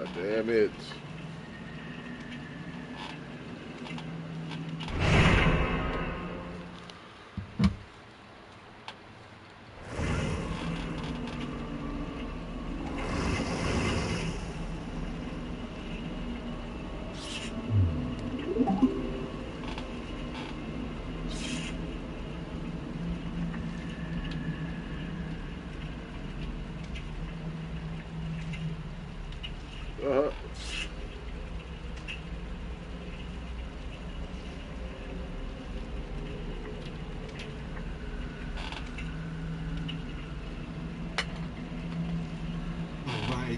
God damn it.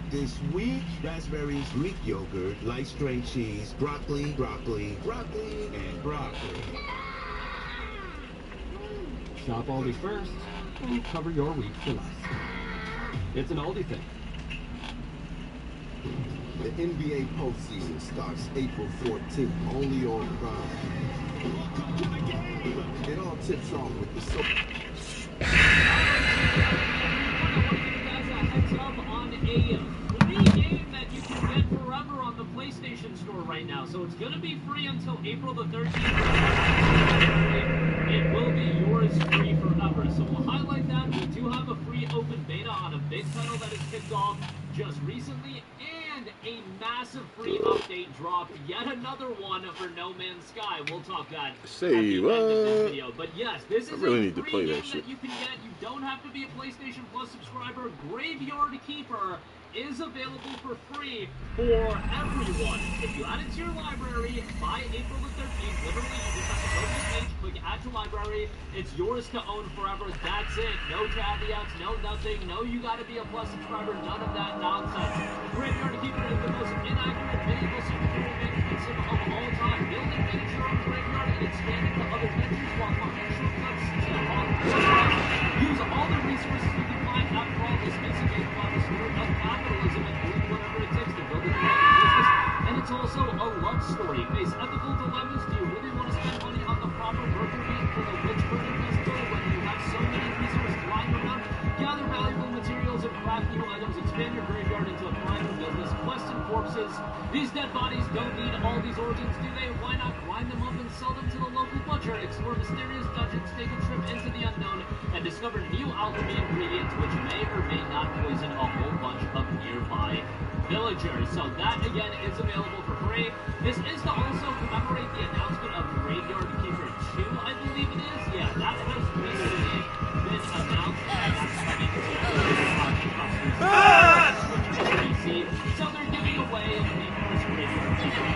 This week, raspberries, Greek yogurt, light strain cheese, broccoli, broccoli, broccoli, and broccoli. Shop Aldi first, and cover your week for less. It's an Aldi thing. The NBA postseason starts April 14th, only on Prime. Welcome to the game! It all tips off with the soap. PlayStation Store right now, so it's going to be free until April the 13th. It will be yours free forever, so we'll highlight that. We do have a free open beta on a big title that has kicked off just recently, and a massive free update drop, yet another one for No Man's Sky. We'll talk that at the end of this video. But yes, this is a free game that you can get. You don't have to be a PlayStation Plus subscriber. Graveyard Keeper is available for free for everyone. If you add it to your library by April the 13th, literally you just have to go to the page, click add to library, it's yours to own forever. That's it. No caveats, no nothing, no you gotta be a Plus subscriber, none of that nonsense. Graveyard Keeper is the most inaccurate medieval superhero system of all time. Build and manage your own graveyard and expand it to other ventures while finding shortcuts to use all the resources you can find. After all, this makes it about the spirit of capitalism and doing whatever it takes to build a business. And it's also a love story. Face ethical dilemmas. Do you really want to spend money on the proper burger meat for the rich burger festival when you have so many resources lying around? Gather valuable materials and craft new items. Expand your graveyard into a thriving business. Quest and corpses. These dead bodies don't need all these organs, do they? Why not grind them up and sell them to the local butcher? Explore mysterious dungeons, take a trip into the unknown, and discover new alchemy ingredients which may or may not poison a whole bunch of nearby villagers. So that, again, is available for free. This is to also commemorate the announcement of Graveyard Keeper 2, I believe it is. Yeah, that has recently been announced, and that's coming to PC. So they're giving away the first Graveyard Keeper.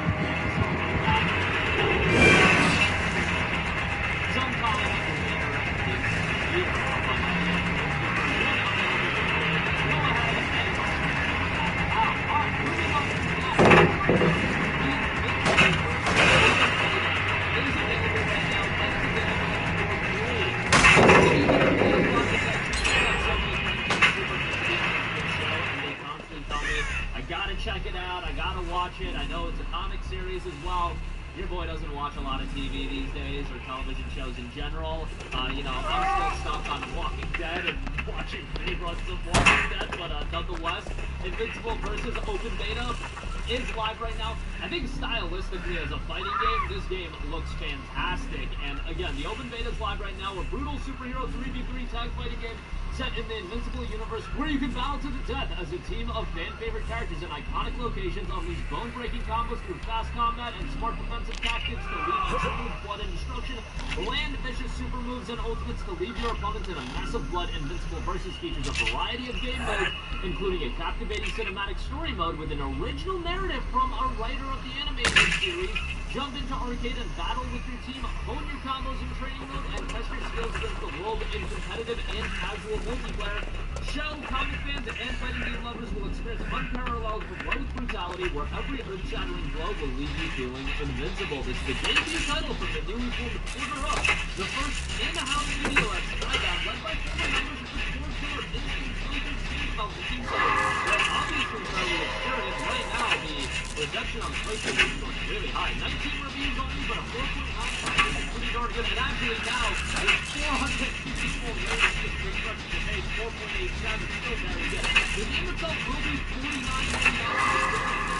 Sometime later this year. Check it out. I gotta watch it. I know it's a comic series as well. Your boy doesn't watch a lot of TV these days, or television shows in general. You know, I'm still stuck on Walking Dead and watching reruns of Walking Dead, but nonetheless, Invincible versus Open Beta is live right now. I think stylistically as a fighting game, this game looks fantastic. And again, the Open Beta is live right now. A brutal superhero 3v3 tag fighting game set in the Invincible universe where you can battle to the death as a team of fan-favorite characters in iconic locations, unleash bone-breaking combos through fast combat and smart defensive tactics to lead you through blood and destruction, land vicious super moves and ultimates to leave your opponents in a mess of blood. Invincible versus features a variety of game modes, including a captivating cinematic story mode with an original narrative from a writer of the animated series. Jump into arcade and battle with your team, hone your combos in training mode, and test your skills against the world in competitive and casual multiplayer. Show comic fans and fighting game lovers will experience unparalleled heroic brutality where every earth-shattering blow will leave you feeling invincible. This is the debut title from the newly formed Order Up, the first in-house studio at Skybound, led by former members of the core killer Instinct Filtered team of the team. They're obviously fairly experienced. Right now, the reception on PlayStation is really high. 19 reviews only, but a 4.9 is pretty darn good. And actually now, there's 454 ratings for the page, 4.87, still very good. The game itself will be $49 million.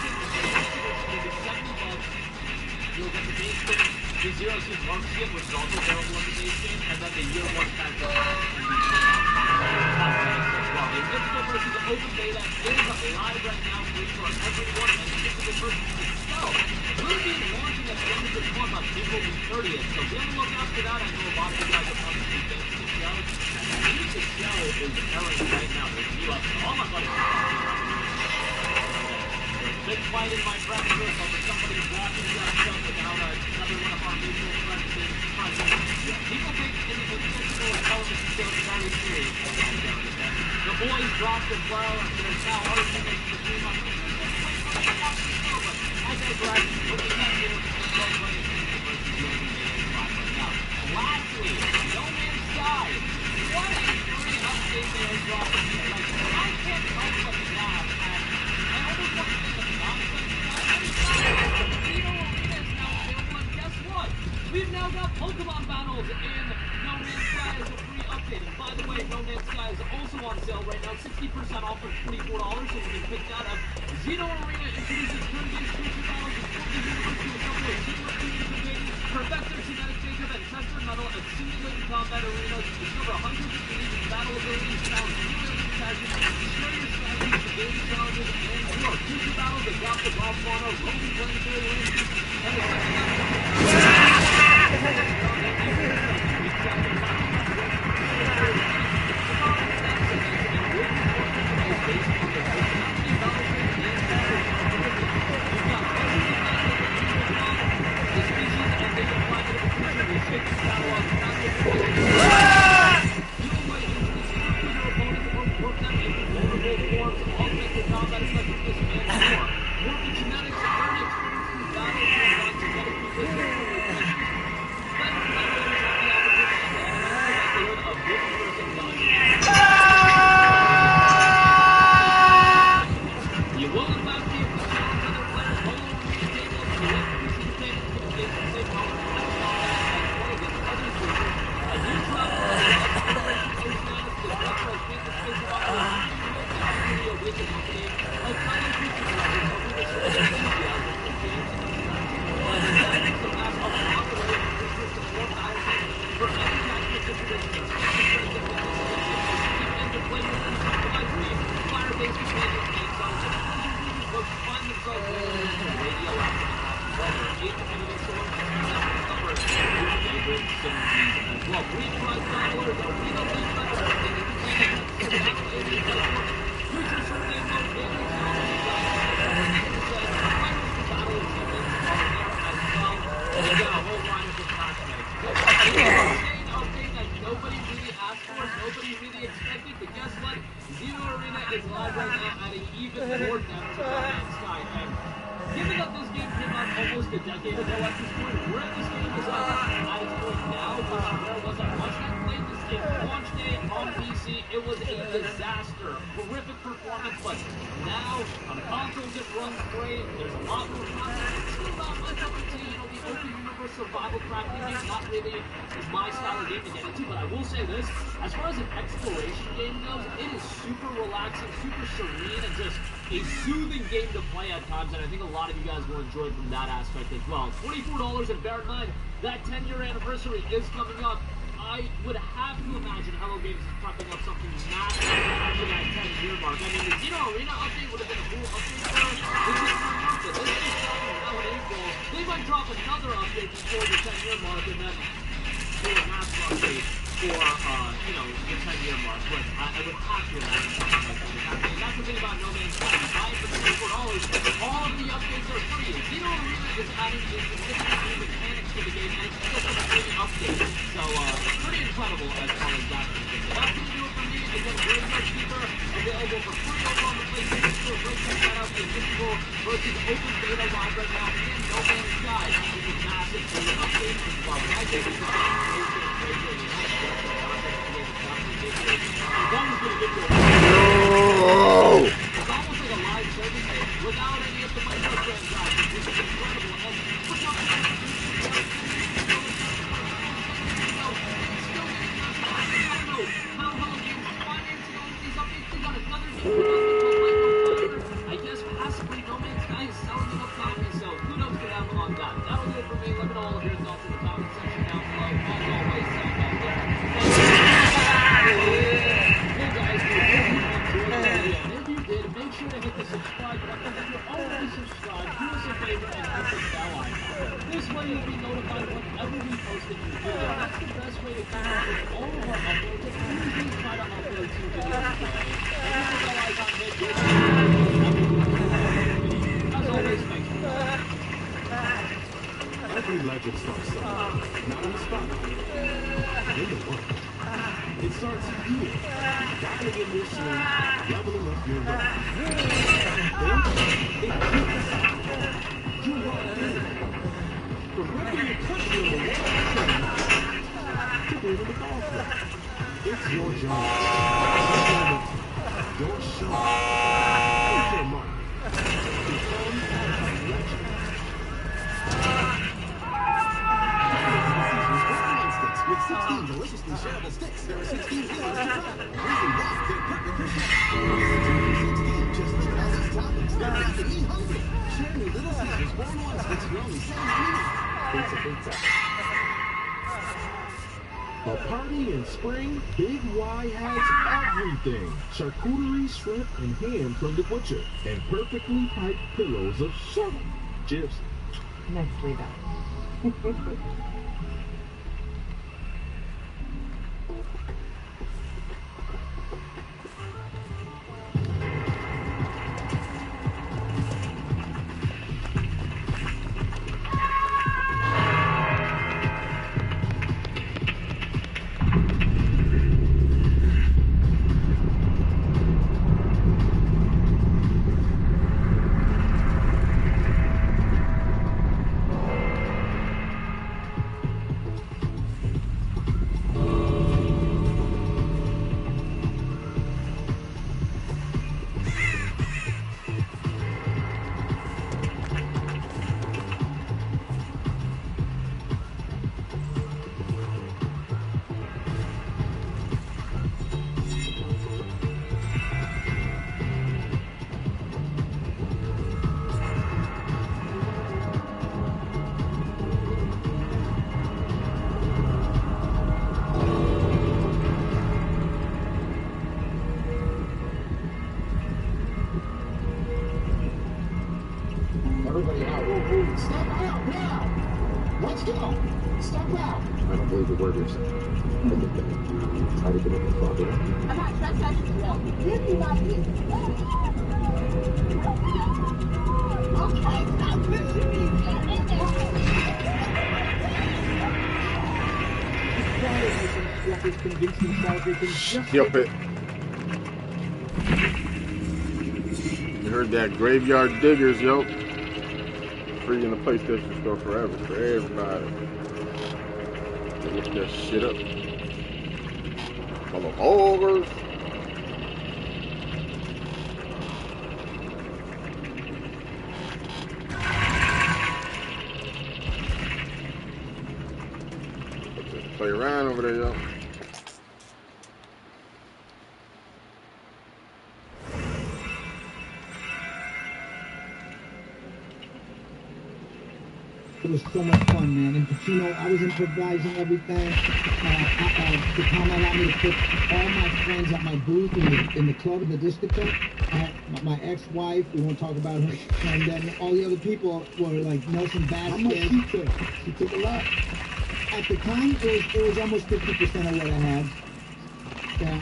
You'll get the base skin, the Zero Suit Mark skin, which is also available in the base game, and then the Year 1 character pack and the cosmetics as well. The Invincible versus Open Beta is live right now, free for everyone, and Invincible versus itself will be launching at the end of this month on April the 30th. So be on the lookout for that. I know a lot of you guys are probably fans of the show. And the show is airing right now. There's new episodes. All my buddies are watching right now. Big fight in my premises over somebody watching the episode without another one of our mutual friends being present. People take Invincible television shows very seriously. The boys dropped as well, and there's now arguments between us. I digress. What we have here is the play versus the Open Beta live right now. Lastly, No Man's Sky. What a free update they are dropping. I can't help but laugh at. I almost want to think of nonsense. Arena is now available, and guess what? We've now got Pokemon battles in No Man's Sky as a free update. And by the way, No Man's Sky is also on sale right now, 60% off for $24, so you can pick that up. Xeno Arena introduces turn-based creature battles and forces the universe to assemble a team of creatures invading, perfect their genetic makeup, and test their metal at simulated combat arenas. Discover hundreds of unique battle abilities, challenge simulated tactics, share your strategies for daily challenges, and more. Creature battles adopt the golf fauna, roaming planetary landscapes, and the from that aspect as well. $24, and bear in mind that 10-year anniversary is coming up. I would have to imagine Hello Games is prepping up something massive for that 10-year mark. I mean, the Xeno Arena update would have been a cool update for the 10-year mark, but this is starting now in April. They might drop another update before the 10-year mark, and then do a massive update for, the 10-year mark. But I would have to imagine something like that is happening. And that's the thing about No Man's Sky. You buy it for $24, all of the updates are free. Xeno Arena is adding a significant new mechanics to the game, and it's still a free update. So, pretty incredible as far as that's concerned. So that's going to do it for me. Again, Graveyard Keeper available for free over on the PlayStation Store. Go check that out. The Invincible versus Open Beta live right now in No Man's Sky. It's a massive free update. It's about my favorite game. It's almost like a live service without any of the microtransactions, which is incredible. And we're talking about how Hello Games is financing all of these updates. They got another game I guess possibly No Man's Sky is selling sure to hit the subscribe button. If you're already subscribed, do us a favor and hit the bell icon. This way you'll be notified whenever we post a new video. That's the best way to keep up with all of our uploads. We usually try to upload 2 videos a day. And hit the bell icon hit this. As always, thanks for watching. Every legend starts somewhere, not on the spotlight, in the work. It starts here, dialing in your swing, leveling up your run. Then, it keeps you walk in. From ripping your country on the wall to building the golf club. It's your job, your show, it's your mark. Become a legend. With 16 deliciously shareable sticks, there are 16 healers to try. Using that, they're perfect for sharing. 16, just look at all these toppings. They're making me hungry. Share new Little Caesars 4-in-1 sticks for only $7. It's a big time. A party in spring, Big Y has everything. Charcuterie, shrimp, and ham from the butcher. And perfectly piped pillows of shrimp. Chips. Nicely done. Everybody out. Step out now. Let's go. Step out. I don't believe the word is. I think that. Try to get in the closet. I'm not trespassing to walk. This is not me. Okay, stop pushing me. Get in there. Skip it. You heard that? Graveyard Diggers, yo. Free in the PlayStation Store forever for everybody. Look that shit up. Full of ogres. Just play around over there, yo. It was so much fun, man. And Pacino, I was improvising everything. The time allowed me to put all my friends at my booth in the club, in the discotheque. I had my ex-wife, we won't talk about her, and then all the other people were like Nelson Bass. How much she took? She took a lot. At the time, it was almost 50% of what I had. Yeah.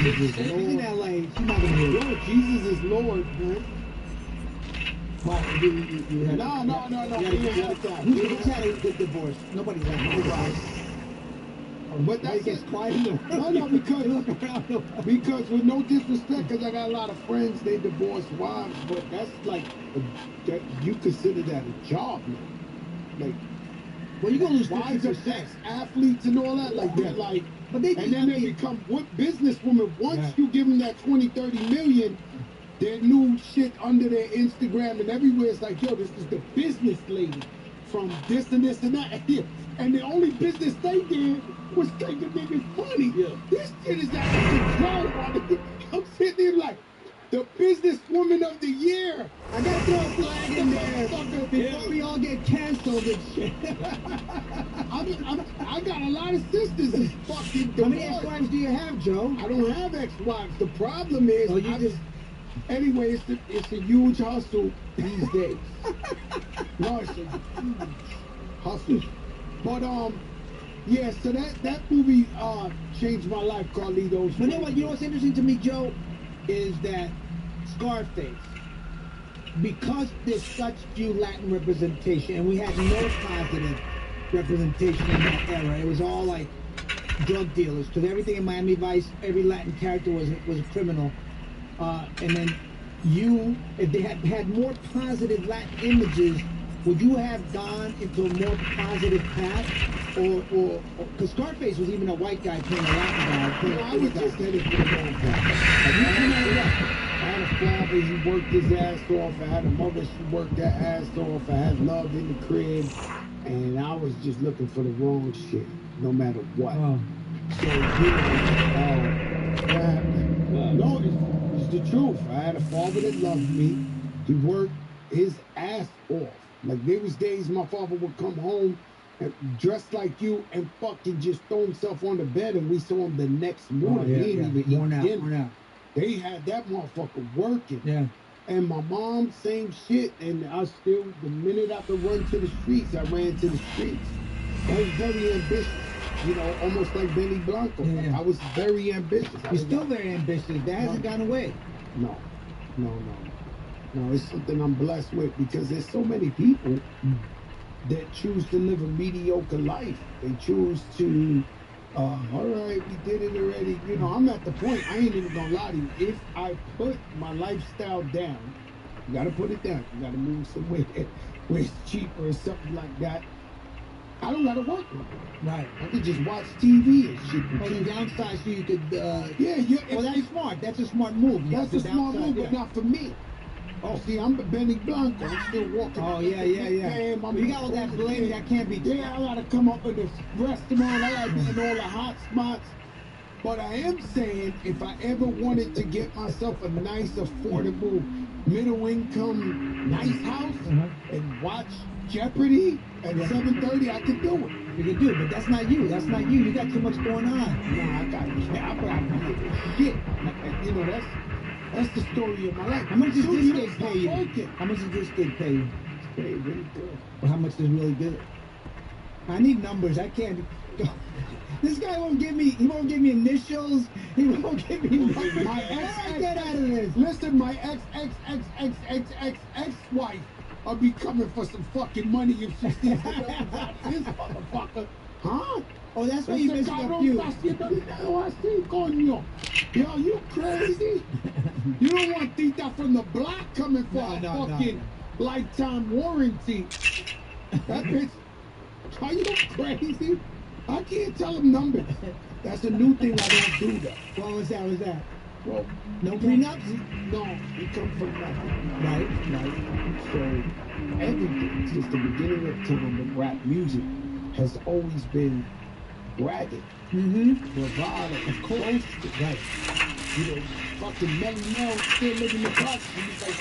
Jesus is Lord. In LA, she's not gonna hear it. Jesus is Lord, man. Well, you had no. Who's had a good divorce? Nobody's had a But that gets quiet. No, because with no disrespect, because I got a lot of friends, they divorced wives, but that's like, you consider that a job, man. Like, well, you're gonna lose wives of athletes and all that, like that, like. But they and then they become what businesswomen. Once you give them that 20-30 million. Their new shit under their Instagram and everywhere. It's like, yo, this is the business lady from this and this and that. And the only business they did was taking niggas money. Yeah. This shit is out of control. I'm sitting there like, the businesswoman of the year. I gotta throw a flag in there before we all get canceled and shit. I got a lot of sisters that's fucking divorced. How many ex-wives do you have, Joe? I don't have ex-wives. The problem is, Anyway, it's a huge hustle these days. No, it's a huge hustle. But yeah. So that movie changed my life, Carlitos. But you know what's interesting to me, Joe, is that Scarface, because there's such few Latin representation, and we had no positive representation in that era. It was all like drug dealers, because everything in Miami Vice, every Latin character was a criminal. And then if they had more positive Latin images, would you have gone into a more positive path? Or because Scarface was even a white guy playing a Latin guy. I was just headed for the wrong path. I had a father, he worked his ass off. I had a mother, she worked her ass off. I had love in the crib. And I was just looking for the wrong shit, no matter what. So, no, it's the truth. I had a father that loved me. He worked his ass off. Like, there was days my father would come home dressed like you and fucking just throw himself on the bed, and we saw him the next morning. He didn't even eat dinner. They had that motherfucker working. Yeah. And my mom, same shit. And I still, the minute I could run to the streets, I ran to the streets. I was very ambitious. You know, almost like Benny Blanco. Yeah. I was very ambitious. You're still very ambitious. That hasn't gone away. No, it's something I'm blessed with, because there's so many people that choose to live a mediocre life. They choose to, all right, we did it already. You know, I'm at the point, I ain't even gonna lie to you. If I put my lifestyle down, you gotta put it down. You gotta move somewhere where it's cheaper or something like that. I don't gotta work no more. Right. I could just watch TV and shit. Oh, you downsize so you could, yeah. Well, that's smart. That's a smart move. That's a smart move, but not for me. Oh, see, I'm Benny Blanco. I'm still walking. Oh, yeah. Well, you got all that bling that can't be. Yeah, I gotta come up with this restaurant. I gotta be in all the hot spots. But I am saying, if I ever wanted to get myself a nice, affordable, middle-income, nice house and watch Jeopardy at 7:30, I could do it. You could do it, but that's not you. That's not you. You got too much going on. Nah, I got shit. You know, that's the story of my life. How much does this gig pay you? How much does this gig pay you? It's paid really good. Well, how much is really good? I need numbers. I can't. This guy won't give me. He won't give me initials. He won't give me numbers. My get out of this. Listen, my ex-wife will be coming for some fucking money if she sees this motherfucker. Huh? Oh, that's why you missed a few. Yo, you crazy? You don't want Tita from the block coming for a fucking lifetime warranty. That bitch, are you crazy? I can't tell him numbers. That's a new thing. I don't do that. What was that? Well, no prenups? No, we come from nothing. Right. So everything since the beginning of time of rap music has always been bragging. Bravado, of course. Right. You know, fucking Melly Mel still living the box. And he's like,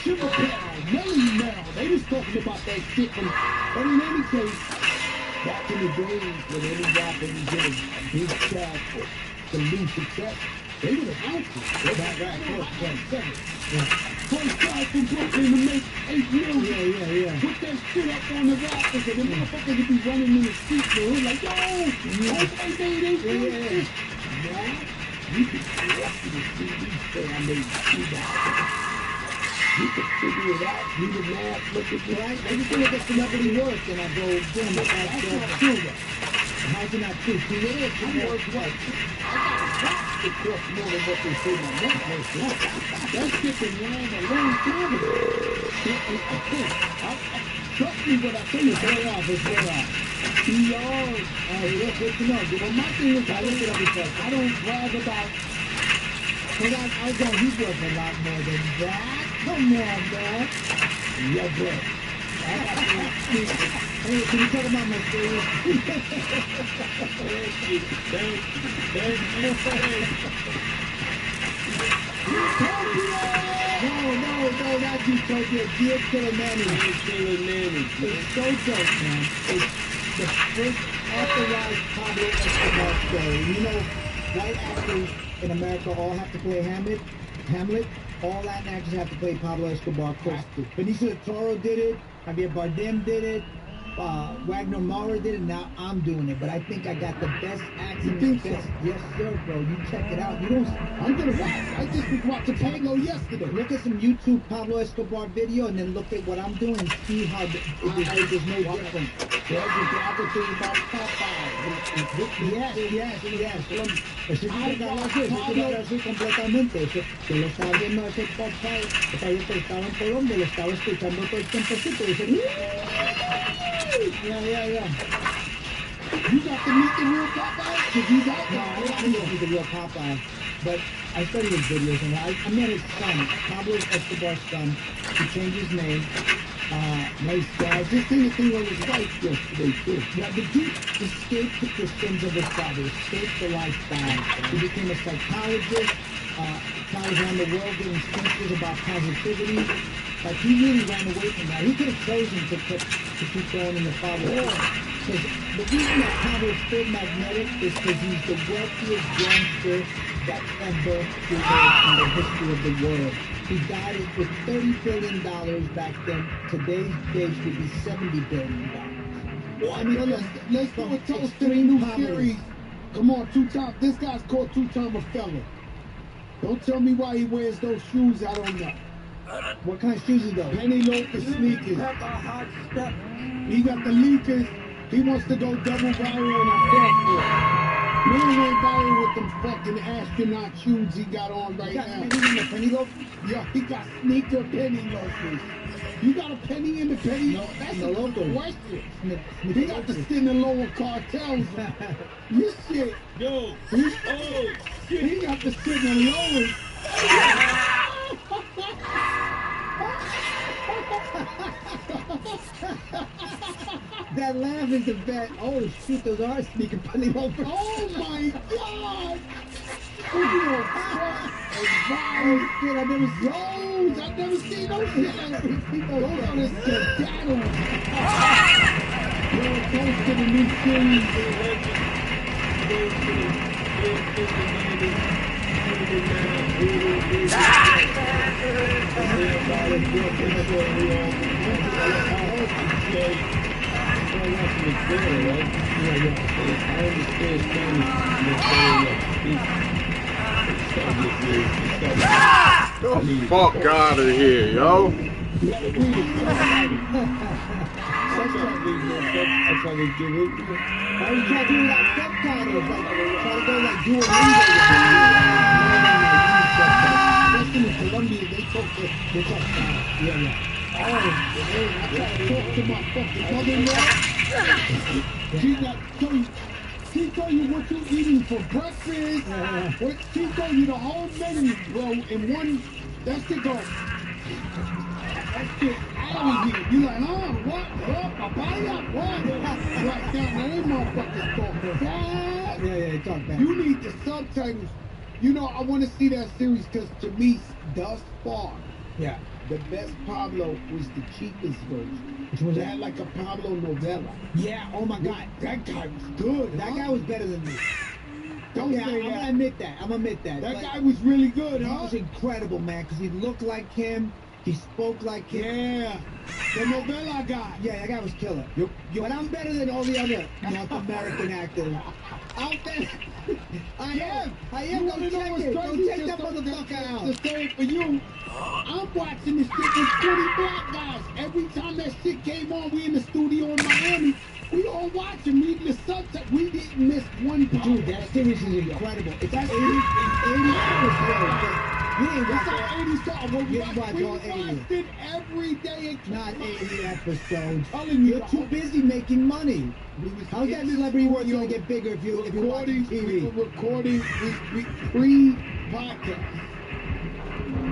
Sugar Pal, Melly Mel. They was talking about that shit from, but in any case, back in the days when any rapper was getting a big track for some new success, they would announce it. First guy from Brooklyn to make 8 million. Yeah. Put that shit up on the rappers, and the motherfuckers would be running in the streets, man. Like, yo, okay, baby. Now, you can go up to the CD, say I made $2. You can figure it out, do the math, look at it. I just look at celebrity work, and I go, boom, that's not true. How's it not true? See, it is. I'm worth what? It costs more than what they say my net worth. That shit been lying a long time ago. Trust me when I tell you, it's way off. Yo, that's good to know. Well, my thing is, I look it up because I don't brag about, because I go, he's worth a lot more than that. Come on, man. Yeah, bro. Hey, can you talk about my story? Thank you. No, not Utopia. Dear Killer Nanny. It's so dope, man. It's the first authorized Pablo Escobar story. You know, white actors in America all have to play Hamlet. Hamlet, all Latin actors have to play Pablo Escobar. Of course, Benicio del Toro did it, Javier Bardem did it, Wagner Moura did it. Now I'm doing it, but I think I got the best accent. You think so? Best, yes, sir, bro. You check it out. You don't. I'm gonna watch. I just was watching Pablo yesterday. Look at some YouTube Pablo Escobar video, and then look at what I'm doing and see how there's no difference. There's the opportunity about Popeye. Yes. Ese sí se acabó así completamente. Yo lo estaba viendo ese Popeye, estaba en Colombia, lo estaba escuchando todo el tiempecito. Yeah. You got to meet the real Popeye? Cause you got No, I didn't meet the real Popeye, but I studied his videos, and I met his son, Pablo Escobar's son. He changed his name. Nice guy. Just seen the thing on his wife yesterday too. Yeah, the dude escaped the sins of his father, escaped the lifestyle. He became a psychologist, travels around the world giving speeches about positivity. Like, he really ran away from that. He could have chosen to keep going in the father war. Because the reason that Pablo's still magnetic is because he's the wealthiest gangster that ever lived in the history of the world. He died with $30 billion back then. Today's base would be $70 billion. Well, I mean, let's do a toast to the new series. Come on, two-time. This guy's called two-time a fella. Don't tell me why he wears those shoes. I don't know. What kind of shoes is those? Penny loafer sneakers. He got the leakers. He wants to go double viral and I'm there for it. Man went viral with them fucking astronaut shoes he got on right now. Penny loafers? Yeah, he got sneaker penny loafers. You got a penny in the penny? No, that's no a loafers. question. He got the Sinaloa cartels. This shit. Yo, He got the Sinaloa. That laugh is the best. Oh shit, those are sneaker penny loafers. Oh my god! Oh shit, I never seen those. I've never seen those shit. Those are the skedaddles. You're close to the new series. The fuck out of here, yo. Why you can't do like subtitles? Like, try to go like dual Especially in Colombia, they talk fast. Yeah. Oh, I try to talk to my fucking mother-in-law. She told you what you eating for breakfast. What she told you the whole menu, bro. In one, that shit go. That shit out of here. You like, what? Papaya? What? Right down, they motherfuckers talk fast. Yeah, talk fast. You need the subtitles. You know, I want to see that series because to me, thus far, yeah, the best Pablo was the cheapest version. Which was They that? had like a Pablo novella. Yeah, oh my god. That guy was good. That huh? guy was better than me. Don't Yeah, say I'm that. gonna admit that. That Like, guy was really good, he huh? was incredible, man, because he looked like him. He spoke like him. Yeah. The novella guy. Yeah, that guy was killer. But I'm better than all the other North American actors. I'm better. I am. You Go wanna know check what's it. Go crazy? check that motherfucker out. To say it for you, I'm watching this shit with 20 black guys. Every time that shit came on, we in the studio in Miami. We all watching, reading the subtitles. We didn't miss one part. Dude, that series is incredible. It's 80 episodes. You ain't It's watch not all 80 songs. Well, You watch we all watched 80. it every day. Not 80 episodes. Telling you, You're too busy making money. We was How's that in the celebrity work studio gonna get bigger if you're watching recording, TV? we were recording we pre-podcast.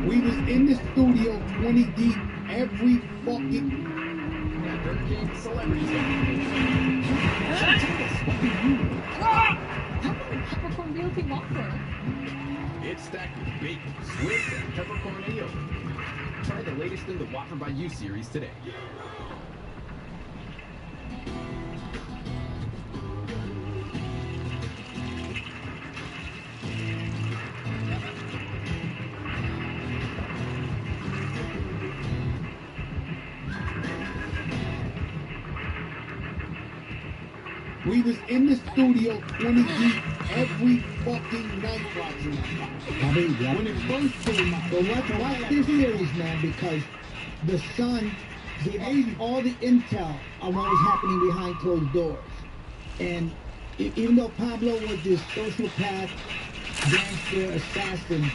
We was in the studio 20 deep every fucking. How come peppercorn realty Whopper? It's stacked with bacon, Swiss, and peppercorn aioli. Try the latest in the Whopper by You series today. We was in the studio 20 deep every fucking night watching that. I mean, when it first came out. So watch this series, man, because the Sun gave us all the intel on what was happening behind closed doors. And even though Pablo was this sociopath, gangster, assassin,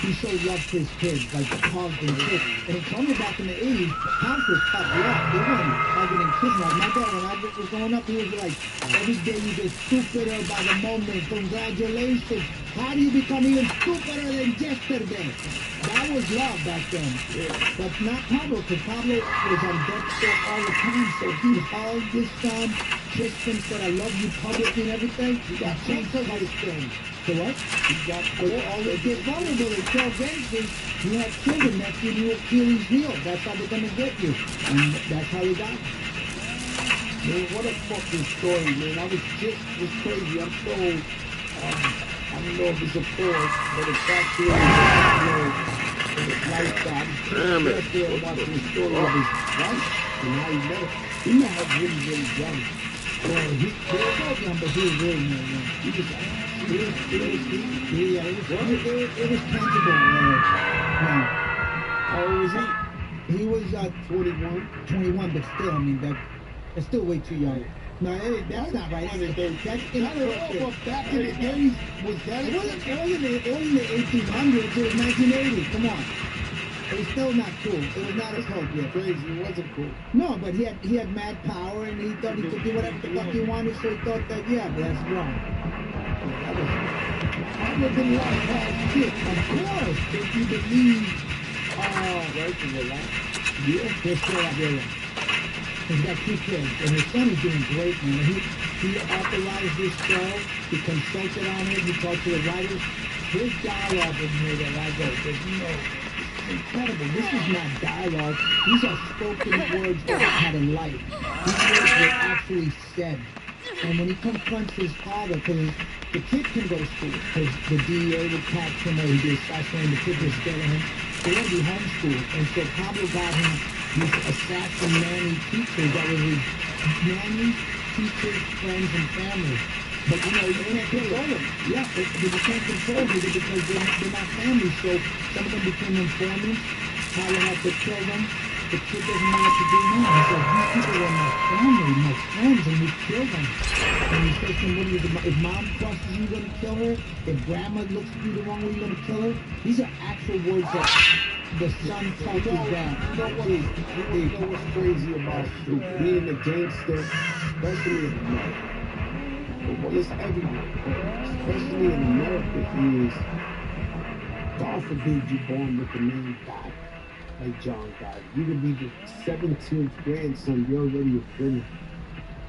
he so loved his kids, like hugged and kissed. And he told me back in the 80s, Pops was tough love. They weren't hugging and kissing. Like my dad, when I was growing up, he was like, every day you get stupider by the moment. Congratulations. How do you become even stupider than yesterday? That was love back then. But not Pablo, because Pablo was on death row all the time. So he'd hug his son, kiss him, said, I love you publicly and everything. He got changed by his thing. So what? He got all the get vulnerable and tell gangsters you have children that give you Achilles heel. That's how they're gonna get you. And that's how they got him. Man, what a fucking story, man. I was just was crazy. I'm so I don't know if it's a force, but the fact is his lifestyle. Damn it. There watching the story of his life and how he met her. He met her really, really young. Well, he was young, but he was really young. He was It was tangible. how old was he? He was 21. 21, but still, I mean, that's still way too young. No, that's not right. That's But back in the days, was that It wasn't the 1800s. It was 1980. Come on. It was still not cool. It was not as cool yet. crazy? It wasn't cool. No, but he had mad power, and he thought he could do whatever the fuck he wanted, so he thought that, yeah, that's wrong. I lived in a lot of bad shit. Of course, if you believe, Right in your life. yeah, they're still out there. He's got 2 kids, and his son is doing great, man. He authorized this show. He consulted on it. He talked to the writers. His dialogue in here that I go, incredible. This is not dialogue. These are spoken words that he had in life. These words were actually said. And when he confronts his father, because the kid can go to school, because the DEA would catch him or he'd be assassinated, the kids were scared of him. They had to be homeschooled. And so Pablo got him these assassin nanny teachers that were his nannies, teachers, friends, and family. But you know, you can't control them. Yeah, they can't control them because they're not family. So some of them became informants. Pablo had to kill them. The kid doesn't know what to do now. He says, these people are my family, my friends, and we kill them. And he says to him, what do you do? If mom crosses you, you're going to kill her? If grandma looks at you the wrong way, you're going to kill her? These are actual words that the son tells his dad. You know what's crazy about being a gangster, especially in America? Well, it's everywhere, but especially in America, is God forbid you born with the name God, like John God. You could be the 17th grandson, you're already a villain.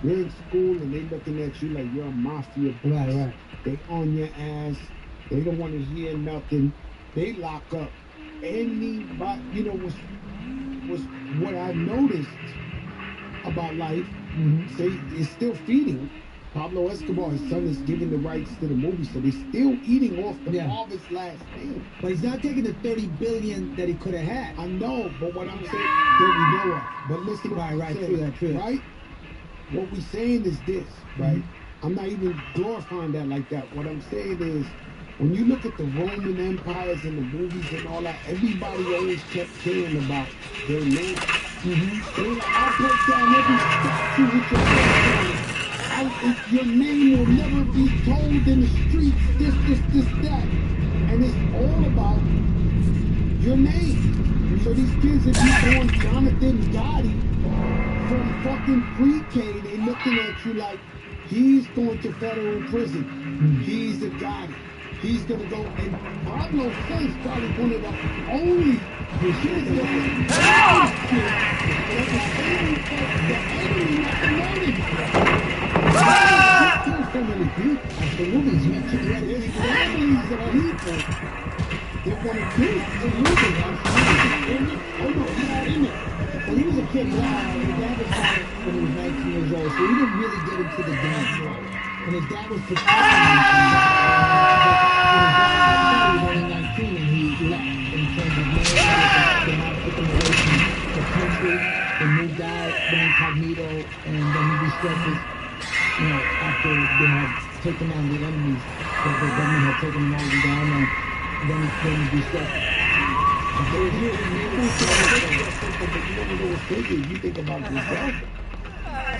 You're in school and they looking at you like you're a mafia boss. Right. They on your ass. They don't want to hear nothing. They lock up anybody. You know, was what I noticed about life. Say it's still feeding. Pablo Escobar, his son, is giving the rights to the movie, so they're still eating off the father's last name. But he's not taking the $30 billion that he could have had. I know, but what I'm saying, that we know of. But listen to what I'm Right, saying, true. right? What we're saying is this, right? I'm not even glorifying that like that. What I'm saying is, when you look at the Roman empires and the movies and all that, everybody always kept caring about their name. They were like, I'll break down every statue with your name. Your name will never be told in the streets, this, that. And it's all about your name. So these kids that be born Jonathan Gotti from fucking pre-K, they looking at you like, he's going to federal prison. He's a Gotti. He's gonna go, and Pablo's son's probably one of the only kids that So many people. Absolutely. He had there's families of people that want to do it. Oh no, he's not in it. Well, he was a kid. His dad was shot when he was 19 years old, so he didn't really get into the dance. And his dad was protecting him from that. When his dad was only 19 and he left in terms of marriage, the mom took him away from the country, and moved out, went incognito, and then he resurfaced. you know, after they had taken down the enemies, the government had taken them all down, and then he stuff. But you know what was crazy? If you think about it yourself,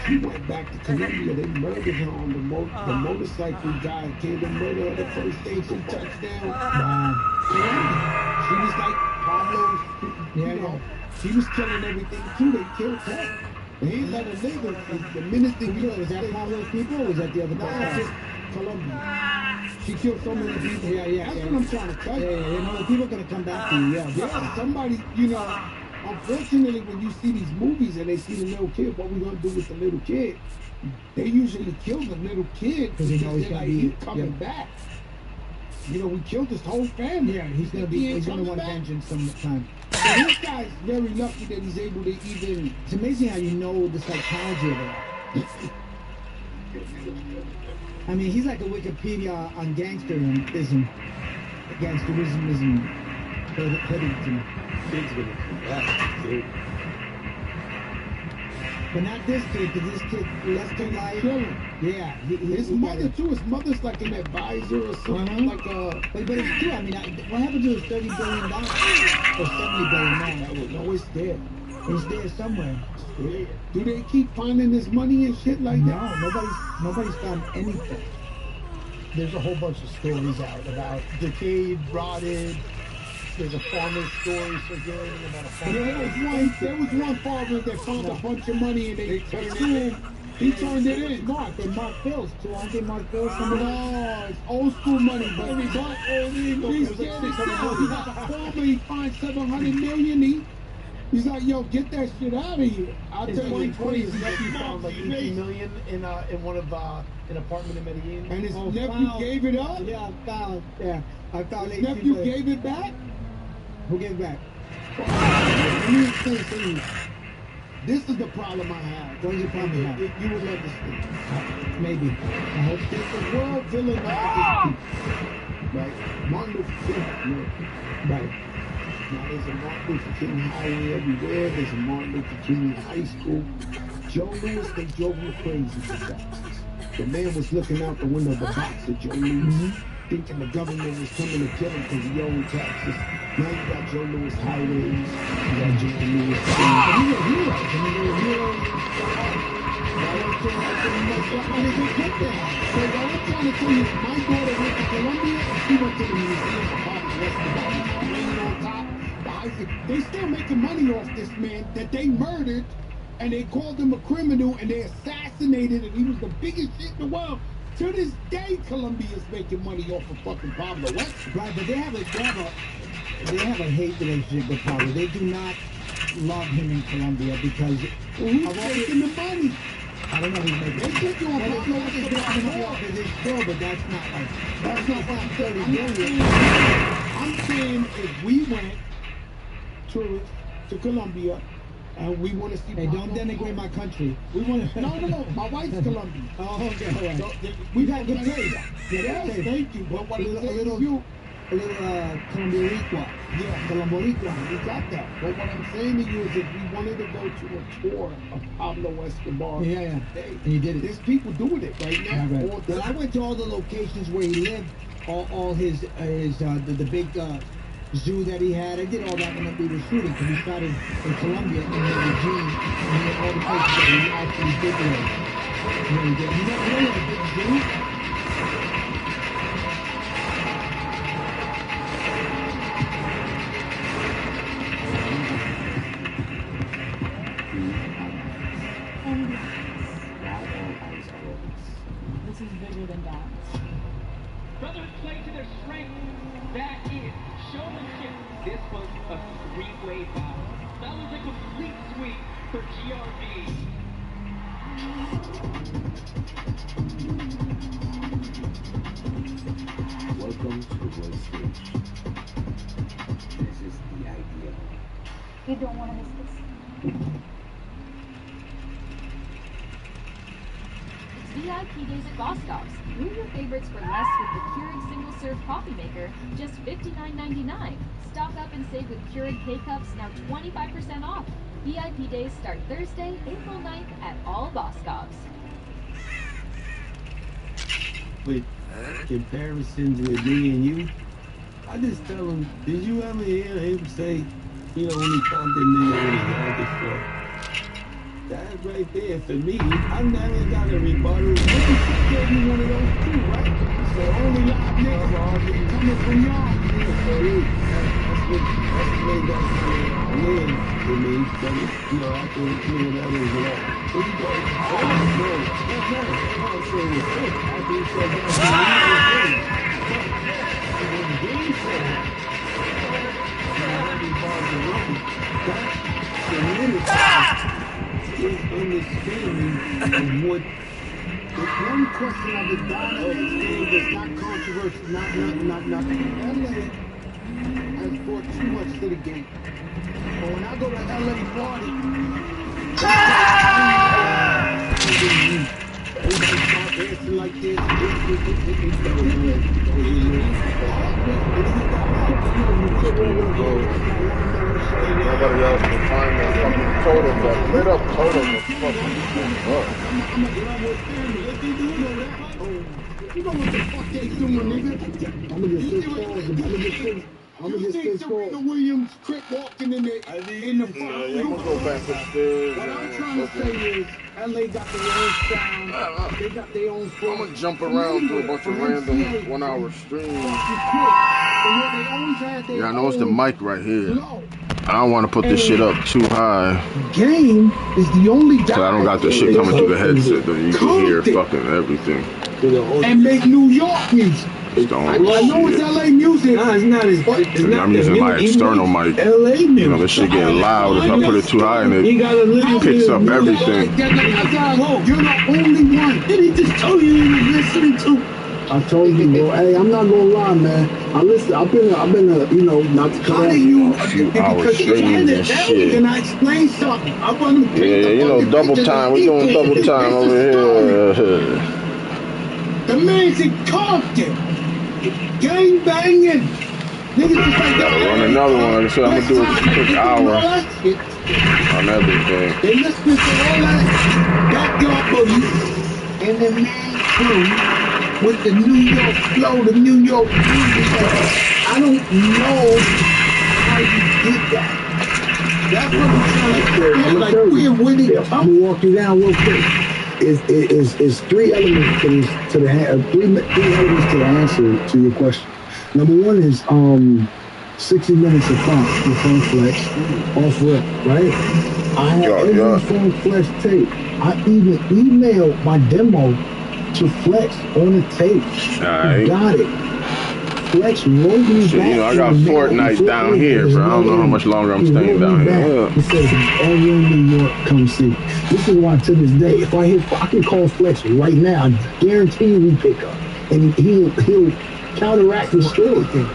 she went back to Colombia. They murdered her on the motorcycle guy. Came to murder her the first station touchdown. Wow. She was like Pablo's, you know, she was killing everything too. They killed her. They ain't let her live. The minute they killed her, Was that Pablo's people or was that the other nah, person? just Colombia. She killed so many people. That's what I'm trying to tell you. Yeah, no, the people are gonna come back to you. Yeah, somebody, you know, unfortunately, when you see these movies and they see the little kid, what we gonna do with the little kid? They usually kill the little kid because they know he's they're gonna like, be he's coming back. You know, we killed his whole family. Yeah, he's gonna want vengeance sometime. So this guy's very lucky that he's able to even. It's amazing how you know the psychology of it all. I mean, he's like a Wikipedia on gangsterism, hoodington. Kid's gonna come back, dude. But not this kid, because this kid left him like, yeah. His mother too. His mother's like an advisor or something. Like But it's true. I mean, what happened to his $30 billion or $70 billion? No, it's there. It's there somewhere. Yeah. Do they keep finding this money and shit like that? No, nobody's found anything. There's a whole bunch of stories out about decayed, rotted. There's a farmer's story circulating about a farmer. There was one farmer that found a bunch of money and they turned it in. He turned it in. They marked bills too. Aren't they marked bills? No, it's old school money, but he's scared as hell. He got a farmer, he finds 700 million. He's like, yo, get that shit out of here. I'll tell you what's crazy. His nephew found like 18 million in one of an apartment in Medellin. And his nephew gave it up? Yeah, I found his nephew gave it back? Who gave it back? Let me explain to you. This is the problem I have. What is the problem you have? You would understand. Maybe. I hope so. If the world villainizes people, right? Martin Luther King, right? Now there's a Martin Luther King highway everywhere. There's a Martin Luther King high school. Joe Louis, they drove him crazy for taxes. The man was looking out the window of the box of Joe Louis, thinking the government was coming to kill him because he owed taxes. Now you got Joe Louis highways, you got Joe Louis schools. These are heroes. I mean, they're heroes. And they just get there. So what I'm trying to tell you is my daughter went to Colombia and she went to the museum of Pablo Escobar. Laying on top. They still making money off this man that they murdered and they called him a criminal and they assassinated and he was the biggest shit in the world. To this day, Colombia's making money off of fucking Pablo Escobar. Right, but they have a hate relationship with Pablo. They do not love him in Colombia because who's making the money? I don't know who's making They think you're Pablo Escobar. But that's not what I'm saying. I'm saying if we went tourists to Colombia and we want to see Hey, don't denigrate my country. We want to. No. My wife's Colombian. Oh, okay, all right. So, We got good taste. Yes, thank you. But what I'm saying to you, a little Colomboricua. yeah, Colomboricua. we got that. But what I'm saying to you is if we wanted to go to a tour of Pablo Escobar, Yeah. hey, And you did it. there's people doing it right now. Yeah, right. All Well, I went to all the locations where he lived, all his the big zoo that he had. I did all that when we were shooting because we shot in Colombia in Medellin, and he had all the places that he actually did there. You know, you know a big zoo? This is bigger than that. Brothers play to their strength. That is showmanship. This was a three-way battle. That was a complete sweep for GRB. Welcome to the world stage. This is the idea. You don't want to miss this. It's VIP days at Boscov's. Brew your favorites for less with the Keurig single-serve coffee maker, just $59.99. Stock up and save with Keurig K-Cups, now 25% off. VIP days start Thursday, April 9th at all Boscov's. comparisons with me and you, I just tell him, did you ever hear him say, you know, when he called the nigga when he held it for? That right there, for me, I never got a rebuttal. What the fuck gave you one of those too, right? So only live niggas coming from y'all. So that's what made that win for me. But, you know, after, you know, whatever is wrong. What you got? Oh, no. I'm saying it's good. After he said that, he said, is understanding of what the one question of the dominant game that's not controversial, not LA has brought too much to the game. But when I go to LA party, everybody start dancing like this. Nobody else can find that fucking totem, that lit up totem of fucking fuck. You know what the fuck they doing, nigga? I'ma get this calls. I'ma get this Serena Williams crip walking in the front. Yeah, I'm gonna go back upstairs. What I'm trying to say is, LA got their own sound. They got their own flow. I'm gonna jump around through a bunch of random 1 hour streams. Yeah, I know it's the mic right here. I don't want to put this shit up too high. Game is the only Cause I don't got the shit coming through the headset that you can hear fucking everything. And make New York music. I know it's LA music. No, it's not. I'm using my external mic. LA music. You know, this shit getting loud if I put it too high and it picks up everything. You're the only one. And he just told you he was listening to. I told you, bro. Hey, I'm not gonna lie, man. I've been you know, not to cut off A few hours streams and shit. Can I explain something? I want to Yeah, you know, double time. We doing double time over here. The man's in Compton. Gang banging. Niggas just like Gotta run another one. Like I said, I'm gonna do a quick hour on everything. They listen to all that backyard boogie and the main crew with the New York flow, the New York music. I don't know how you did that. That's what I'm trying to like we're winning. I'm gonna walk you down real quick. Is three elements to the three elements to the answer to your question. Number one is 60 minutes of fun with Fun Flex off rip, right? I have every Fun Flex tape. I even emailed my demo to Flex on the tape. He got it. Flex wrote me back. You know, I got Fortnite down here, bro. I don't know how much longer I'm staying down here. He says, "Oh, you're in New York, come see." This is why to this day, if I can call Flex right now, I guarantee you we pick up, and he'll counteract the story thing.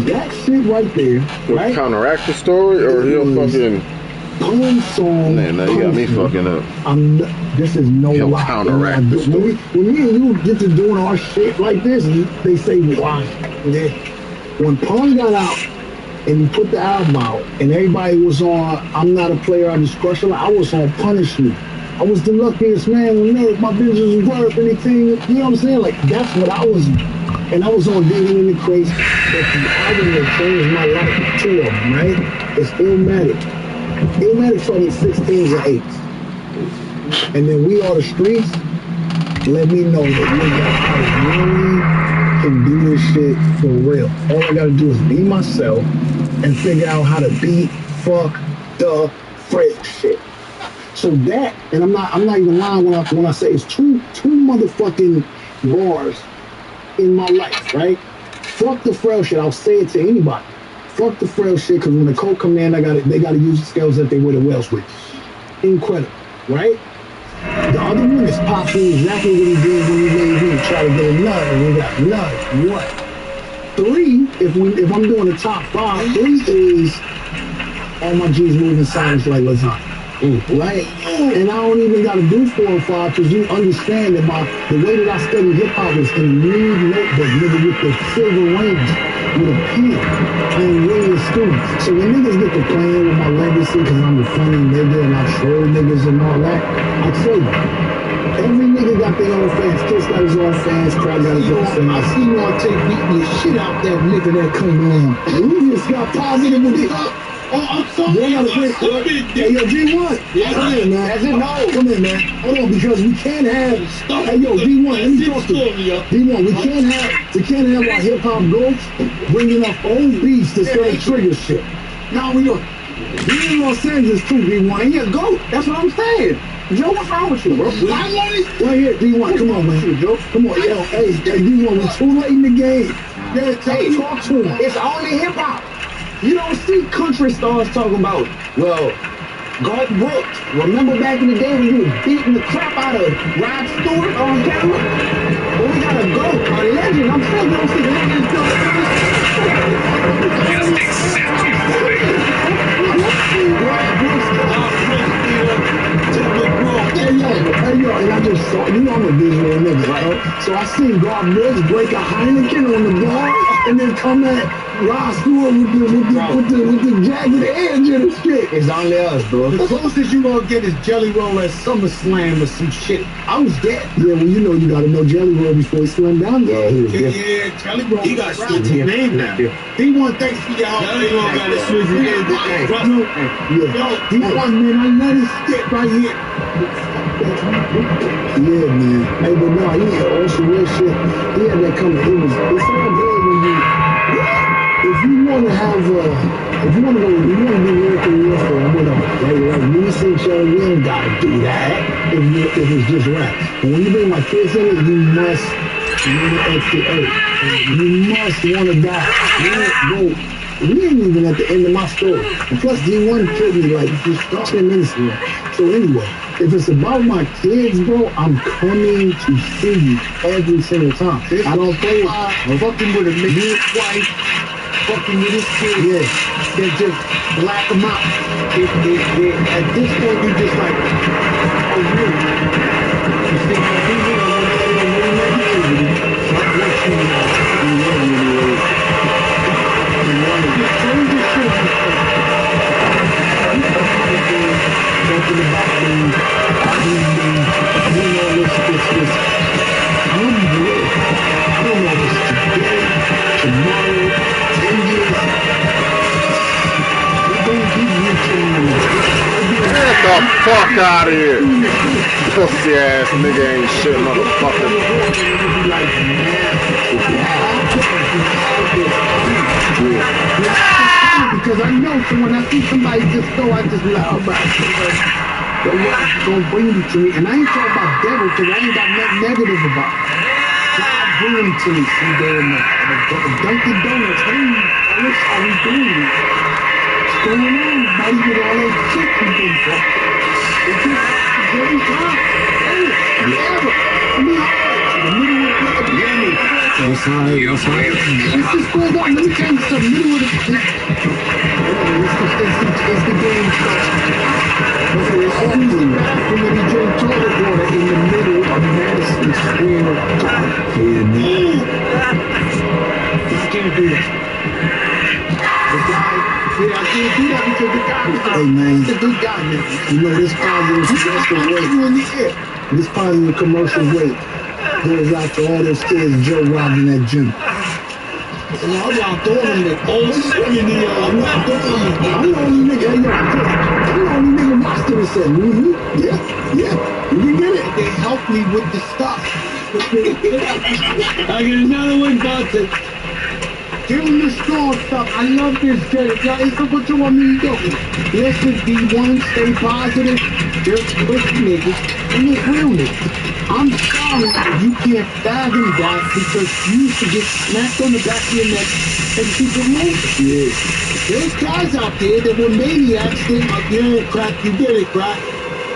That shit right there, right? Counteract the story, or he'll fucking poem song. Man, now you got me fucking up. This is no he'll lie. Counteract the story. When me and you get to doing our shit like this, they say we lying. When Pun got out and he put the album out, and everybody was on "I'm Not a Player, I Just Crush It," I was on "Punish Me." I was the luckiest man on earth. My business was worth anything. You know what I'm saying? Like, that's what I was. And I was on Digging in the Crates. That's the album that changed my life. Two of them, right? It's Illmatic. Illmatic told me 16s and 8s. And then We Are the Streets let me know that I really can do this shit for real. All I gotta do is be myself and figure out how to beat, fuck, the frick shit. So that, and I'm not even lying when I say it's two motherfucking bars in my life, right? Fuck the frail shit. I'll say it to anybody. Fuck the frail shit, because when the coke come in, they gotta use the scales that they wear the whales with. Incredible, right? The other one is Pop doing exactly what he did when he made me try to get a nut, and we got nut. What? 3, if I'm doing the top 5, 3 is all my G's moving silence like lasagna. Right? And I don't even gotta do 4 or 5, because you understand that the way that I study hip hop is in a new notebook, nigga, with the silver rings, with a pen. I ain't really a student. So when niggas get to playing with my legacy, because I'm a funny nigga and I troll niggas and all that, I tell you, Every nigga got their own fans. Kiss got his own fans. Craig got his own fans. I see you on tape beating the shit out that nigga that come on. We just got positive with it. Oh, I'm sorry. They got a great court. Hey, yo, D1. Yeah. Come in, man. That's it, no. Come in, man. Hold on, because we can't have. Hey, yo, D1, let me talk to you. D1, we can't have our hip hop goats bringing up old beats to start trigger shit. No, we don't. We in Los Angeles too, D1. He a goat. That's what I'm saying. Joe, what's wrong with you, bro? Right here, D1. Come on, man. Joe, come on. Yo, hey, D1, we're too late in the game. Yeah, hey, talk to him. It's only hip hop. You don't see country stars talking about, well, Garth Brooks. Remember back in the day when you was beating the crap out of Rod Stewart on camera? Well, we gotta go. A legend. I'm still gonna see legends do Hey yo, and I just saw, you know I'm a visual nigga, right? So I seen Garth Brooks break a Heineken on the bar and then come at Rod Stewart with the jagged edge of the shit. It's only us, bro. The closest you gonna get is Jelly Roll at SummerSlam or some shit. I was dead. Yeah, well, you know you gotta know Jelly Roll before he slammed down there. Yeah, he was different. Yeah, Jelly Roll. He got switch his name now. D1, thanks for your help. Jelly Roll got to switch his name. Yo, D1, man, I let it stick right here. Yeah, man. Hey, but no, he had all some real shit. He had that coming. It's all good when you. If you want to have, if you want to be lyrical warfare, whatever, right? Like me, St. Charlie, we ain't gotta do that if it's just rap. But when you bring my kids in it, you must want to extra. You must want to die. We ain't even at the end of my story. And plus, D1 killed me like just 10 minutes ago. So anyway, if it's about my kids, bro, I'm coming to see you every single time. I don't play fucking with a nigga's wife, fucking with his kids. Yeah. Then just black them out. At this point, you just like, oh, really? You see, people don't want to see no more negativity. Like what you talking about me, I don't know if it's today, tomorrow, 10 years. Get the fuck out of here. Pussy ass nigga ain't shit, motherfucker. Because I know, so when I see somebody just go, I just loud about it. But what's gonna bring you to me? And I ain't talking about devil, because I ain't got nothing negative about it. God bring him to me someday in the Dunkin' Donuts. Hey, Alice, how we doing? What's going on, buddy, with all that shit you've been for? It's just very hot. Hey, whatever. I mean, the middle of the pandemic. That's right. It's just going on. Let me tell you something. Middle of the it's the game stuff. It's always in bathroom when he drank toilet water in the middle of Madison Square Garden. I can't do that. The guy, I can't do that because the guy, hey man, he's a good guy, man. You know, this positive commercial weight, this positive commercial weight goes out to all those kids Joe robbed in that gym. And I'm out throwing them old shit in the I'm not throwing them. I'm the only nigga, I'm the only nigga master that said, yeah, you get it. They help me with the stuff. I get another one, Dante. Give him the strong stuff. I love this, Jay. It's what you want me to do. Listen, D1, stay positive. There's quick niggas and there's real niggas. I'm sorry that you can't fathom that because you used to get smacked on the back of your neck and keep it moving. Yeah. There's guys out there that were maniacs. They like, yeah, crack, you get it, crack.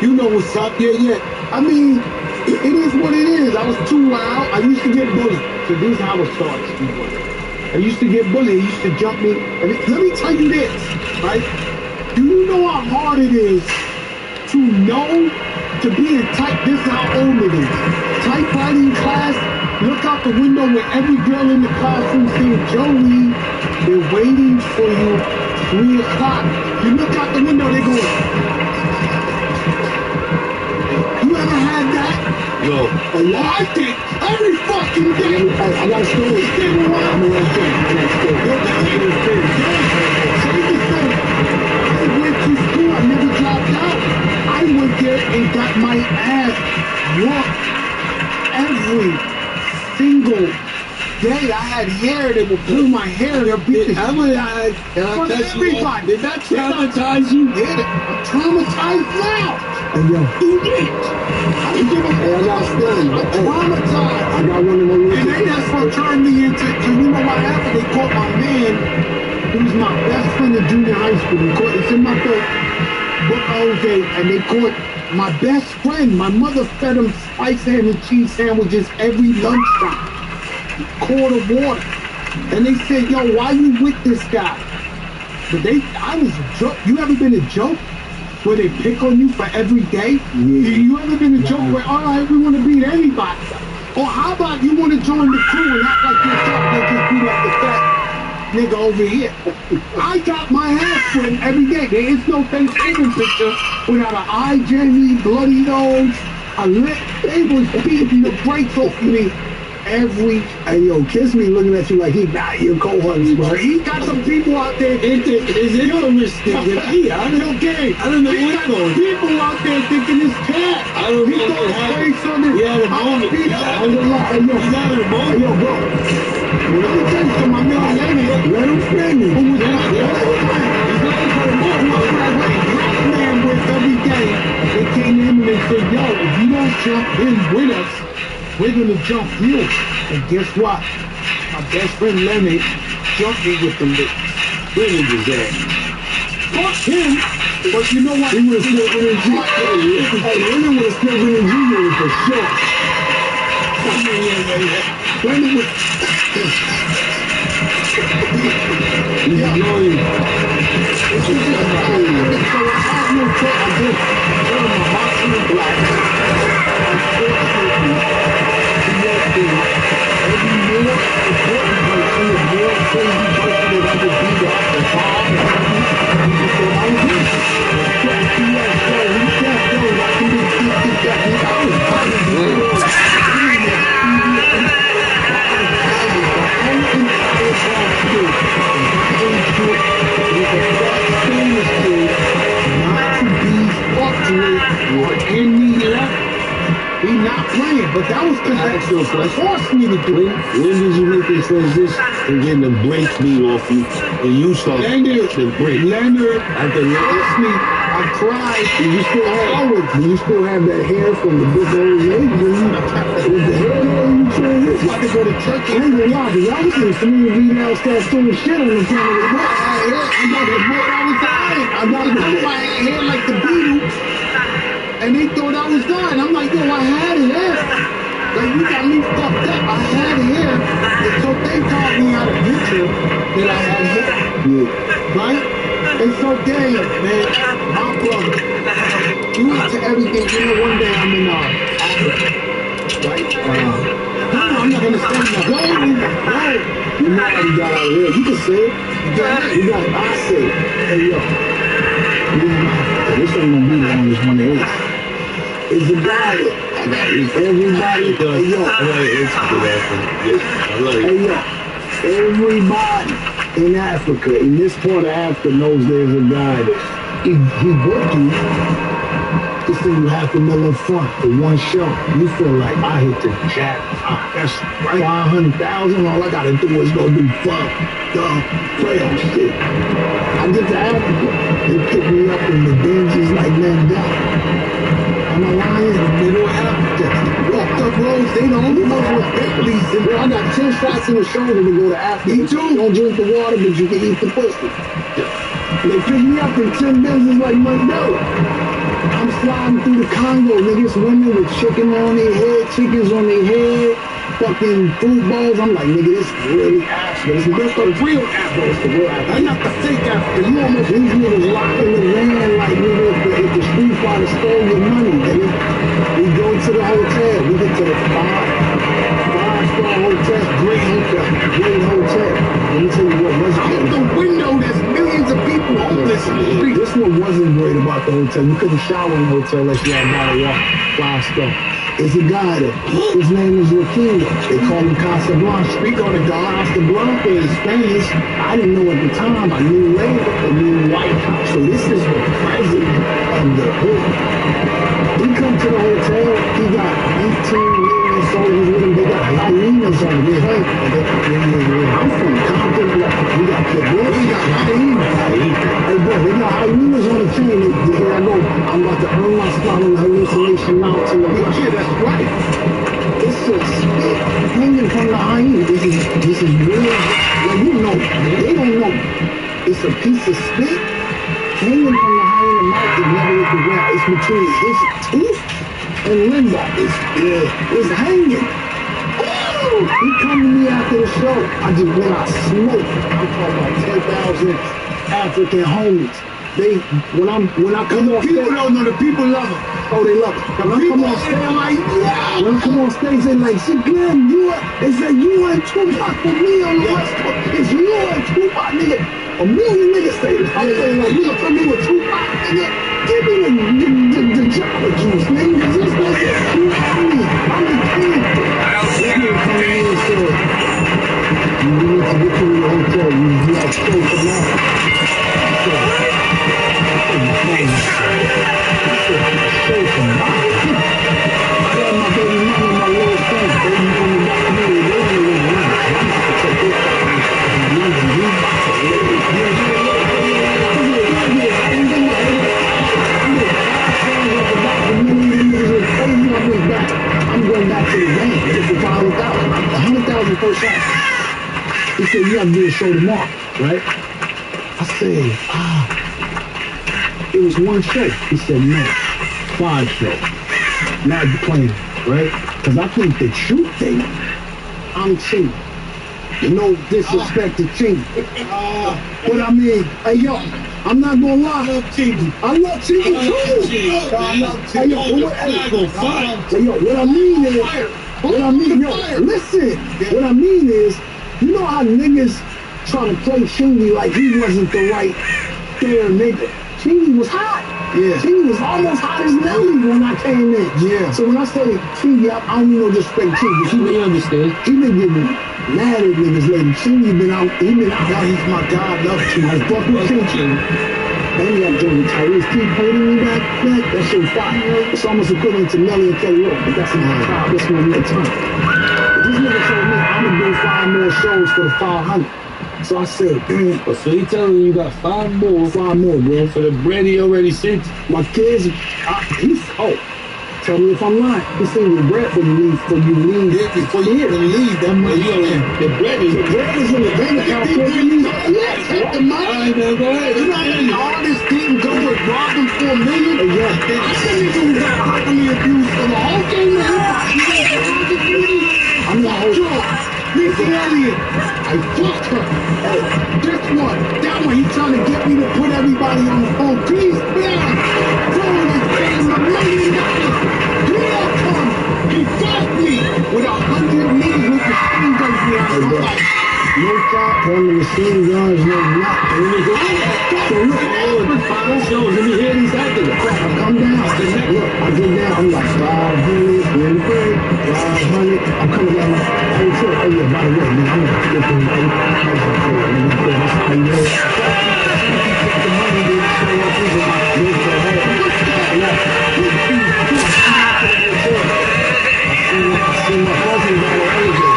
You know what's up, yeah. I mean, it is what it is. I was too loud. I used to get bullied. So this is how it starts, people. I used to get bullied. He used to jump me. And let me tell you this, right? Do you know how hard it is to know, to be in type? This is how old it is. Typewriting class, look out the window where every girl in the classroom saying, Joey, they're waiting for you 3 o'clock. You look out the window, they go, you ever had that? Yo. I think every fucking day. I got a story. I'm gonna I went to school. I never dropped out. I went there and got my ass whooped every single day. I had hair. They would pull my hair. They'll beat the shit out of everybody. Did that traumatize you? Yeah, I'm traumatized now. And yo, I got still. I'm traumatized. I got one of those. And then that's what turned me into. Cause you know what happened? They caught my man, who was my best friend in junior high school. It's in my book, okay, and they caught my best friend. My mother fed him spiced ham and cheese sandwiches every lunchtime. Quart of water. And they said, yo, why you with this guy? But I was a joke. You ever been a joke? Where they pick on you for every day? Yeah. You ever been a joke where, all right, we want to beat anybody? Or how about you want to join the crew and act like you're tough, they just beat up the fat nigga over here? I got my ass with him every day. There is no Thanksgiving picture without an eye jammy, bloody nose, a lip. They was beating the brakes off of me. Hey yo, Kiss me looking at you like he got your cohorts, bro. He got some people out there. Is interesting with me. I don't care. I don't know what's going on. People out there thinking it's cat. I don't know what's happening. He had a moment. He's having a moment. Yo, bro. Let me tell you something. My man Lenny, let him spend me. Who was that? He's looking for the more. Black man with every day. They came in and they said, yo, if you don't jump in with us, we're gonna jump you. And guess what? My best friend Lenny jumped me with the lips. Lenny was that. Fuck him. But you know what? He would have still been in G. Lenny would have still been in G for sure. Lenny was. He's annoying. So I have no choice. I just go to my boxing and black. Unfortunately, every more important person, the more crazy person that ever beat up the bomb, he just said, I was here. Yes, so he can't go. I can be 50 seconds. I was probably He's not playing, but that was because that forced me to do it. When did you make this transition and getting the brakes beat off you and you started the brake? Leonard, after lost me, I cried. Do you still have that hair from the big old lady? Was the hair you transitioned? I'm about to go to church. I ain't gonna lie, because I was in some of the else that doing shit on the front of the book. I got to admit I was dying. I got to put my hair like the Beatles. And they thought I was dying. I'm like, yo, I had it here. Like, you got me fucked up. I had it here. And so they taught me how to picture that I had hair. Yeah. Right? And so Dave, man, my brother, you into everything. You know, one day I'm in Africa. Right? I'm not gonna say no. No. You know how you got out of here. You can say it. You got it. I say it. Hey, yo. This ain't gonna be the longest one to hit. It's a guy everybody does. Hey, yo. Hey, yo. Everybody in Africa, in this part of Africa, knows there's a guy that he booked you to send you $500,000 front for one show. You feel like I hit the jackpot. That's right. 500,000. All I gotta do is go do playoff shit. I get to Africa. They pick me up in the Benjis like Mandela. I'm a lion in the middle of Africa. Walked up roads, they the only ones with Bentleys. I got 10 shots in the shoulder to go to Africa. Me too. Don't drink the water, but you can eat the pussy. They pick me up in 10 Benzes like Mandela. I'm sliding through the Congo, niggas, women with chicken on their head, chickens on their head, fucking fruit bowls. I'm like, nigga, this is really Africa. This is the real Africa. It's the real Africa. I'm not the fake Africa. You almost these niggas locked in the land like, nigga, if the street fighter stole your money, nigga. We go to the hotel. We get to the five-star hotel, great hotel. Let me tell you what, out the window, there's millions of people homeless in the street. This one wasn't great about the hotel. You couldn't shower in the hotel unless you had got to walk 5 stars. It's a guy that his name is Joaquin. They call him Casablanca. Speak on the guy. Casablanca in Spanish. I didn't know at the time. I knew later. The new White House. So this is the president of the hood. He come to the hotel. He got 18 million soldiers with him. They got hyenas on the plane. I'm from Compton. We got hyenas. Hey, bro, they got hyenas on the chain. Here I go. I'm about to earn my spot on the hallucination mountain. Yeah, that's right. It's a spit hanging from the hyena. This is real. Like, you know, they don't know. It's a piece of spit hanging from the hyena mouth that never hit the ground. It's between his tooth and limbo. It's hanging. Oh, he come to me after the show. When I smoke, I'm talking about 10,000 African homies. When I come on stage, people don't know, the people love it. Oh, they love it. When I come on stage, like, yeah. When I come on stage, they like, shit, Glenn, they say you and Tupac for me on the West Coast. It's you and Tupac, nigga. A million niggas say this. I'm saying, like, you gonna put me with Tupac, nigga? Give me the Java juice, nigga. Just like it. You know me. I'm the king. They didn't come in and say, you need to get to the hotel. You have to stay for now. I'm going back to the game. It's for 100,000 per shot. He said, you have to do a show tomorrow, right? I said, it was one show. He said, no, 5 shows. Now you're playing, right? Because I think the truth thing, I'm cheap. No disrespect to Chingy. But I mean, hey yo, I'm not gonna lie. I love Chingy. I love Chingy too. Hey yo, what I mean is, listen. What I mean is, you know how niggas try to play Chingy like he wasn't the right fair nigga. Chingy was hot. Yeah. Chingy was almost hot as Nelly when I came in. Yeah. So when I say Chingy, I don't mean no disrespect Chingy. He understand. He been getting mad at niggas lately. Chingy been out. Now he's my guy. I love Chingy. I fuck with Chingy. And you got Johnny Tyrese keep holding me back. That shit fire. It's almost equivalent to Nelly and Kelly Rowe. But that's my time. That's my real time. But this nigga told me I'm gonna do 5 more shows for the 500. So I said, damn. So he telling you got 5 more, bro. For the bread he already sent. My kids, tell me if I'm lying. He sent you the bread before you leave. Yeah, before you leave, that money, the bread is in the bank account before you leave. Yeah, take the money. All right, man, go ahead. You know how many artists didn't go and rob them for $1 million? Yeah. I said nigga who got highly abused for the whole game of hip-hop. I'm not whole. Missy Elliott, I fucked her. This one, that one, he trying to get me to put everybody on the phone. Please, man, phone is paying $1 million. Here come, he fucked me with 100 niggas with machine guns behind. I'm like, no cap on the machine guns, no nothing. So look, 5 shows, let me hear these actors. I come down, look, I get down, I'm like 500, 500, I'm coming down like, oh yeah, by the way, man, I'm gonna get the money. That's how you know. The money didn't show up even my kids at home. I see my cousin by the elevator.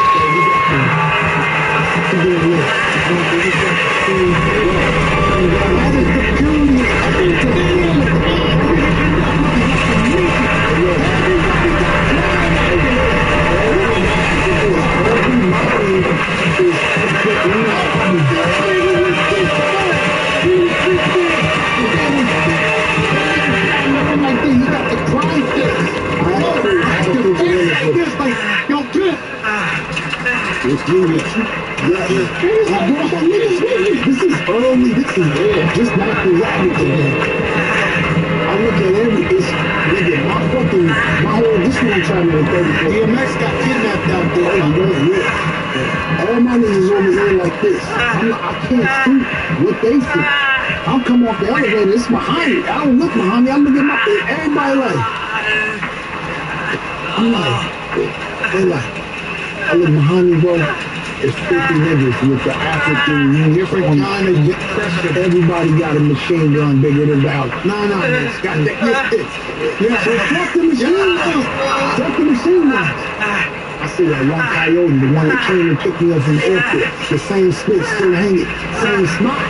He did it. That is the beauty. This is early, this is real, just not the rabbit today. I look at everything, nigga, my whole, this one trying to 34. DMX got kidnapped out there. All my niggas over here like this. I can't see what they see. I'll come off the elevator, it's behind me. I don't look behind me, I look at my face. Everybody like, I'm like, they like, I look behind me, bro. It's 50 niggas with the African different kind of pressure. Everybody got a machine gun bigger than Val. Nah, it's got that. Yeah, so fuck the machine gun. Fuck the machine gun. I see that one coyote, the one that came and picked me up from the airport. The same spit still hanging, same spot.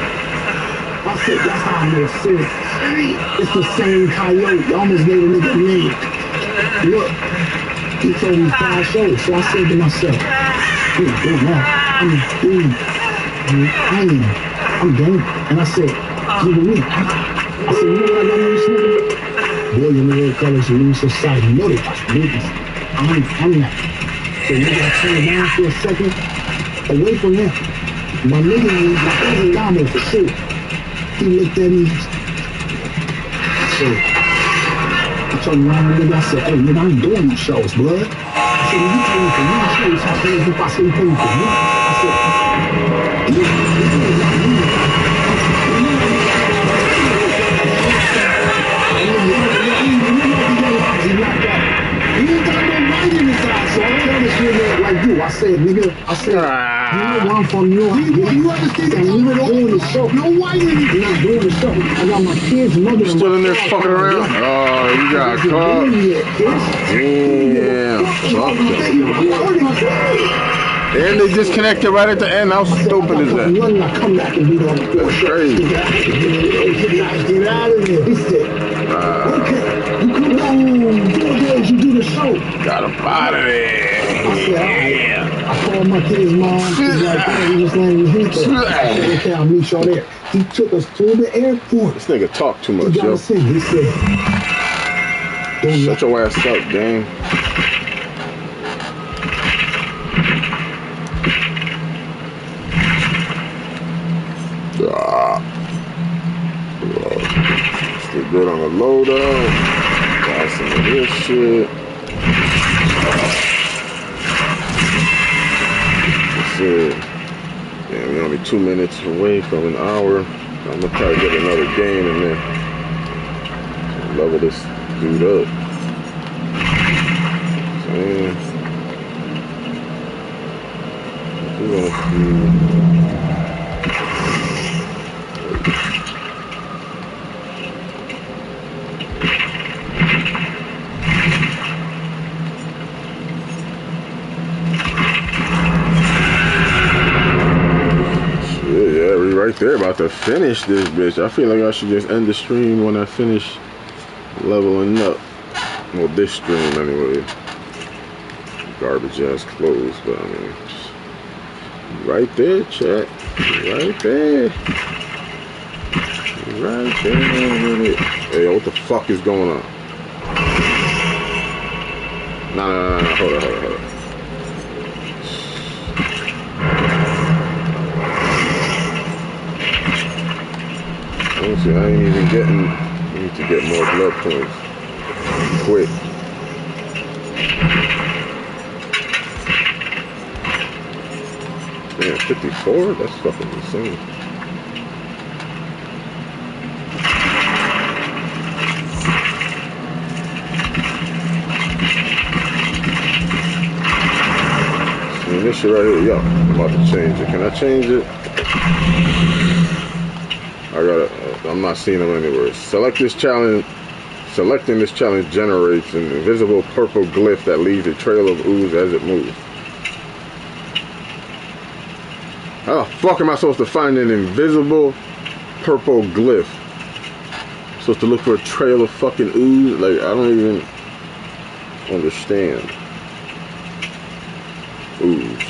I said, that's how I know it's serious. It's the same coyote. I almost gave a nigga a name. Look, he told me 5 shows. So I said to myself, I'm done. And I said, you know what I got on this nigga? Boy, in the red colors, you lose society. You know they watch movies. I'm not. So nigga, I turned around for a second, away from him. My nigga, my cousin Damo for sure. He looked at me. So I turned around, nigga, I said, hey, nigga, I ain't doing these shows, blood. I said, you pay me for one show, so I said, if I say you pay me for one, I said, you got no light in his eyes, so I tell this nigga like you. I said, nigga, you know where I'm from, you understand that you're not doing the show. No white in it. You're not doing the show. I got my kids, mother, and Still in there fucking around? Oh, you got caught. Damn, fuck that. And they disconnected right at the end. How stupid is that? That's crazy. Get out of here. He said, okay, you come down 4 days, you do the show. Got him out of there. I said, all right. I called my kid's mom. She's like, hey, he just letting me hit there. I said, okay, I'll meet y'all there. He took us to the airport. This nigga talk too much, he yo. He said, shut your ass up, gang. Still good on the loadout. Got some of this shit. That's it. Yeah, we're only 2 minutes away from an hour. I'm gonna try to get another game in there. Level this dude up. We're gonna see. Right there, about to finish this bitch. I feel like I should just end the stream when I finish leveling up. Well, this stream anyway. Garbage ass clothes, but I mean, right there, chat. Right there. Right there with it. Hey, what the fuck is going on? Nah, hold on. See, I ain't even getting. I need to get more blood points. Quick. Damn, 54? That's fucking insane. See, this shit right here, yo, I'm about to change it. Can I change it? I'm not seeing them anywhere. Select this challenge. Selecting this challenge generates an invisible purple glyph that leaves a trail of ooze as it moves. How the fuck am I supposed to find an invisible purple glyph? I'm supposed to look for a trail of fucking ooze? Like, I don't even understand. Ooze.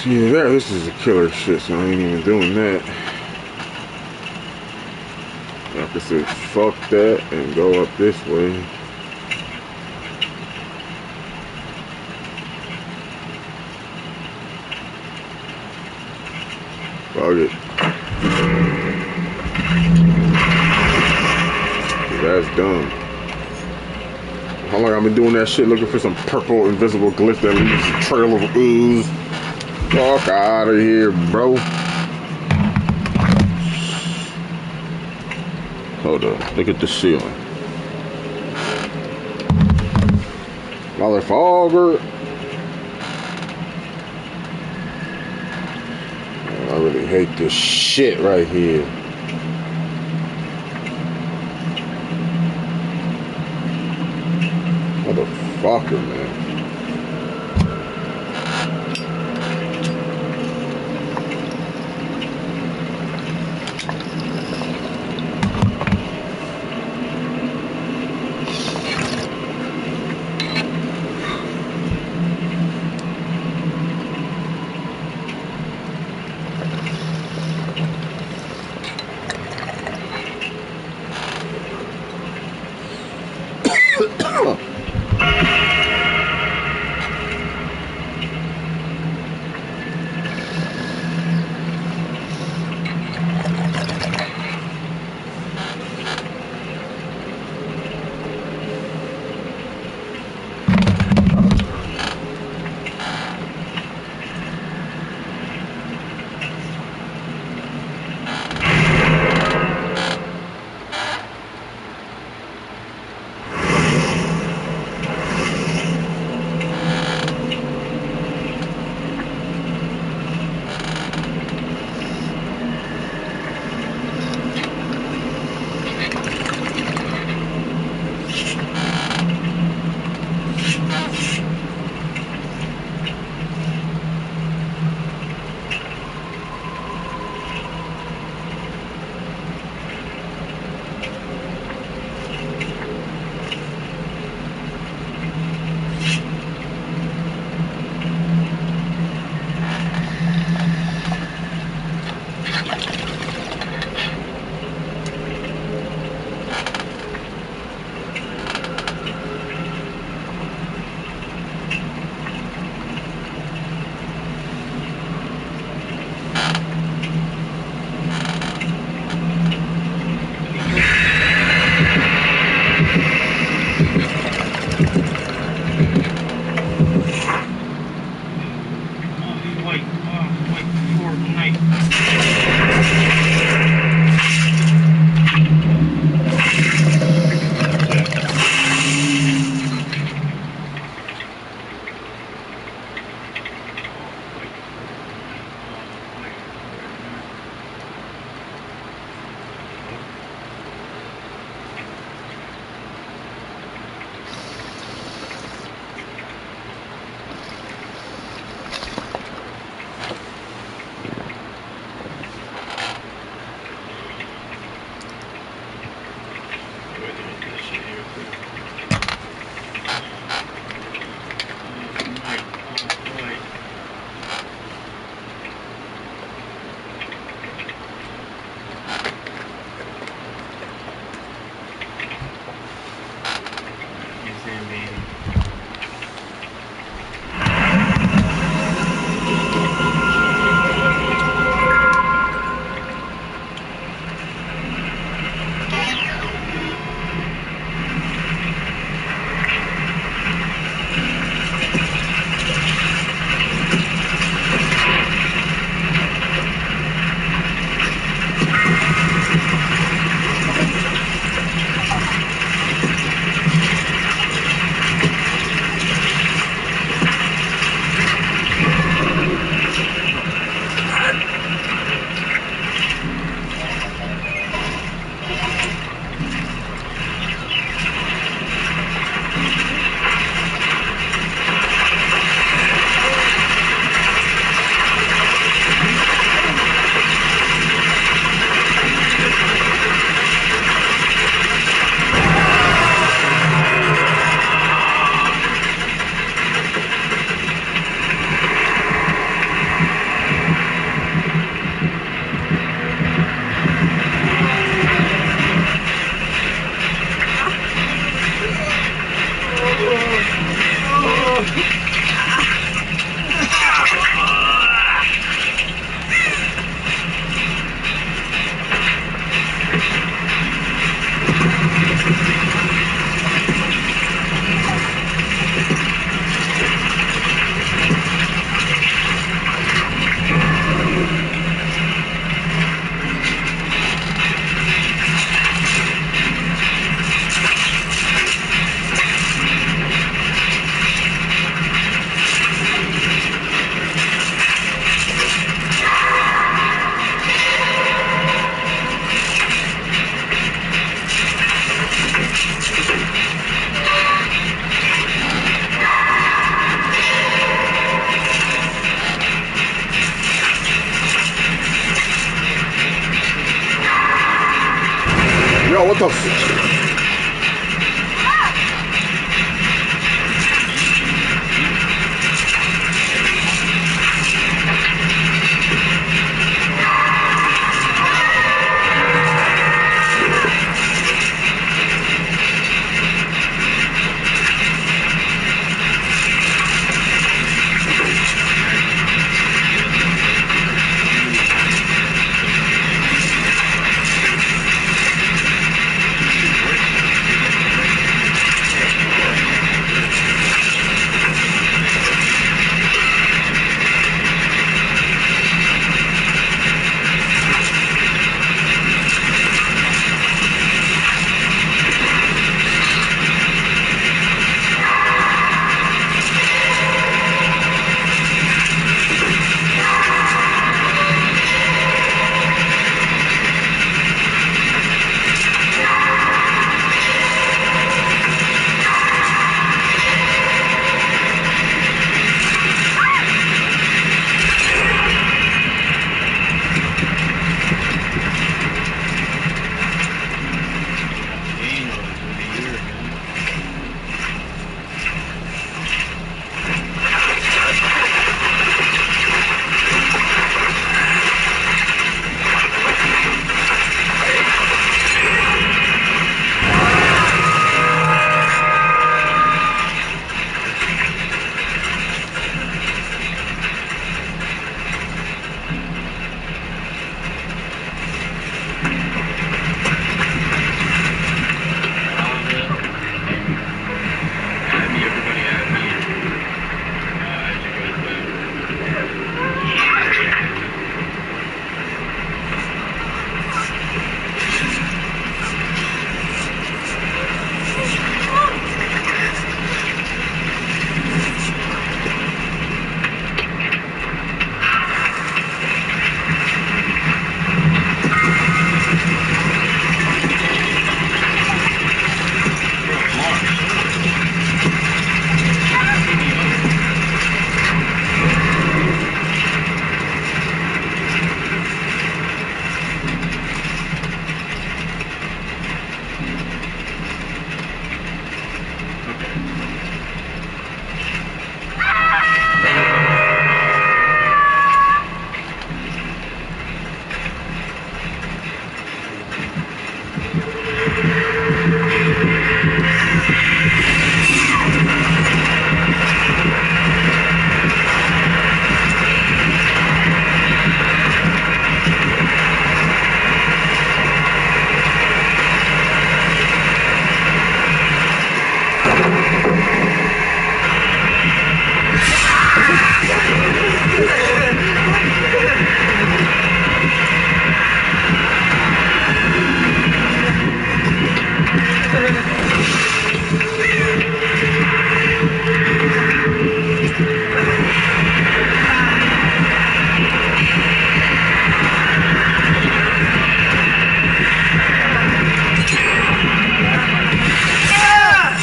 See there, this is a killer shit, so I ain't even doing that. I can say fuck that and go up this way. Fuck it. That's dumb. How long I've been doing that shit looking for some purple invisible glyph that leaves a trail of ooze? Fuck out of here, bro. Hold up. Look at the ceiling. Motherfucker. Man, I really hate this shit right here. Motherfucker, man.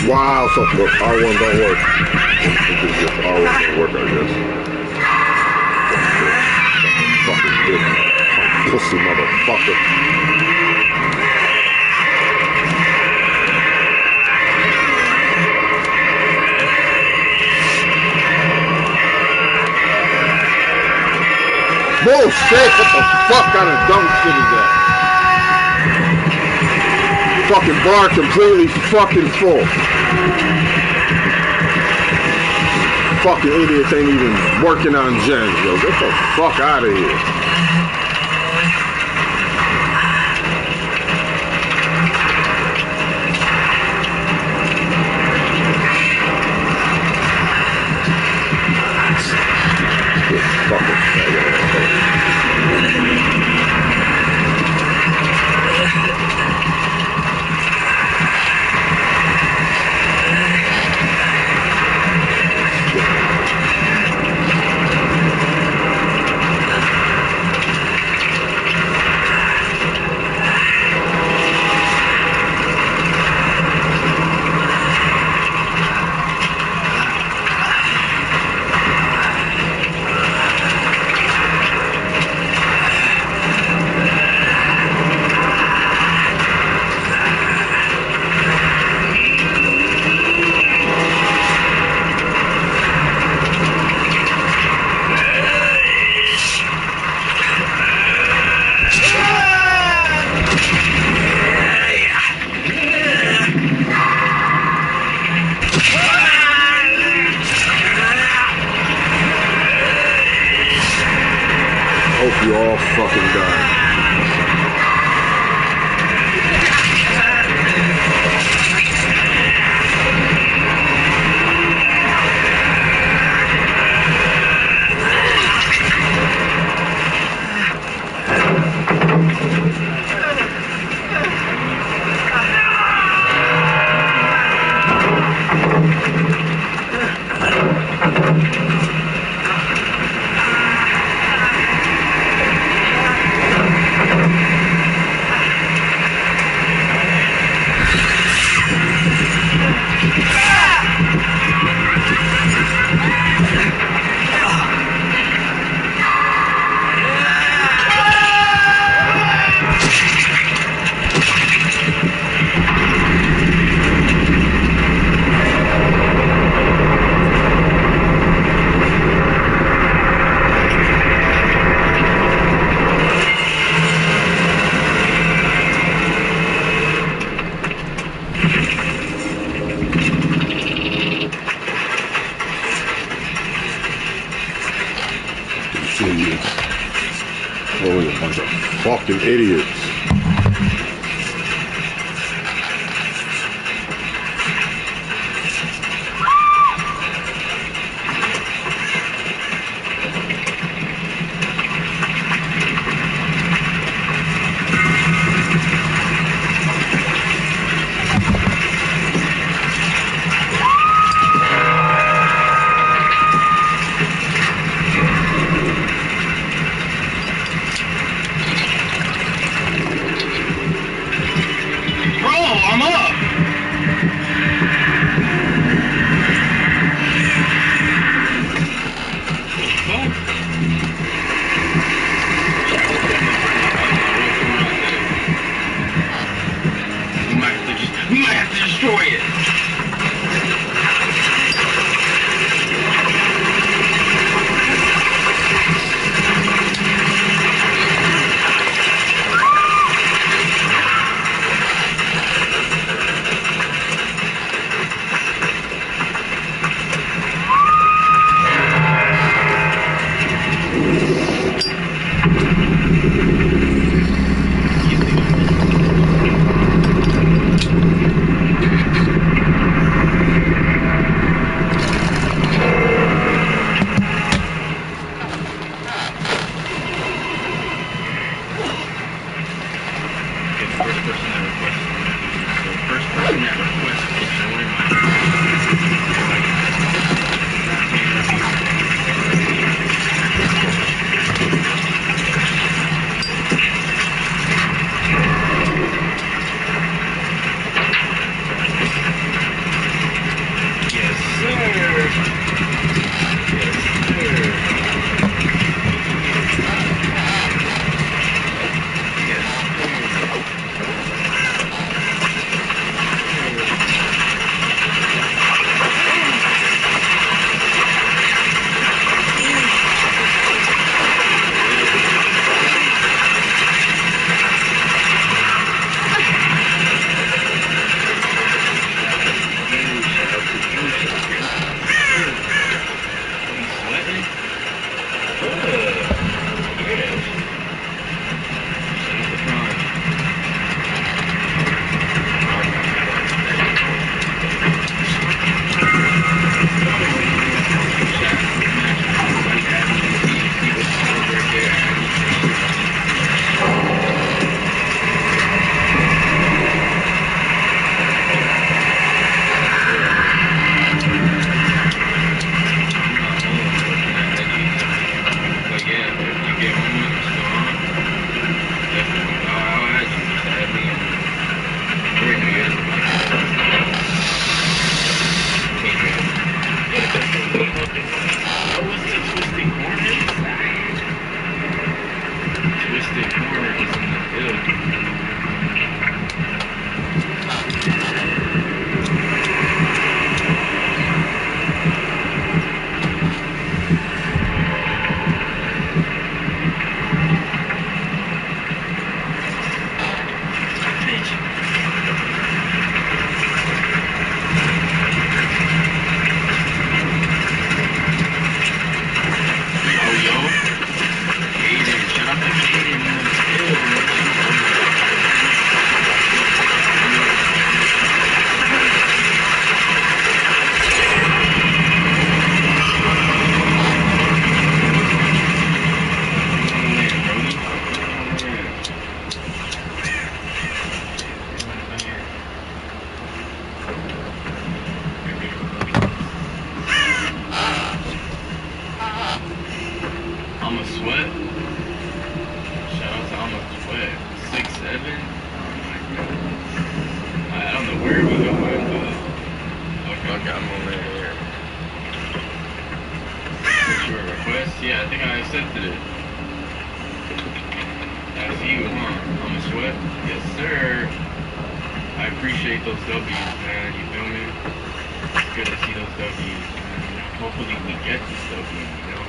Wow, so R1 don't work. R1 don't work, I guess. Fucking big pussy motherfucker. Bullshit! What the fuck kind of dumb shit is that? Fucking bar completely fucking full. Fucking idiots ain't even working on gens, yo. Get the fuck out of here. Hope you all fucking die. Idiots. Oh, a bunch of fucking idiots. We might have to destroy it. For a request? Yeah, I think I accepted it. That's you, huh? I'm a sweat? Yes, sir. I appreciate those W's, man. You feel me? It's good to see those W's, man. Hopefully we get these W's, you know?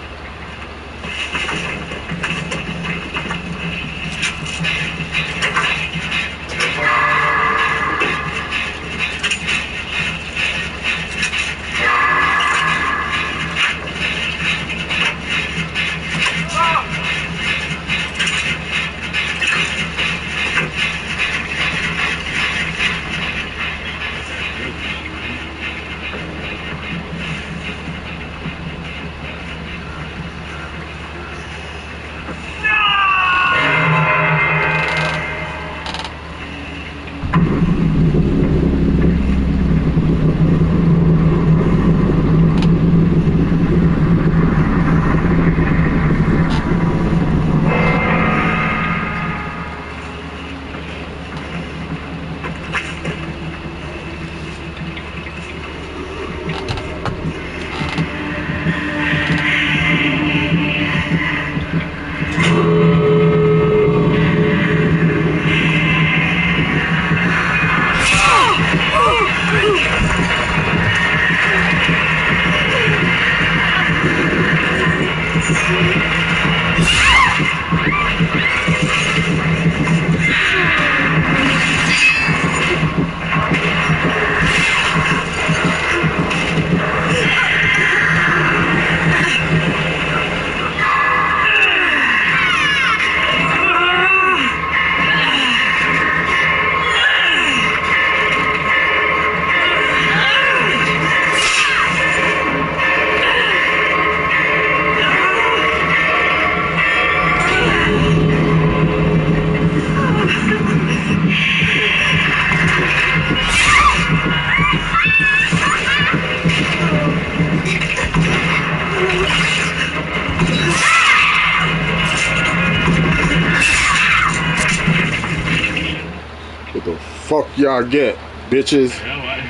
What the fuck y'all get, bitches? You know what?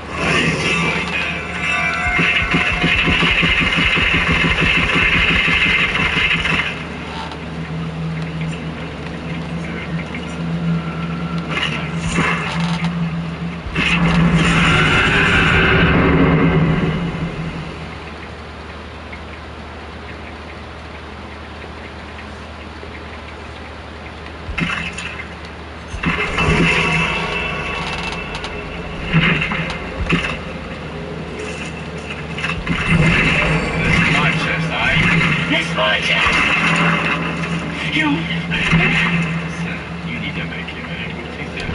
Why do you look like that? You need to make it, man. We'll take that.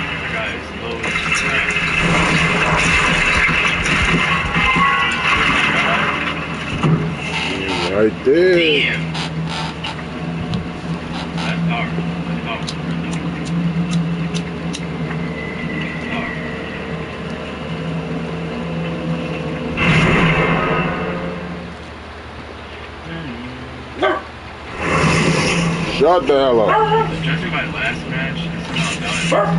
The guy is low as Right there. Damn. That's powerful. That's powerful. Shut the hell up. Judging by last match, it's not done.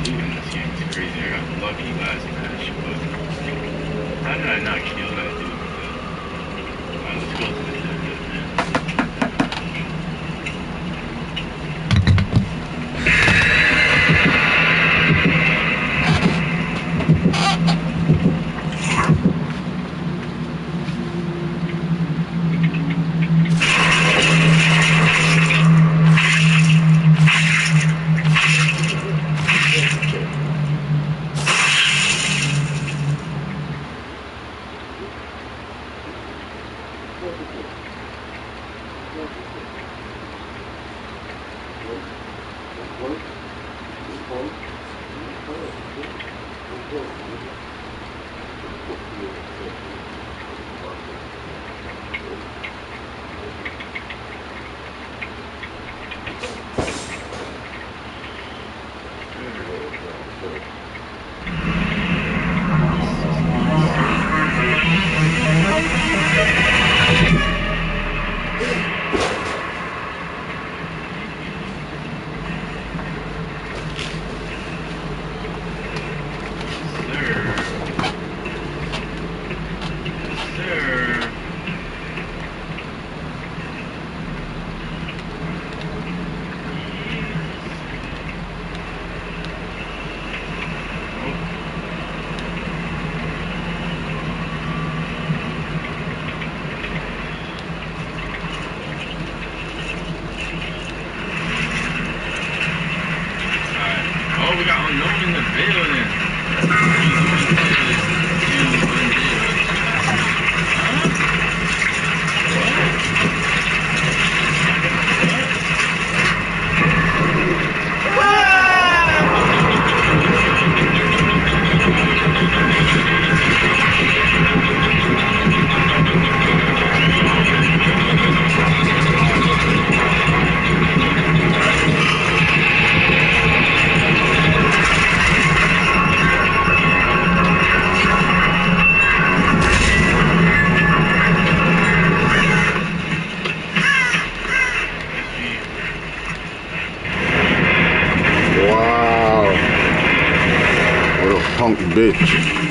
Even this game is crazy. I got lucky last match, but how did I not kill that dude? Alright, let's go to the dead man. Wow. What a punk bitch.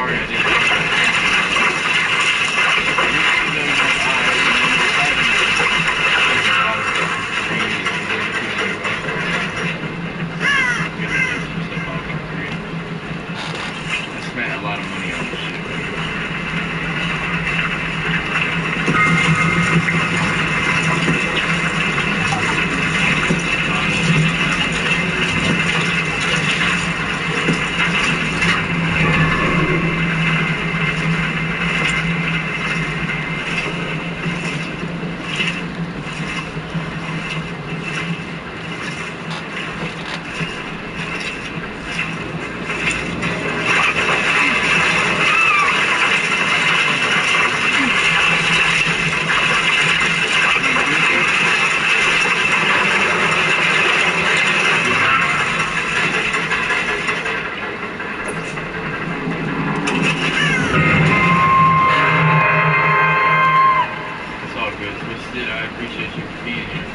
sorry I didn't. I spent a lot of money on this shit. It's all good, Twisted. I appreciate you for being here.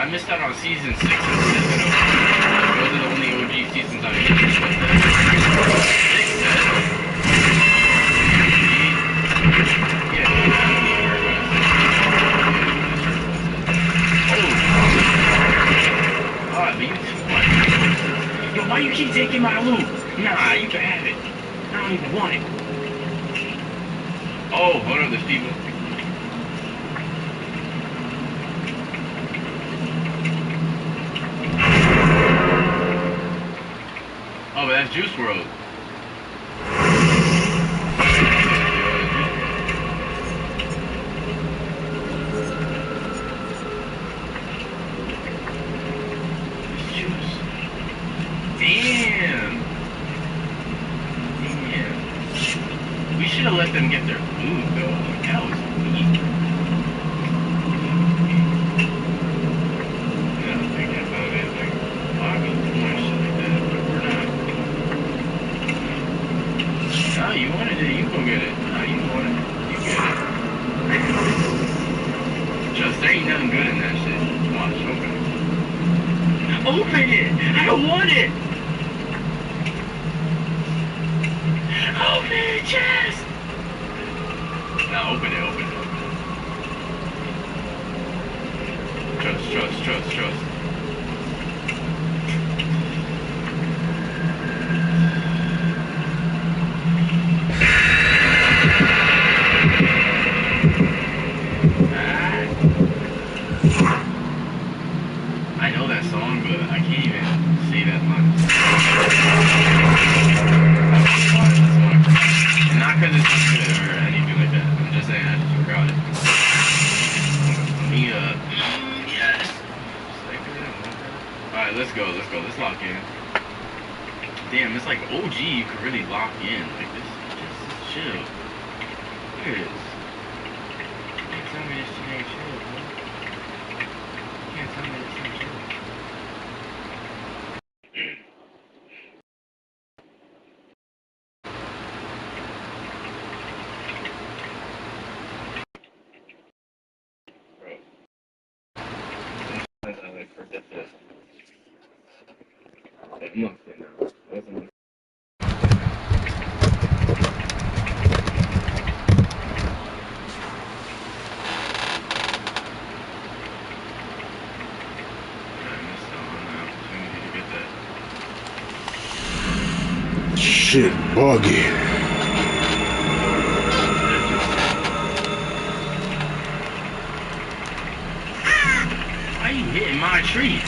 I missed out on season 6 and 7 of those are the only OG seasons I missed. Yo, why you keep taking my loot? Nah, you can have it. I don't even want it. Oh, hold on, there's people. Oh, but that's Juice WRLD. Damn. We should have let them get their food though. That was weak. Yeah, thinking about it, like, why are we doing shit like that? But we're not. Nah, you wanted it, you go get it. Nah, you want it, you get it. Just there ain't nothing good in that shit. Watch, open it. Open it! I don't want it! Open it, chest! Now open it, open it, open it. Trust, trust, trust, trust. I know that song, but I can't even say that line. Not because it's not good or anything like that. I'm just saying I just forgot it. Yes. Alright, let's go, let's go. Let's lock in. Damn, it's like OG you could really lock in. Like this, just chill. Look at this. You can't tell me this shit ain't chill, bro. You can't tell me this ain't chill. Shit, buggy. Why are you hitting my tree?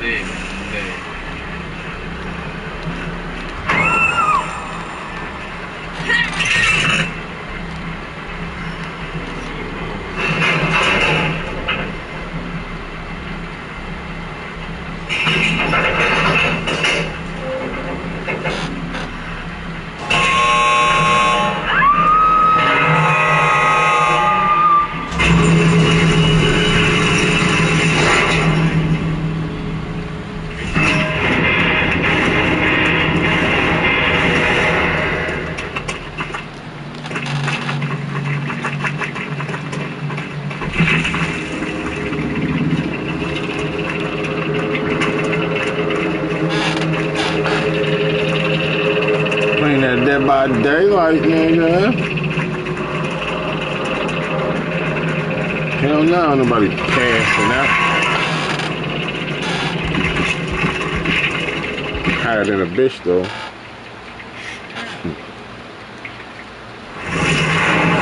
it, man. That's it. Playing that Dead by Daylight, nigga. Hell no, nobody passing out. Higher than a bitch, though.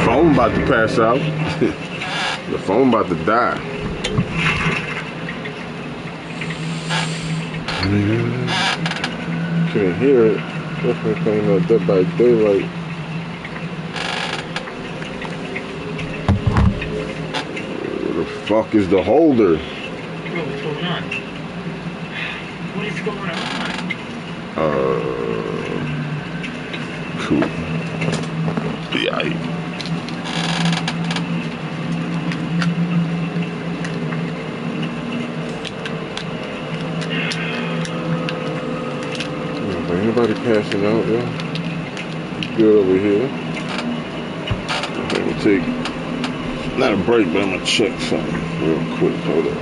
Phone about to pass out. The phone about to die. Couldn't hear it. Definitely playing that Dead by Daylight. Where the fuck is the holder? Bro, what's going on? What is going on? Cool. Yeah. Anybody passing out, yo? Good over here. I'm gonna take, not a break, but I'm gonna check something real quick. Hold up.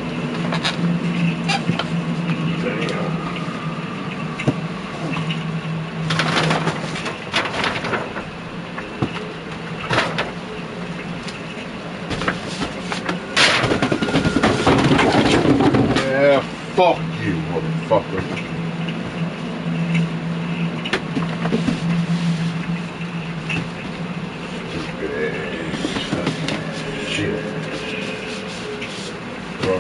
Yeah, fuck you, motherfucker. Shit. Bro.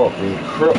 fucking crook.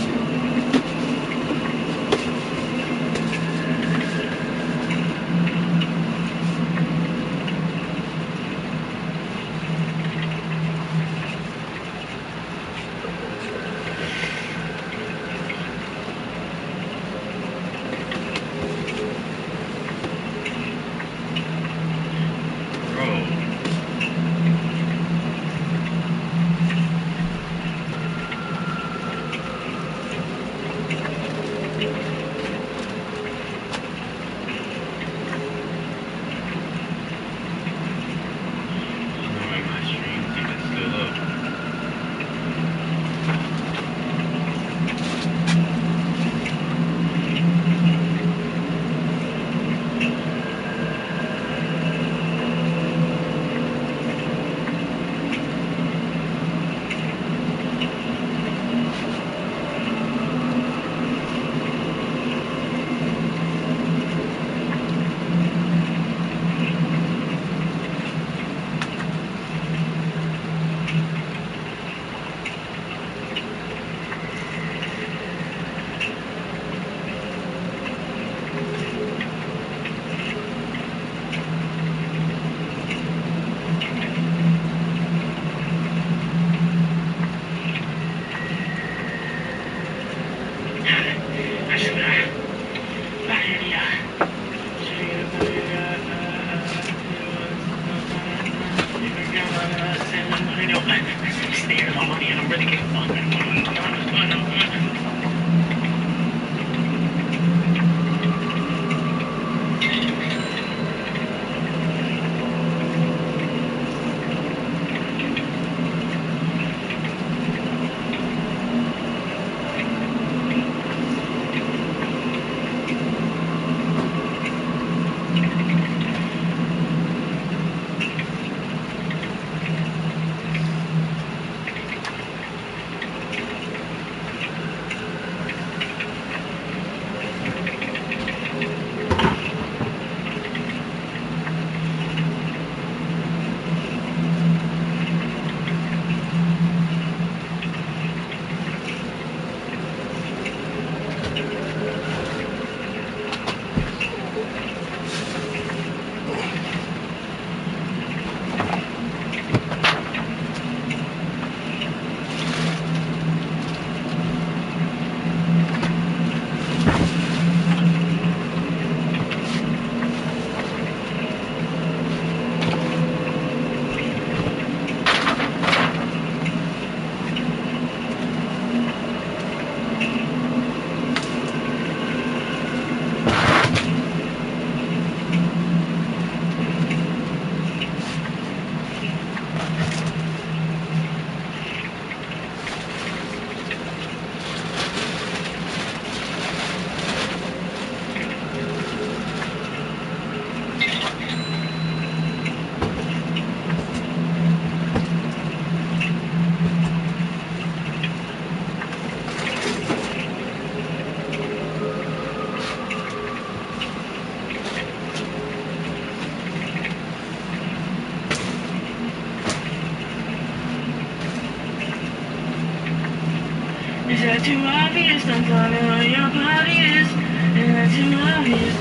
Is that too obvious? I'm falling on your body is. Is that too obvious?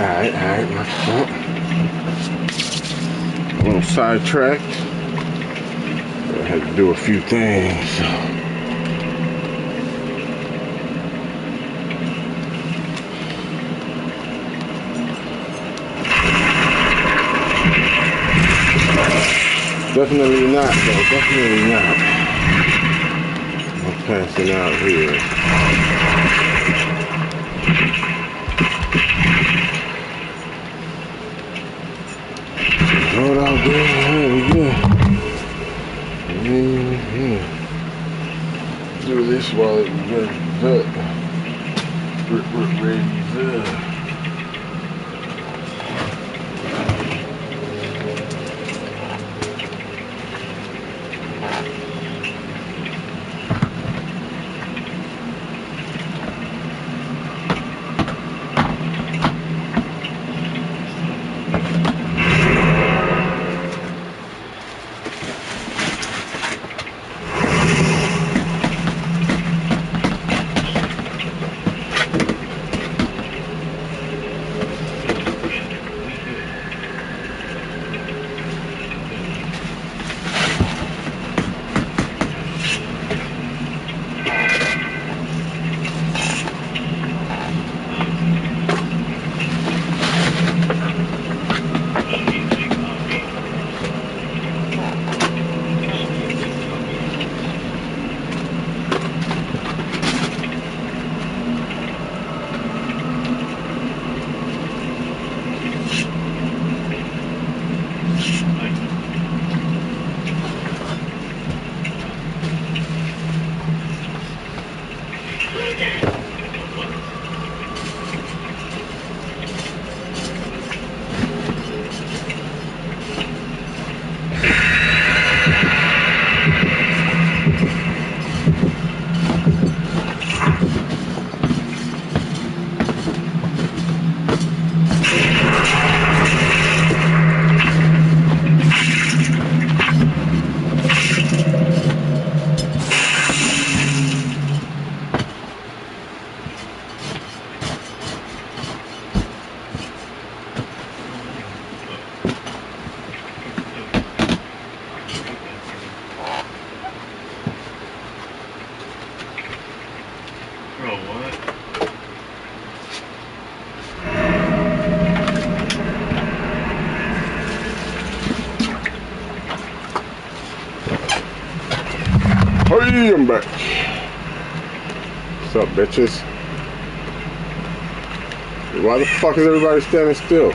Alright, my fault. A little sidetracked. I had to do a few things. Definitely not, though. Definitely not. I'm passing out here. Throw it out there. Hey, we good. Do this while it gets up. Raise up. Bro, what? Hey, I'm back. What's up, bitches? Why the fuck is everybody standing still?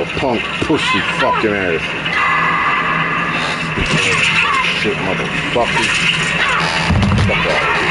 Yo, punk, pussy, fucking ass. Shit, motherfucker. Fuck off.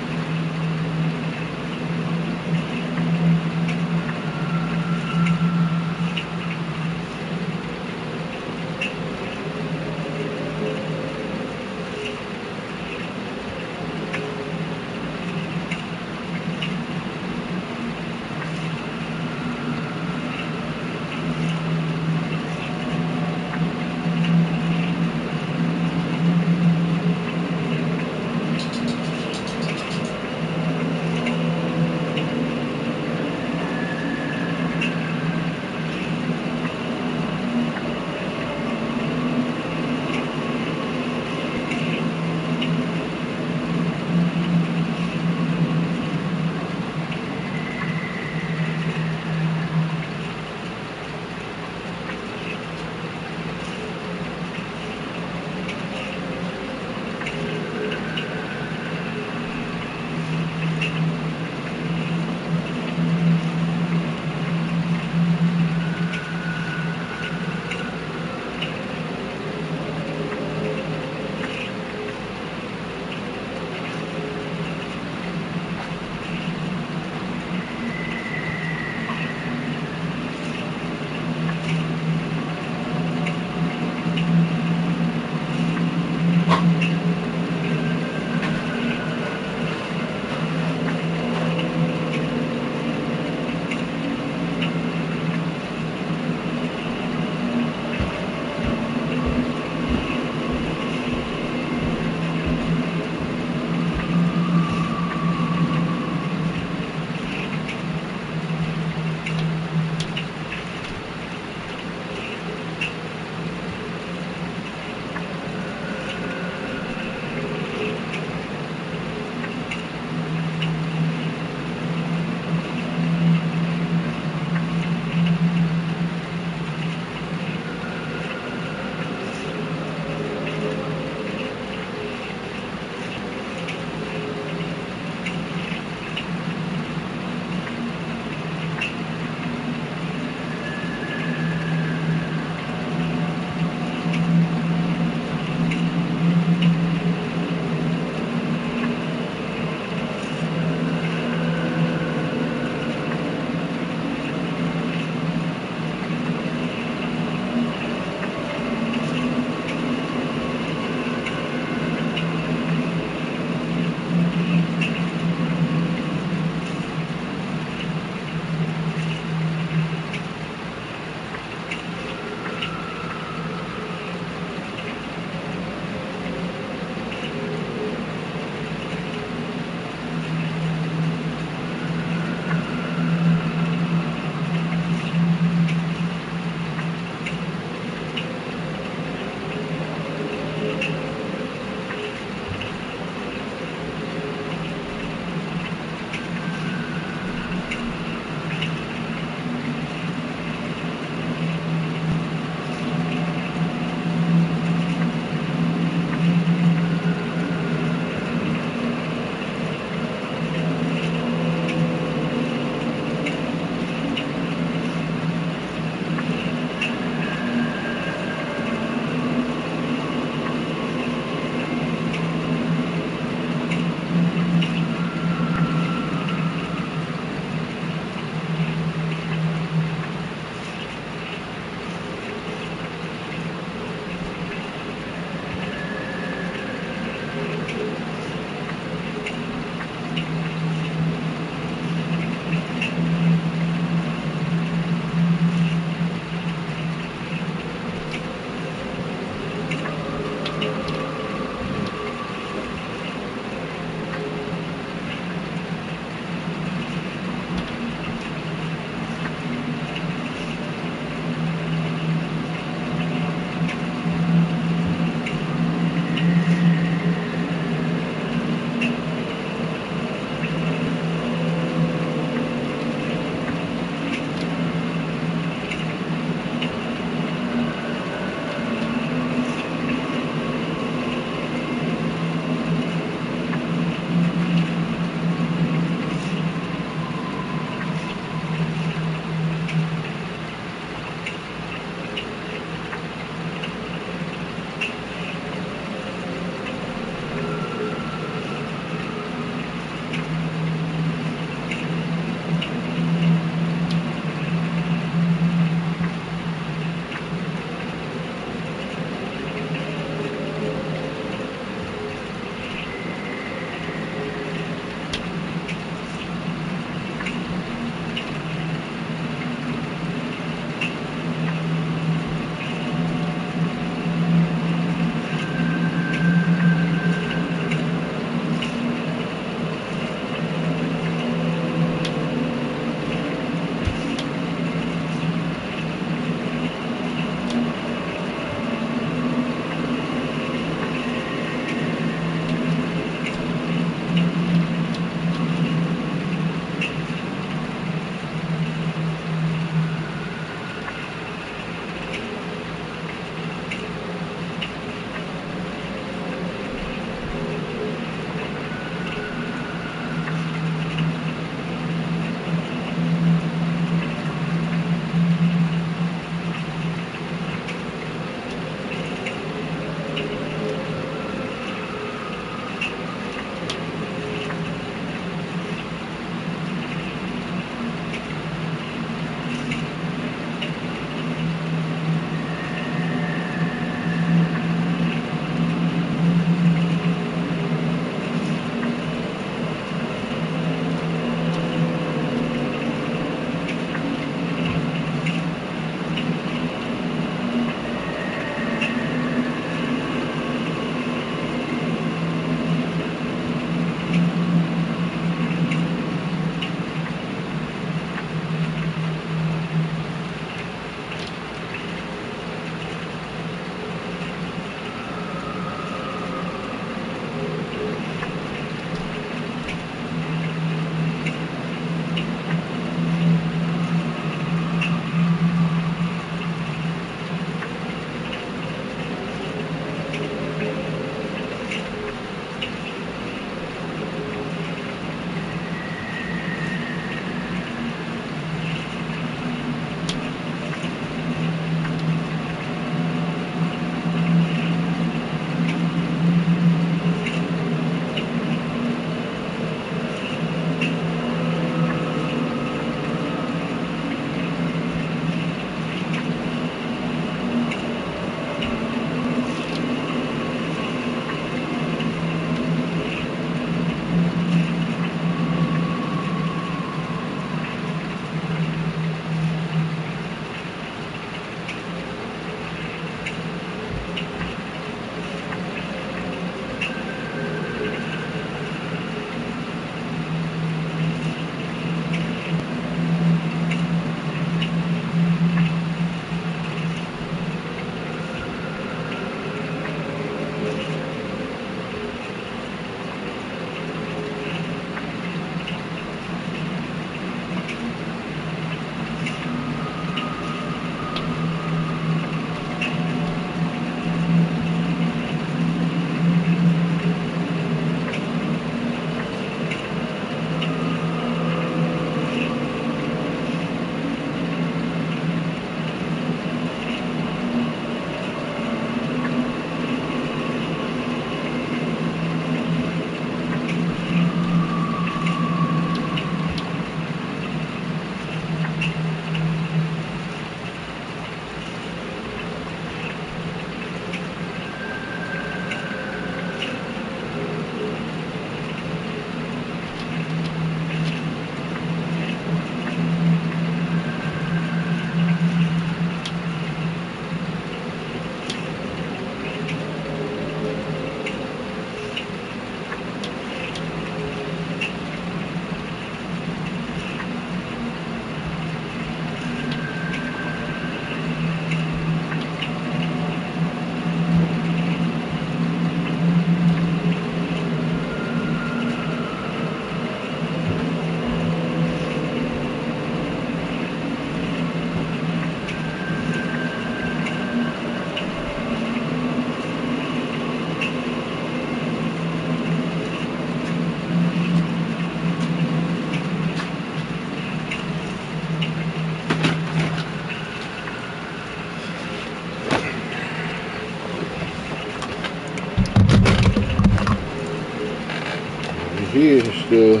here still.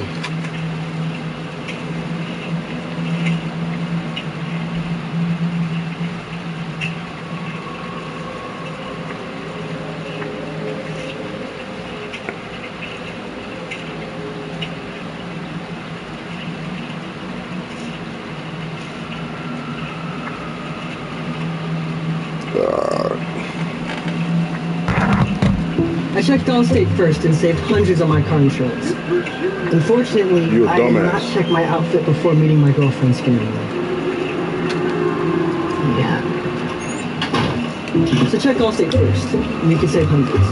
I checked Allstate first and saved hundreds on my car insurance. Unfortunately, I did not check my outfit before meeting my girlfriend's family. Yeah. So check Allstate first, and you can save hundreds.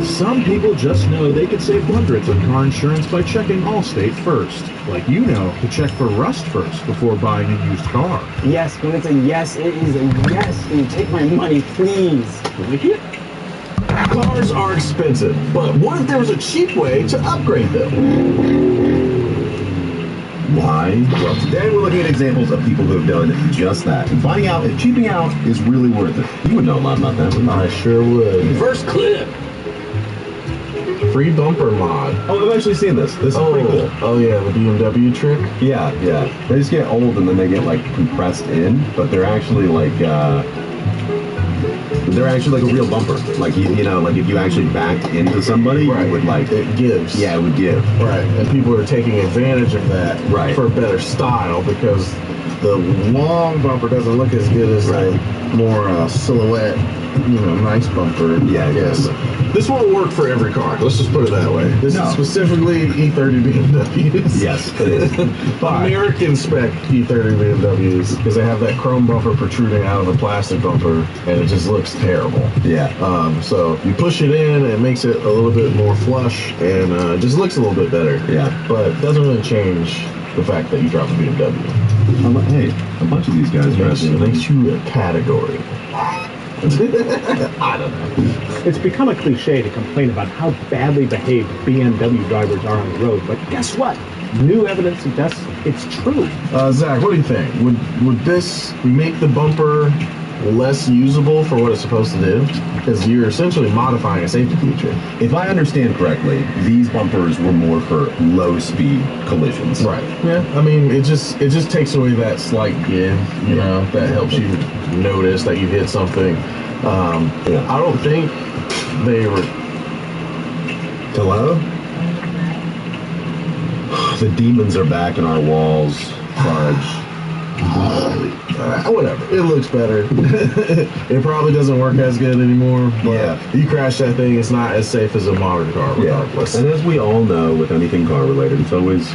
Some people just know they could save hundreds on car insurance by checking Allstate first. Like you know to check for rust first before buying a used car. Yes, when it's a yes, it is a yes. Can you take my money, please? Cars are expensive, but what if there was a cheap way to upgrade them? Why? Well, today we're looking at examples of people who have done just that and finding out if cheaping out is really worth it. You would know a lot about that, wouldn't you? I sure would. First clip. Free bumper mod. Oh, I've actually seen this. This is pretty cool. Oh yeah, the BMW trick? Yeah. They just get old and then they get like compressed in, but they're actually like a real bumper. Like you know, like if you actually backed into somebody, right, it would like it gives. Yeah, it would give. Right, and people are taking advantage of that for better style because the long bumper doesn't look as good as a more silhouette, nice bumper. Yeah, yes. This won't work for every car. Let's just put it that way. This is specifically E30 BMWs. Yes, it is. American spec E30 BMWs because they have that chrome bumper protruding out of the plastic bumper, and it just looks terrible. Yeah. So you push it in, it makes it a little bit more flush, and it just looks a little bit better. Yeah. But it doesn't really change the fact that you drive a BMW. Hey, a bunch of these guys makes you a category. I don't know. It's become a cliche to complain about how badly behaved BMW drivers are on the road, but guess what? New evidence suggests it's true. Zach, what do you think? Would this make the bumper less usable for what it's supposed to do? Because you're essentially modifying a safety feature. If I understand correctly, these bumpers were more for low-speed collisions. Right. Yeah. I mean, it just takes away that slight give, that helps you notice that you hit something. I don't think they were. Hello? The demons are back in our walls. Fudge. Whatever. It looks better. It probably doesn't work as good anymore. But you crash that thing, it's not as safe as a modern car, regardless. And as we all know, with anything car related, it's always,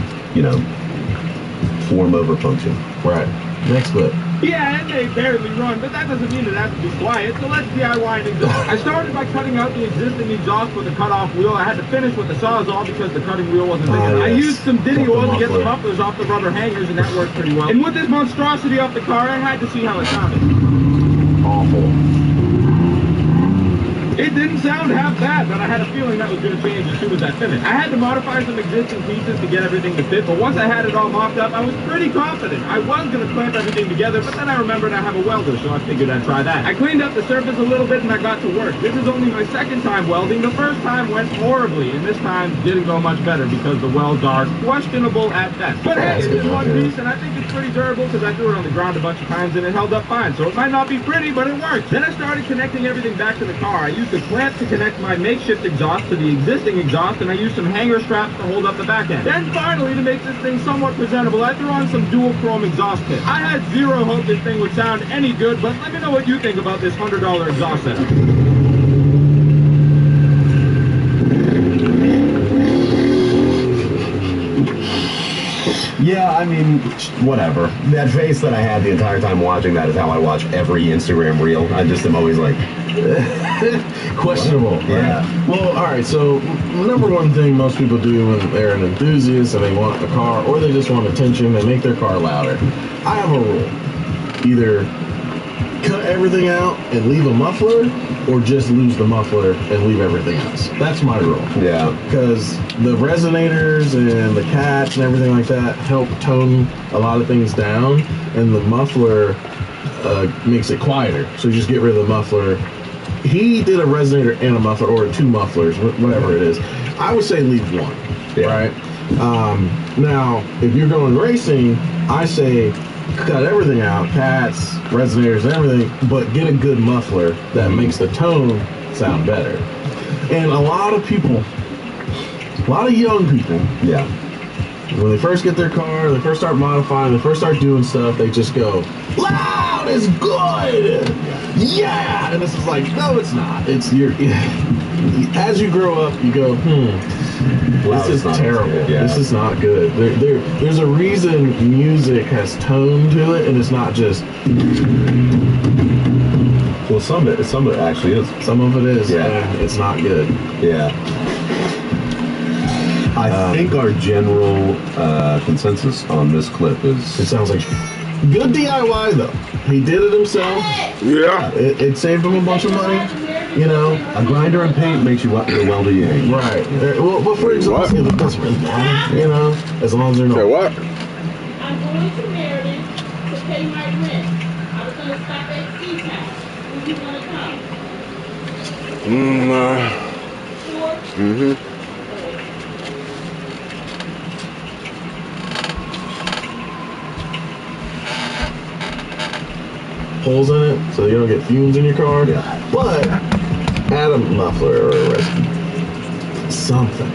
form over function. Right. Next clip. Yeah, it may barely run, but that doesn't mean it has to be quiet, so let's DIY an exhaust. I started by cutting out the existing exhaust with a cut-off wheel. I had to finish with the Sawzall because the cutting wheel wasn't big enough. I used some Diddy oil to get the mufflers off the rubber hangers, and that worked pretty well. And with this monstrosity off the car, I had to see how it sounded. Awful. It didn't sound half bad, but I had a feeling that was going to change as soon as I finished. I had to modify some existing pieces to get everything to fit, but once I had it all mocked up, I was pretty confident. I was going to clamp everything together, but then I remembered I have a welder, so I figured I'd try that. I cleaned up the surface a little bit and I got to work. This is only my second time welding. The first time went horribly, and this time didn't go much better because the welds are questionable at best. But hey, it's one piece, and I think it's pretty durable because I threw it on the ground a bunch of times and it held up fine, so it might not be pretty, but it worked. Then I started connecting everything back to the car. I used the clamp to connect my makeshift exhaust to the existing exhaust, and I used some hanger straps to hold up the back end. Then finally, to make this thing somewhat presentable, I threw on some dual chrome exhaust kit. I had zero hope this thing would sound any good, but let me know what you think about this $100 exhaust setup. Yeah, I mean, whatever. That face that I had the entire time watching that is how I watch every Instagram reel. I just am always like... questionable. Yeah. Well, all right, so number one thing most people do when they're an enthusiast and they want a car, or they just want attention, they make their car louder. I have a rule. Either cut everything out and leave a muffler, or just lose the muffler and leave everything else. That's my rule. Yeah. Because the resonators and the cats and everything like that help tone a lot of things down, and the muffler makes it quieter. So you just get rid of the muffler he did a resonator and a muffler, or 2 mufflers, whatever it is. I would say leave 1, right? Now, if you're going racing, I say cut everything out, hats, resonators, and everything, but get a good muffler that makes the tone sound better. And a lot of people, a lot of young people, when they first get their car, they first start modifying, they first start doing stuff, they just go, loud is good! Yeah! And this is like, no, it's not. It's your, as you grow up, you go, this is terrible. This is not good. There's a reason music has tone to it, and it's not just. Well, some of it actually is. Some of it is, and it's not good. Yeah. I think our general consensus on this clip is. It sounds like good DIY though. He did it himself. Yeah. It saved him a bunch of money. You know, a grinder and paint makes you welder you ain't. Right. Well, but for example, it doesn't really matter. You know, as long as they're not. Say what? I'm going to Meredith to pay my rent. I was going to stop at C-Town. When you want to come? Holes in it, so you don't get fumes in your car. But add a muffler or a something.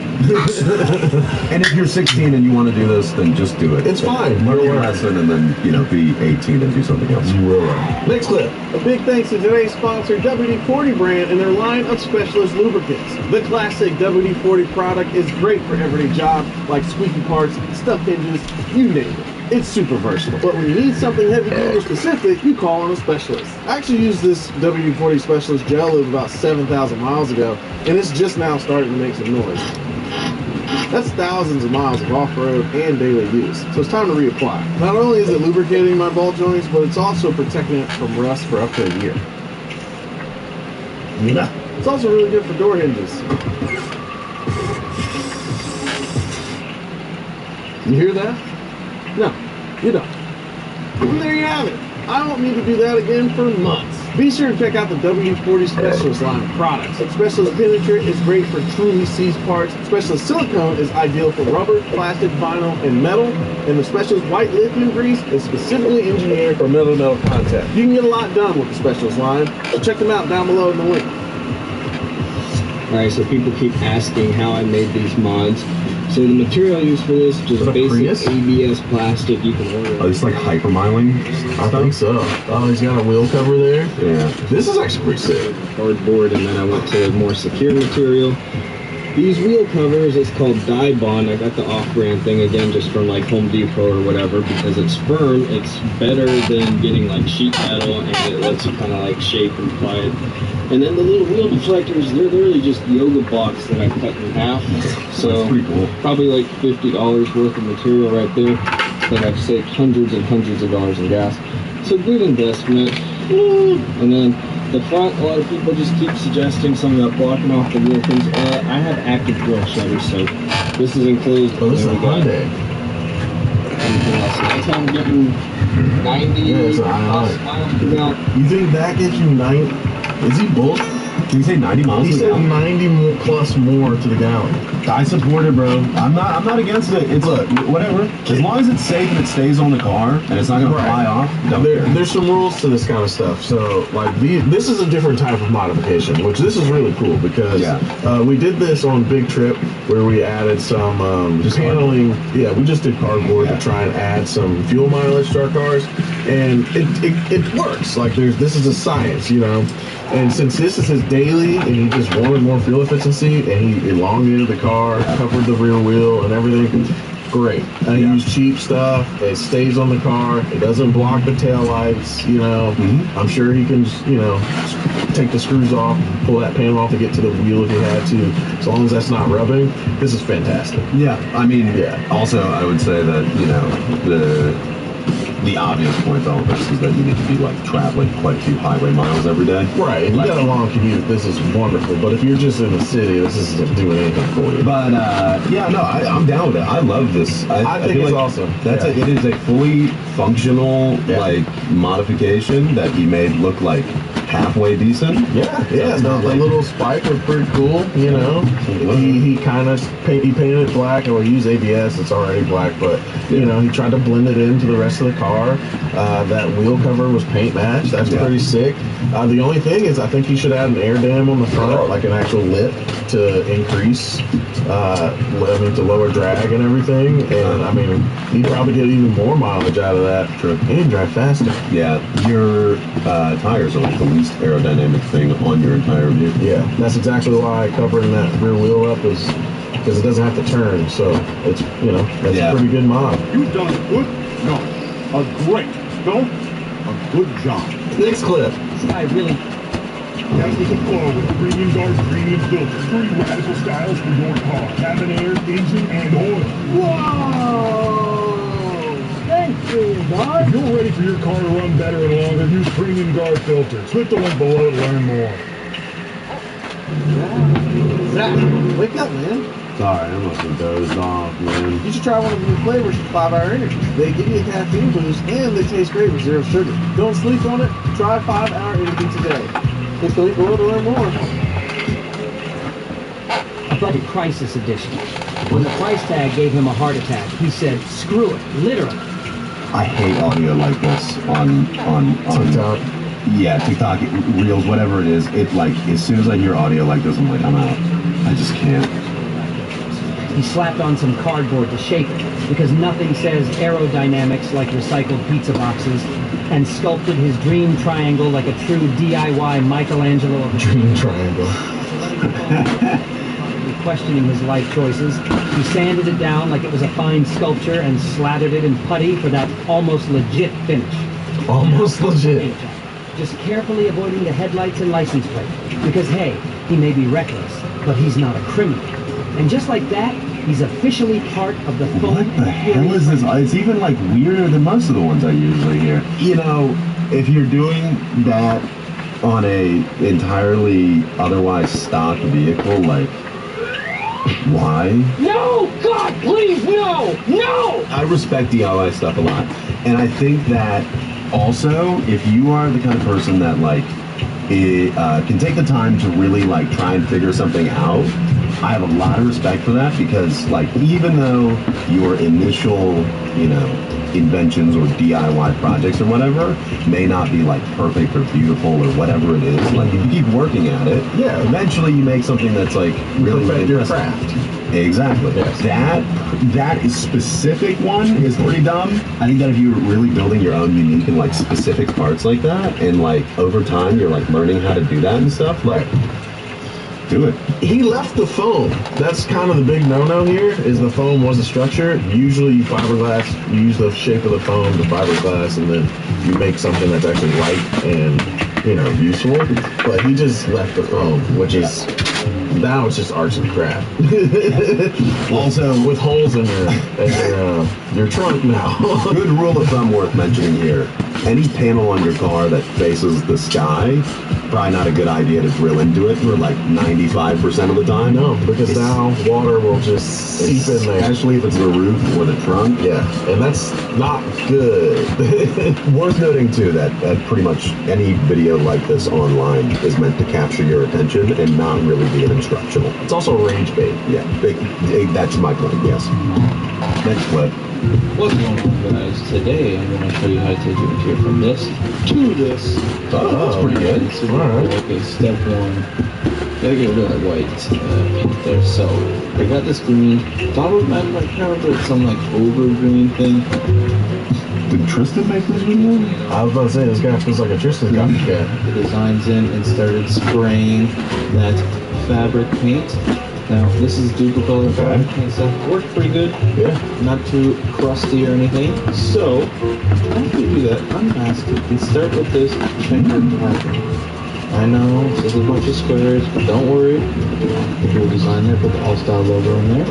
And if you're 16 and you want to do this, then just do it. It's fine. Learn your lesson and then, be 18 and do something else. You will. Next clip. A big thanks to today's sponsor, WD-40 brand, and their line of specialist lubricants. The classic WD-40 product is great for everyday jobs like squeaky parts, stuck hinges, you name it. It's super versatile. But when you need something heavy duty or specific, you call on a specialist. I actually used this WD-40 specialist gel lube about 7,000 miles ago, and it's just now starting to make some noise. That's thousands of miles of off-road and daily use, so it's time to reapply. Not only is it lubricating my ball joints, but it's also protecting it from rust for up to a year. It's also really good for door hinges. You hear that? No, you don't. And there you have it. I don't need to do that again for months. Be sure to check out the WD-40 Specialist line of products. Specialist Penetrate is great for truly seized parts. Specialist Silicone is ideal for rubber, plastic, vinyl, and metal. And the Specialist White Lithium Grease is specifically engineered for metal-to-metal contact. You can get a lot done with the Specialist line, so check them out down below in the link. Alright, so people keep asking how I made these mods. So the material used for this, just basic ABS plastic you can order. Oh, it's like hypermiling? I think so. Oh, he's got a wheel cover there? Yeah. This is actually pretty sick. Cardboard, and then I went to more secure material. These wheel covers, it's called Dye Bond. I got the off-brand thing again just from like Home Depot or whatever because it's firm. It's better than getting like sheet metal, and it lets you kind of like shape and apply it. And then the little wheel deflectors, they're literally just yoga blocks that I cut in half. So that's pretty cool. Probably like $50 worth of material right there. But I've saved hundreds and hundreds of dollars in gas. So good investment. And then the front, a lot of people just keep suggesting some of that blocking off the wheel things. I have active grill shutters, so this is enclosed. Oh, this is a Hyundai. That's how I'm getting 90 plus miles per gallon. You think that gets you 90? Is he bull? Did he say 90 miles? He said 90 plus more to the gallon. I support it, bro. I'm not against it. It's whatever. As long as it's safe and it stays on the car and it's not gonna fly off. There's some rules to this kind of stuff. So like this is a different type of modification, which this is really cool because we did this on Big Trip where we added some paneling. Yeah, we just did cardboard to try and add some fuel mileage to our cars, and it works. Like this is a science, you know. And since this is his daily, and he just wanted more fuel efficiency, and he elongated the car, covered the rear wheel, and everything, great. And he used cheap stuff. It stays on the car. It doesn't block the tail lights. You know, I'm sure he can, take the screws off, pull that panel off to get to the wheel if he had to. As long as that's not rubbing, this is fantastic. Yeah, I mean, also I would say that the obvious point to all this is that you need to be like traveling quite a few highway miles every day. Right, and you got a long commute. This is wonderful. But if you're just in the city, this isn't doing anything for you. But I'm down with it. I love this. I think it's awesome. It is a fully functional like modification that he made look like halfway decent. Yeah, So yeah. it's The not like- little spike was pretty cool. You know, he kind of painted it black, or use ABS. It's already black, but you know, he tried to blend it into the rest of the car. That wheel cover was paint matched. That's pretty sick. The only thing is, I think he should add an air dam on the front, like an actual lip to increase, to lower drag and everything. And I mean, he'd probably get even more mileage out of that. True. And drive faster. Yeah, your tires are like the least aerodynamic thing on your entire vehicle. Yeah, that's exactly why covering that rear wheel up is, because it doesn't have to turn. So it's, you know, that's a pretty good mod. You've done a good, no, a great, no, a good job. Next clip. This guy really. As with the flow with premium guard, premium filter, 3 radical styles for your car: cabin air, engine, and oil. Whoa! Thanks, Premium Guard. If you're ready for your car to run better and longer, use Premium Guard filters. Click the link below to learn more. Zach, wake up, man. Sorry, I must have dozed off, man. You should try one of the new flavors for 5 Hour Energy. They give you a caffeine boost and they taste great with 0 sugar. Don't sleep on it. Try 5 Hour Energy today. Click the link below to learn more. I bought a Crisis Edition. When the price tag gave him a heart attack, he said, screw it, literally. I hate audio like this on TikTok. Yeah, TikTok, Reels, whatever it is. It like, as soon as I hear audio like this, I'm like, I'm out. I just can't. He slapped on some cardboard to shape it, because nothing says aerodynamics like recycled pizza boxes, and sculpted his dream triangle like a true DIY Michelangelo of a dream triangle. Questioning his life choices, he sanded it down like it was a fine sculpture and slathered it in putty for that almost legit finish. Almost legit. Just carefully avoiding the headlights and license plate, because hey, he may be reckless, but he's not a criminal. And just like that, he's officially part of the phone. What the hell is this? It's even like weirder than most of the ones I usually hear. You know, if you're doing that on a entirely otherwise stock vehicle, like, why? No! God, please, no! No! I respect DIY stuff a lot. And I think that also, if you are the kind of person that like can take the time to really like try and figure something out, I have a lot of respect for that, because like, even though your initial, you know, inventions or DIY projects or whatever may not be like perfect or beautiful or whatever it is, like if you keep working at it, yeah, eventually you make something that's like really, really your impressive. craft. Exactly. Yes. That is specific one is pretty dumb. I think that if you're really building your own unique and like specific parts like that, and like over time you're like learning how to do that and stuff, like do it. He left the foam. That's kind of the big no-no here, is the foam was a structure. Usually you fiberglass, you use the shape of the foam, the fiberglass, and then you make something that's actually light and, you know, useful. But he just left the foam, which is, now it's just arts and craft. Also, with holes in your trunk now. Good rule of thumb worth mentioning here. Any panel on your car that faces the sky, probably not a good idea to drill into it for like 95% of the time. No, because now water will just seep in there. Especially if it's the roof or the trunk. Yeah, and that's not good. Worth noting too that pretty much any video like this online is meant to capture your attention and not really be an instructional. It's also rage bait. Yeah, that's my point, yes. Next clip. What's going on, guys? Today I'm going to show you how to take your material from this to this. Oh, that's pretty good. So okay, step 1. Gotta get rid of that white paint there. So I got this green. Thought it might like kind of like some like over green thing. Did Tristan make this video? I was about to say, this guy feels like a Tristan copycat. The designs in and started spraying that fabric paint. Now, this is Duplicolor fabric paint stuff. Worked pretty good. Yeah. Not too crusty or anything. So, after you do that, unmask it and start with this checker pattern. I know, this is a bunch of squares, but don't worry. The cool design there, put the All Style logo in there.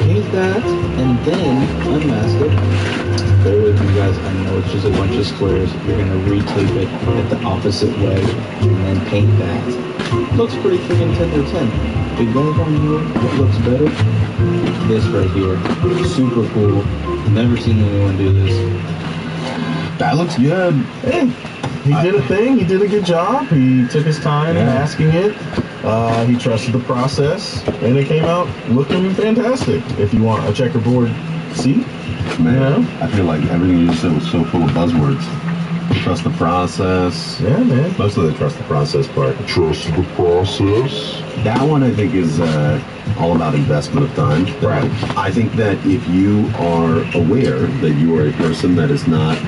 Paint that, and then unmask it. Bear with me, guys. I know it's just a bunch of squares. You're going to retape it at the opposite way, and then paint that. Looks pretty freaking 10 to 10. But you guys want to know what looks better? This right here. Super cool. Never seen anyone do this. That looks good. Hey, He did a thing. He did a good job. He took his time masking it. He trusted the process, and it came out looking fantastic. If you want a checkerboard seat, man, I feel like everything you just said was so full of buzzwords. Trust the process. Yeah, man. Mostly the trust the process part. Trust the process. That one I think is all about investment of time. Right. I think that if you are aware that you are a person that is not,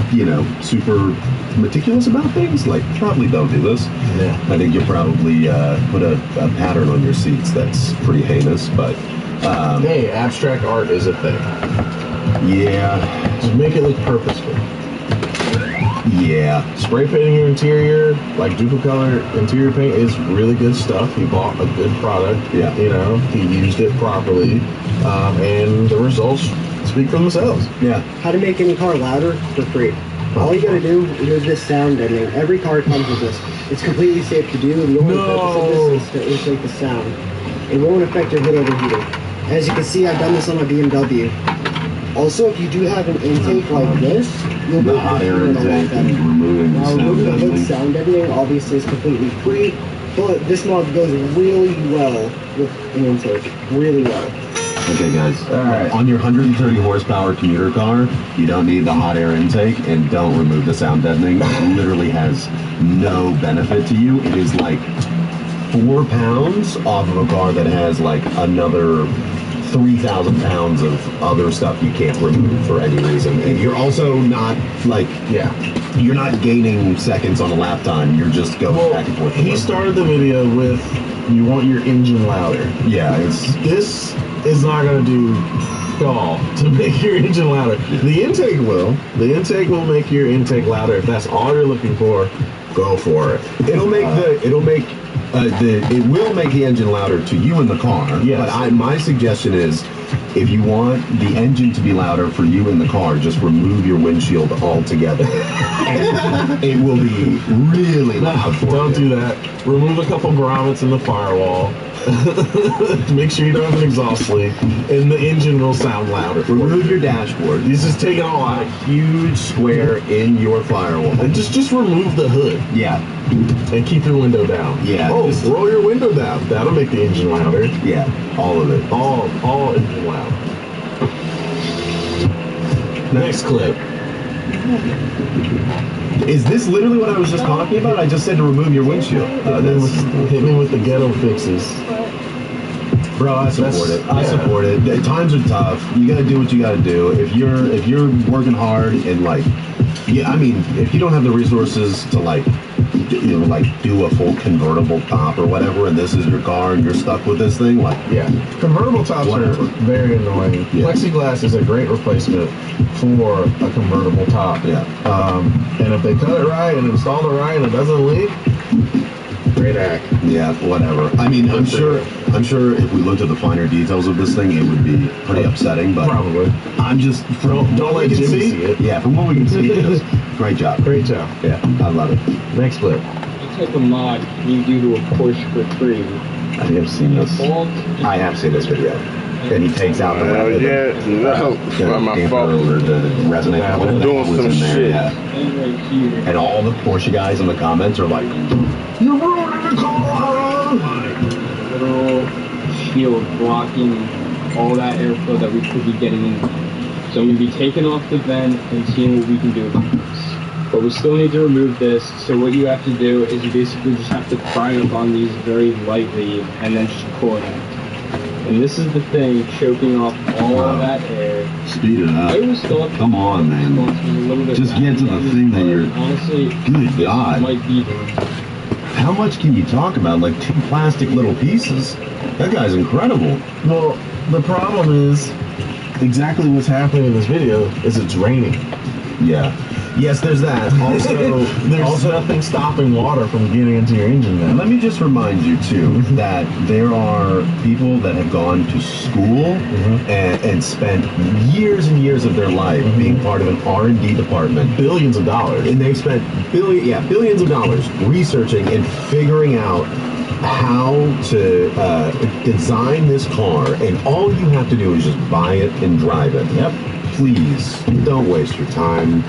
super meticulous about things, like probably don't do this. Yeah. I think you'll probably put a pattern on your seats that's pretty heinous, but... hey, abstract art is a thing. Yeah. Just make it look purposeful. Yeah. Spray painting your interior, like Duplicolor interior paint, is really good stuff. He bought a good product. Yeah. He used it properly, and the results speak for themselves. Yeah. How to make any car louder for free. All you gotta do is this sound deadening. Every car comes with this. It's completely safe to do. The only purpose of this is to insulate the sound. It won't affect your hood overheating. As you can see, I've done this on my BMW. Also, if you do have an intake like this, you'll be the hot air intake and removing the sound deadening. Sound deadening obviously is completely free, but this mod goes really well with an intake. Really well. Okay, guys. All right. On your 130 horsepower commuter car, you don't need the hot air intake, and don't remove the sound deadening. It literally has no benefit to you. It is like 4 pounds off of a car that has like another 3,000 pounds of other stuff you can't remove for any reason. And you're also not you're not gaining seconds on a lap time. You're just going back and forth. He started the video with, you want your engine louder. Yeah, this is not going to do all to make your engine louder. The intake will. The intake will make your intake louder. If that's all you're looking for, go for it. It will make the engine louder to you in the car. Yes. But my suggestion is, if you want the engine to be louder for you in the car, just remove your windshield altogether. And it will be really loud for Don't you. do that. Remove a couple grommets in the firewall. Make sure you don't have an exhaust leak, and the engine will sound louder. Remove your dashboard. You just take it all out. A huge square in your firewall. And just remove the hood. Yeah. And keep your window down. Yeah. Oh, roll your window down. That'll make the engine louder. Yeah. All of it. All engine loud. Next clip. Is this literally what I was just talking about? I just said to remove your windshield. Hit me with the ghetto fixes. Bro, I support it. I support it. Times are tough. You gotta do what you gotta do. If you're working hard and if you don't have the resources to do a full convertible top or whatever, and this is your car and you're stuck with this thing, convertible tops are very annoying. Yeah. Plexiglass is a great replacement for a convertible top. Yeah. And if they cut it right and install it right and it doesn't leak, great act. Yeah, whatever. I mean, I'm sure if we looked at the finer details of this thing, it would be pretty upsetting. But probably. I'm just don't let Jimmy see it. Yeah, from what we can see, just great job. Great job. Yeah, I love it. Next clip. What type of mod can you do to a Porsche for free? I have seen this. I have seen this video. And he takes out the weapon. My fault. Or the resonant. I'm doing some shit. And all the Porsche guys in the comments are like, "You're ruining the car!" Literal shield blocking all that airflow that we could be getting in. So I'm going to be taking off the vent and seeing what we can do about this. But we still need to remove this, so what you have to do is you basically just have to pry up on these very lightly and then just pull it out. And this is the thing, choking off all of that air. Speed it up. I always thought, come on, man. Just get to the thing that you're... Honestly, good God. Might be there. How much can you talk about? Like 2 plastic little pieces. That guy's incredible. Well, the problem is, exactly what's happening in this video is it's raining. Yeah. Yes, there's that. Also, there's nothing stopping water from getting into your engine now. Let me just remind you, too, that there are people that have gone to school and spent years and years of their life being part of an R&D department. Billions of dollars. And they've spent billions of dollars researching and figuring out how to design this car. And all you have to do is just buy it and drive it. Yep. Please, don't waste your time.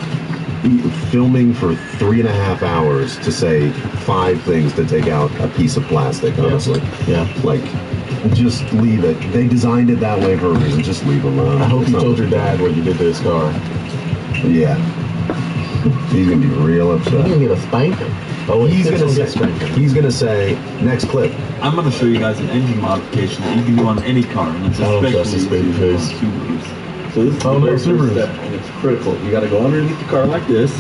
filming for 3.5 hours to say 5 things to take out a piece of plastic, honestly. Yeah. Like, just leave it. They designed it that way for a reason. Just leave it alone. I hope you told your dad what you did to his car. Yeah. He's gonna be real upset. You're gonna get a spanking. Oh, he's gonna say, next clip. I'm gonna show you guys an engine modification that you can do on any car, and it's especially on Subarus. So this is the first step, and it's critical. You gotta go underneath the car like this,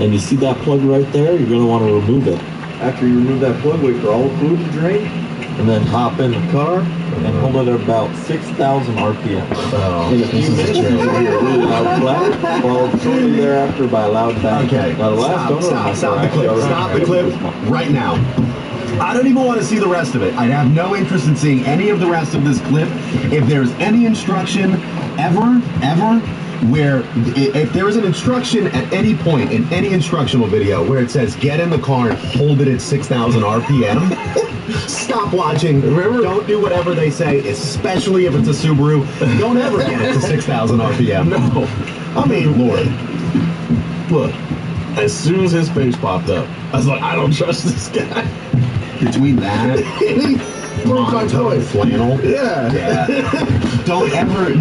and you see that plug right there? You're gonna want to remove it. After you remove that plug, wait for all the fluid to drain, and then hop in the car and hold it at about 6,000 RPM. In a few minutes, you'll hear a really loud clap, followed shortly thereafter by a loud bang. Okay. Now the last Stop the clip. Stop the clip right now. I don't even want to see the rest of it. I'd have no interest in seeing any of the rest of this clip. If there's any instruction ever, where if there is an instruction at any point in any instructional video where it says get in the car and hold it at 6,000 RPM, stop watching. Remember, don't do whatever they say, especially if it's a Subaru. Don't ever get it to 6,000 RPM. No. I mean, Lord. Look, as soon as his face popped up, I was like, I don't trust this guy. Between that, monotone flannel. Yeah. Don't ever,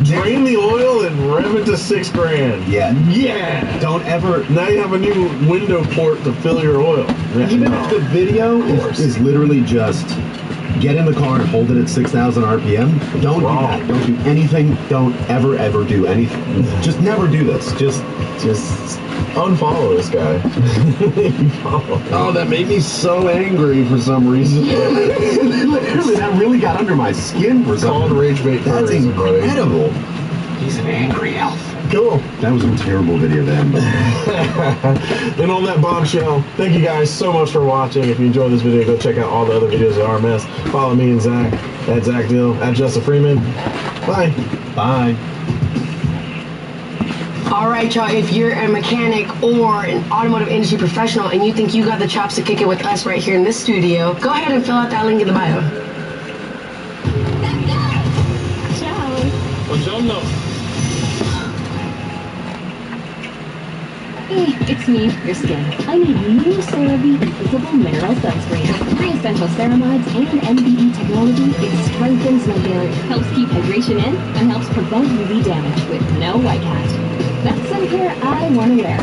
Drain the oil and rev it to $6,000. Yeah. Yeah. Don't ever. Now you have a new window port to fill your oil. Even if the video is literally just get in the car and hold it at 6,000 RPM, don't do that. Don't do anything. Don't ever do anything. Just never do this. Just unfollow this guy. Oh, that made me so angry for some reason. Literally, that really got under my skin for some reason. Rage bait. That's incredible. He's an angry elf. Cool. That was a terrible video to end. And on that bombshell, thank you guys so much for watching. If you enjoyed this video, go check out all the other videos at RMS. Follow me and Zach at Zach Dill, at Justin Freeman. Bye. Bye. All right, y'all, if you're a mechanic or an automotive industry professional and you think you got the chops to kick it with us right here in this studio, go ahead and fill out that link in the bio. Ciao. Buongiorno. Hey, it's me, your skin. I need new CeraVe Invisible Mineral Sunscreen. 3 essential ceramides and MBE technology. It strengthens my barrier, helps keep hydration in, and helps prevent UV damage with no white cast. That's sun care I want to wear.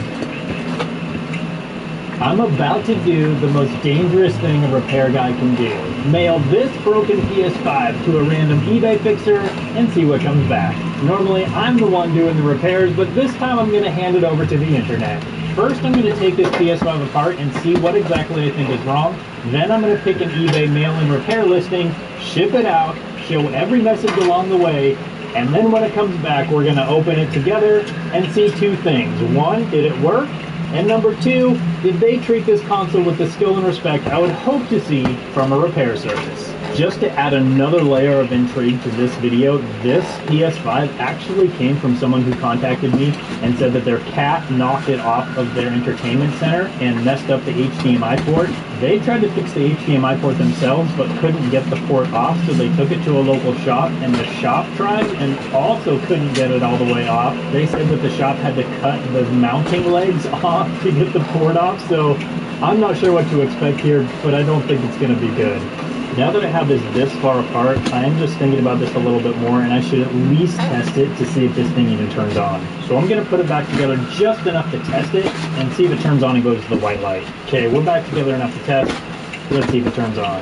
I'm about to do the most dangerous thing a repair guy can do. Mail this broken PS5 to a random eBay fixer and see what comes back. Normally, I'm the one doing the repairs, but this time I'm going to hand it over to the internet. First, I'm going to take this PS5 apart and see what exactly I think is wrong. Then I'm going to pick an eBay mail-in repair listing, ship it out, show every message along the way, and then when it comes back, we're going to open it together and see 2 things. 1, did it work? And number 2, did they treat this console with the skill and respect I would hope to see from a repair service? Just to add another layer of intrigue to this video, this PS5 actually came from someone who contacted me and said that their cat knocked it off of their entertainment center and messed up the HDMI port. They tried to fix the HDMI port themselves but couldn't get the port off, so they took it to a local shop, and the shop tried and also couldn't get it all the way off. They said that the shop had to cut the mounting legs off to get the port off, so I'm not sure what to expect here, but I don't think it's going to be good. Now that I have this far apart, I am just thinking about this a little bit more, and I should at least test it to see if this thing even turns on. So I'm going to put it back together just enough to test it and see if it turns on and goes to the white light. Okay, we're back together enough to test. Let's see if it turns on.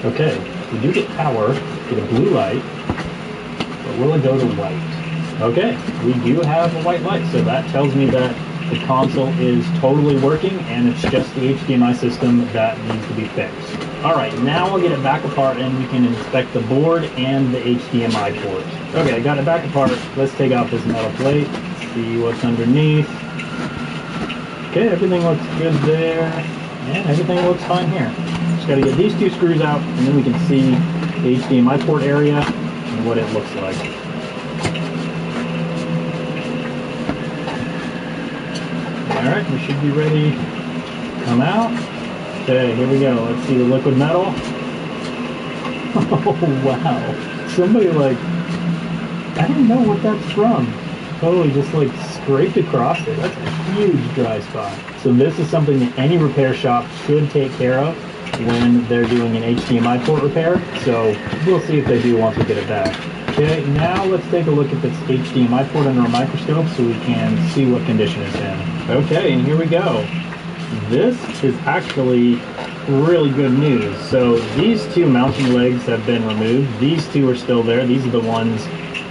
Okay, we do get power to the blue light, but will it go to white? Okay, we do have a white light, so that tells me that the console is totally working and it's just the HDMI system that needs to be fixed. Alright, now I'll get it back apart and we can inspect the board and the HDMI port. Okay, I got it back apart. Let's take out this metal plate, see what's underneath. Okay, everything looks good there, and everything looks fine here. Just got to get these 2 screws out and then we can see the HDMI port area and what it looks like. Alright, we should be ready to come out. Okay, here we go. Let's see the liquid metal. Oh, wow. Somebody I don't know what that's from. Totally just scraped across it. That's a huge dry spot. So this is something that any repair shop should take care of when they're doing an HDMI port repair. So we'll see if they do once we get it back. Okay, now let's take a look at this HDMI port under a microscope so we can see what condition it's in. Okay, and here we go. This is actually really good news. So these two mounting legs have been removed. These two are still there. These are the ones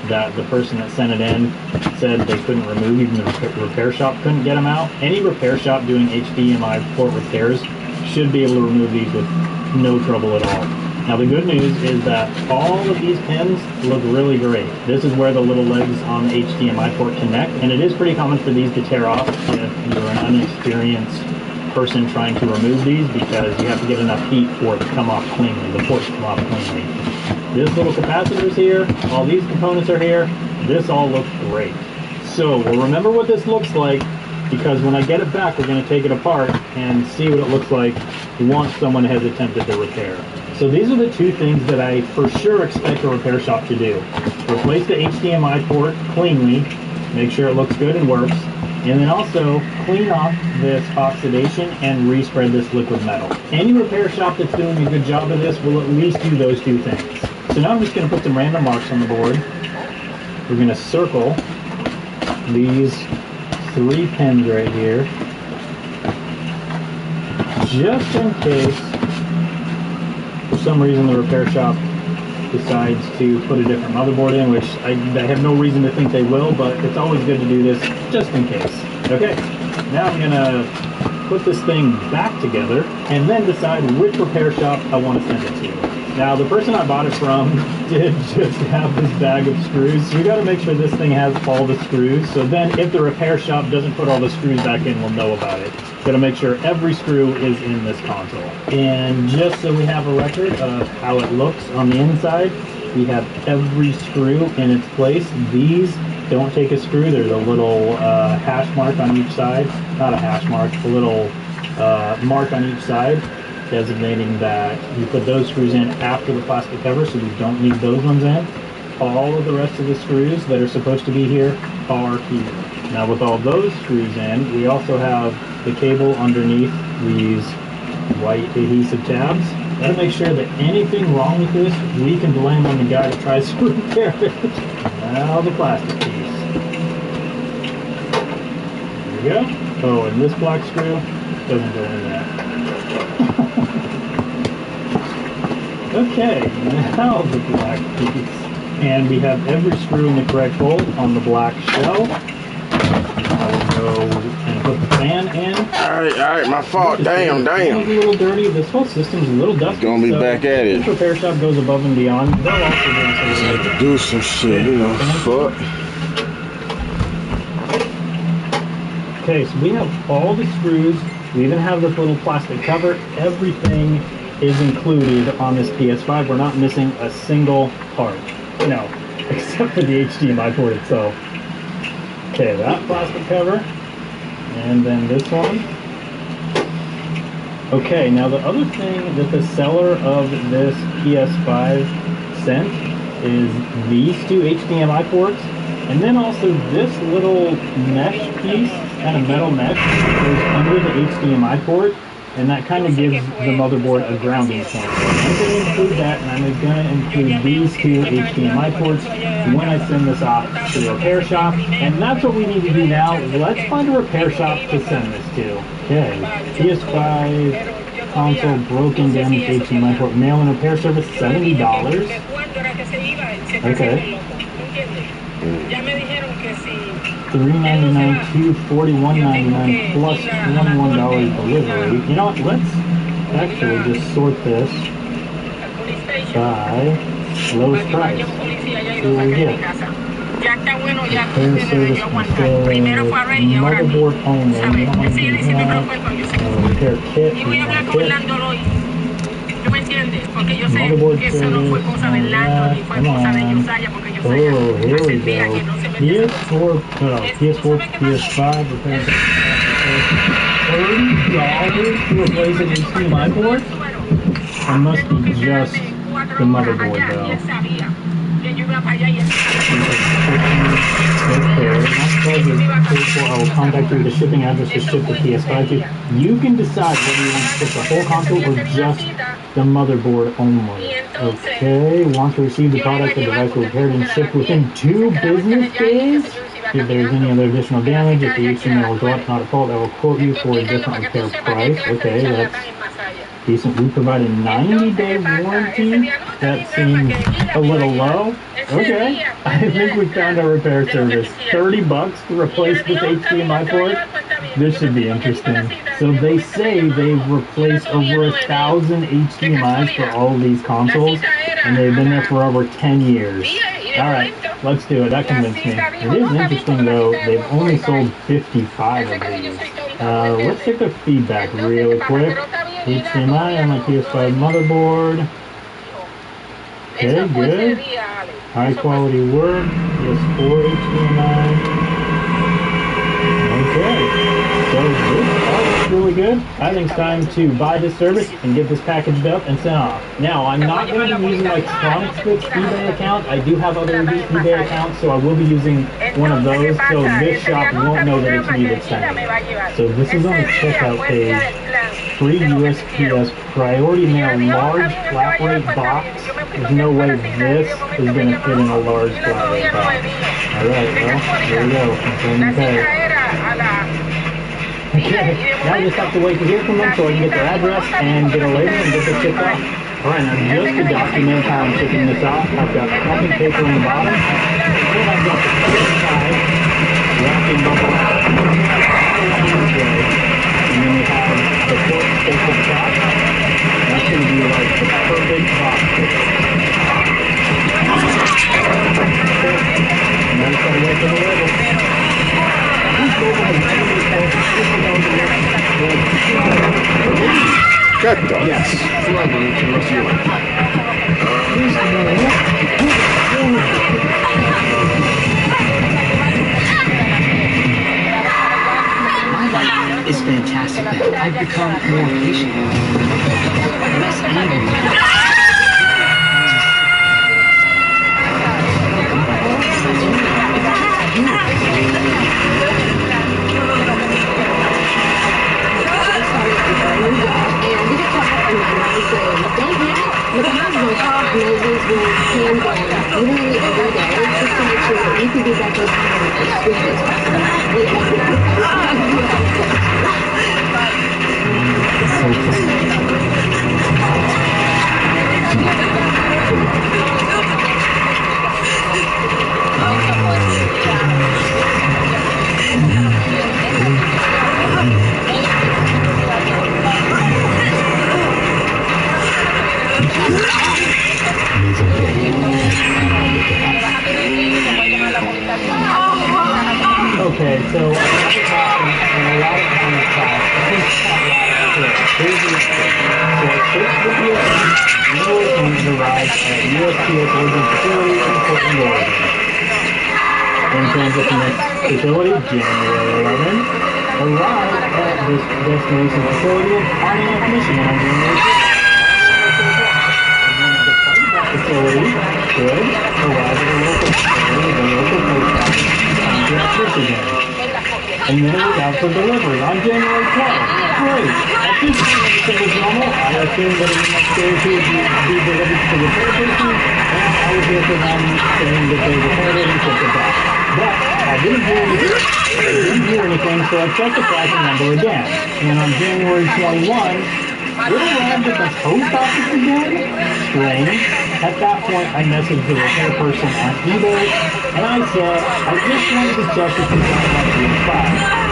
that the person that sent it in said they couldn't remove, even the repair shop couldn't get them out. Any repair shop doing HDMI port repairs should be able to remove these with no trouble at all. Now the good news is that all of these pins look really great. This is where the little legs on the HDMI port connect, and it is pretty common for these to tear off if you're an unexperienced person trying to remove these, because you have to get enough heat for it to come off cleanly, the port to come off cleanly. This little capacitor's here, all these components are here, this all looks great. So we'll remember what this looks like, because when I get it back, we're going to take it apart and see what it looks like once someone has attempted to repair. So these are the two things that I for sure expect a repair shop to do. Replace the HDMI port cleanly, make sure it looks good and works, and then also clean off this oxidation and respread this liquid metal. Any repair shop that's doing a good job of this will at least do those two things. So now I'm just going to put some random marks on the board. We're going to circle these 3 pins right here, just in case for some reason the repair shop decides to put a different motherboard in, which I have no reason to think they will, but it's always good to do this just in case. Okay, now I'm gonna put this thing back together and then decide which repair shop I want to send it to. Now the person I bought it from did just have this bag of screws, so we got to make sure this thing has all the screws, so then if the repair shop doesn't put all the screws back in, we'll know about it. Got to make sure every screw is in this console. And just so we have a record of how it looks on the inside, we have every screw in its place. These don't take a screw. There's a little hash mark on each side. Not a hash mark, a little mark on each side, designating that you put those screws in after the plastic cover, so we don't need those ones in. All of the rest of the screws that are supposed to be here are here. Now with all those screws in, we also have the cable underneath these white adhesive tabs. Gotta make sure that anything wrong with this, we can blame on the guy that tries to repair it. Now the plastic piece. There we go. Oh, and this black screw doesn't go in there. Okay, now the black piece. And we have every screw in the correct hole on the black shell. I will go and put the fan in. Alright, my fault. Damn. It's a little dirty. This whole system's a little dusty. Gonna be back at it. If the repair shop goes above and beyond, they'll also have to do some shit, you know. Fuck. Okay, so we have all the screws. We even have this little plastic cover. Everything is included on this PS5. We're not missing a single part, you know, except for the HDMI port itself. Okay, that plastic cover, and then this one. Okay, now the other thing that the seller of this PS5 sent is these 2 HDMI ports, and then also this little mesh piece, kind of metal mesh, goes under the HDMI port, and that kind of gives the motherboard a grounding point. I'm going to include that, and I'm going to include these 2 HDMI ports when I send this off to the repair shop, and that's what we need to do now. Let's find a repair shop to send this to. Okay, PS5 console broken damaged HDMI port, mail and repair service, $70. Okay. $3.99 to $41.99 plus $21 delivery. You know what? Let's actually just sort this by lowest price. See what we get. Repair service control, motherboard only. We don't want to do that. Repair kit. We want a kit. Motherboard service. Come on. Oh, here we go. PS4, PS5, repair $30 to replace an HDMI port? It must be just the motherboard though. I will contact you with a shipping address to ship the PS5 to. You can decide whether you want to ship the whole console or just the motherboard only. Okay, want to receive the product, the device will be repaired and shipped within 2 business days. If there's any other additional damage, if the HDMI will go up, not a fault, I will quote you for a different repair price. Okay, that's decent. We provide a 90-day warranty. That seems a little low. Okay, I think we found our repair service. $30 to replace this HDMI port? This should be interesting. So they say they've replaced over 1,000 HDMIs for all of these consoles, and they've been there for over 10 years. Alright, let's do it. That convinced me. It is interesting though, they've only sold 55 of these. Let's take the feedback really quick. HDMI on my PS5 motherboard. Okay, good. High quality work. PS4 HDMI. Okay. So this all looks really good. I think it's time to buy this service and get this packaged up and sent off. Now, I'm not going to be using my Tronicsbits eBay account. I do have other eBay accounts, so I will be using one of those, so this shop won't know that it's me that's sending it. So this is on the checkout page. Free USPS priority mail large flat rate box. There's no way this is going to fit in a large flat rate box. Alright, well, here we go. Okay, now I just have to wait to hear from them so I can get their address and get a label and get this shipped off. Alright, now just to document how I'm shipping this off, I've got company paper on the bottom, and I've got the inside wrapped in bubble wrap. And then we have the port space at the top. That's going to be like the perfect box. And now just got to wait for the label. Cut off. Yes. Forever for the rest of your life. My life is fantastic now. I've become more patient, less angry. Literally every day, just to make sure that you can be back on time as swiftly as Okay, so a lot of times in class, I think here's the thing. So this video is arrived at USPS Origin Facility in Portland, Oregon. In transit to next facility, January 11. Arrived at this destination facility in Pontiac, Michigan on January 5th. Facility could arrive at a local facility, the local post office in Pontiac, Michigan. And then it was out for delivery on January 12th. Great. At this point, everything was normal. I assumed that in the next day or two it would be delivered to the repair person, and I would hear from them saying that they repaired it and shipped it back. But I didn't hear anything, so I checked the tracking number again. And on January 21, it arrived at the post office again? Strange. At that point, I messaged the repair person on eBay, and I said, I just wanted to check if you got my PS5.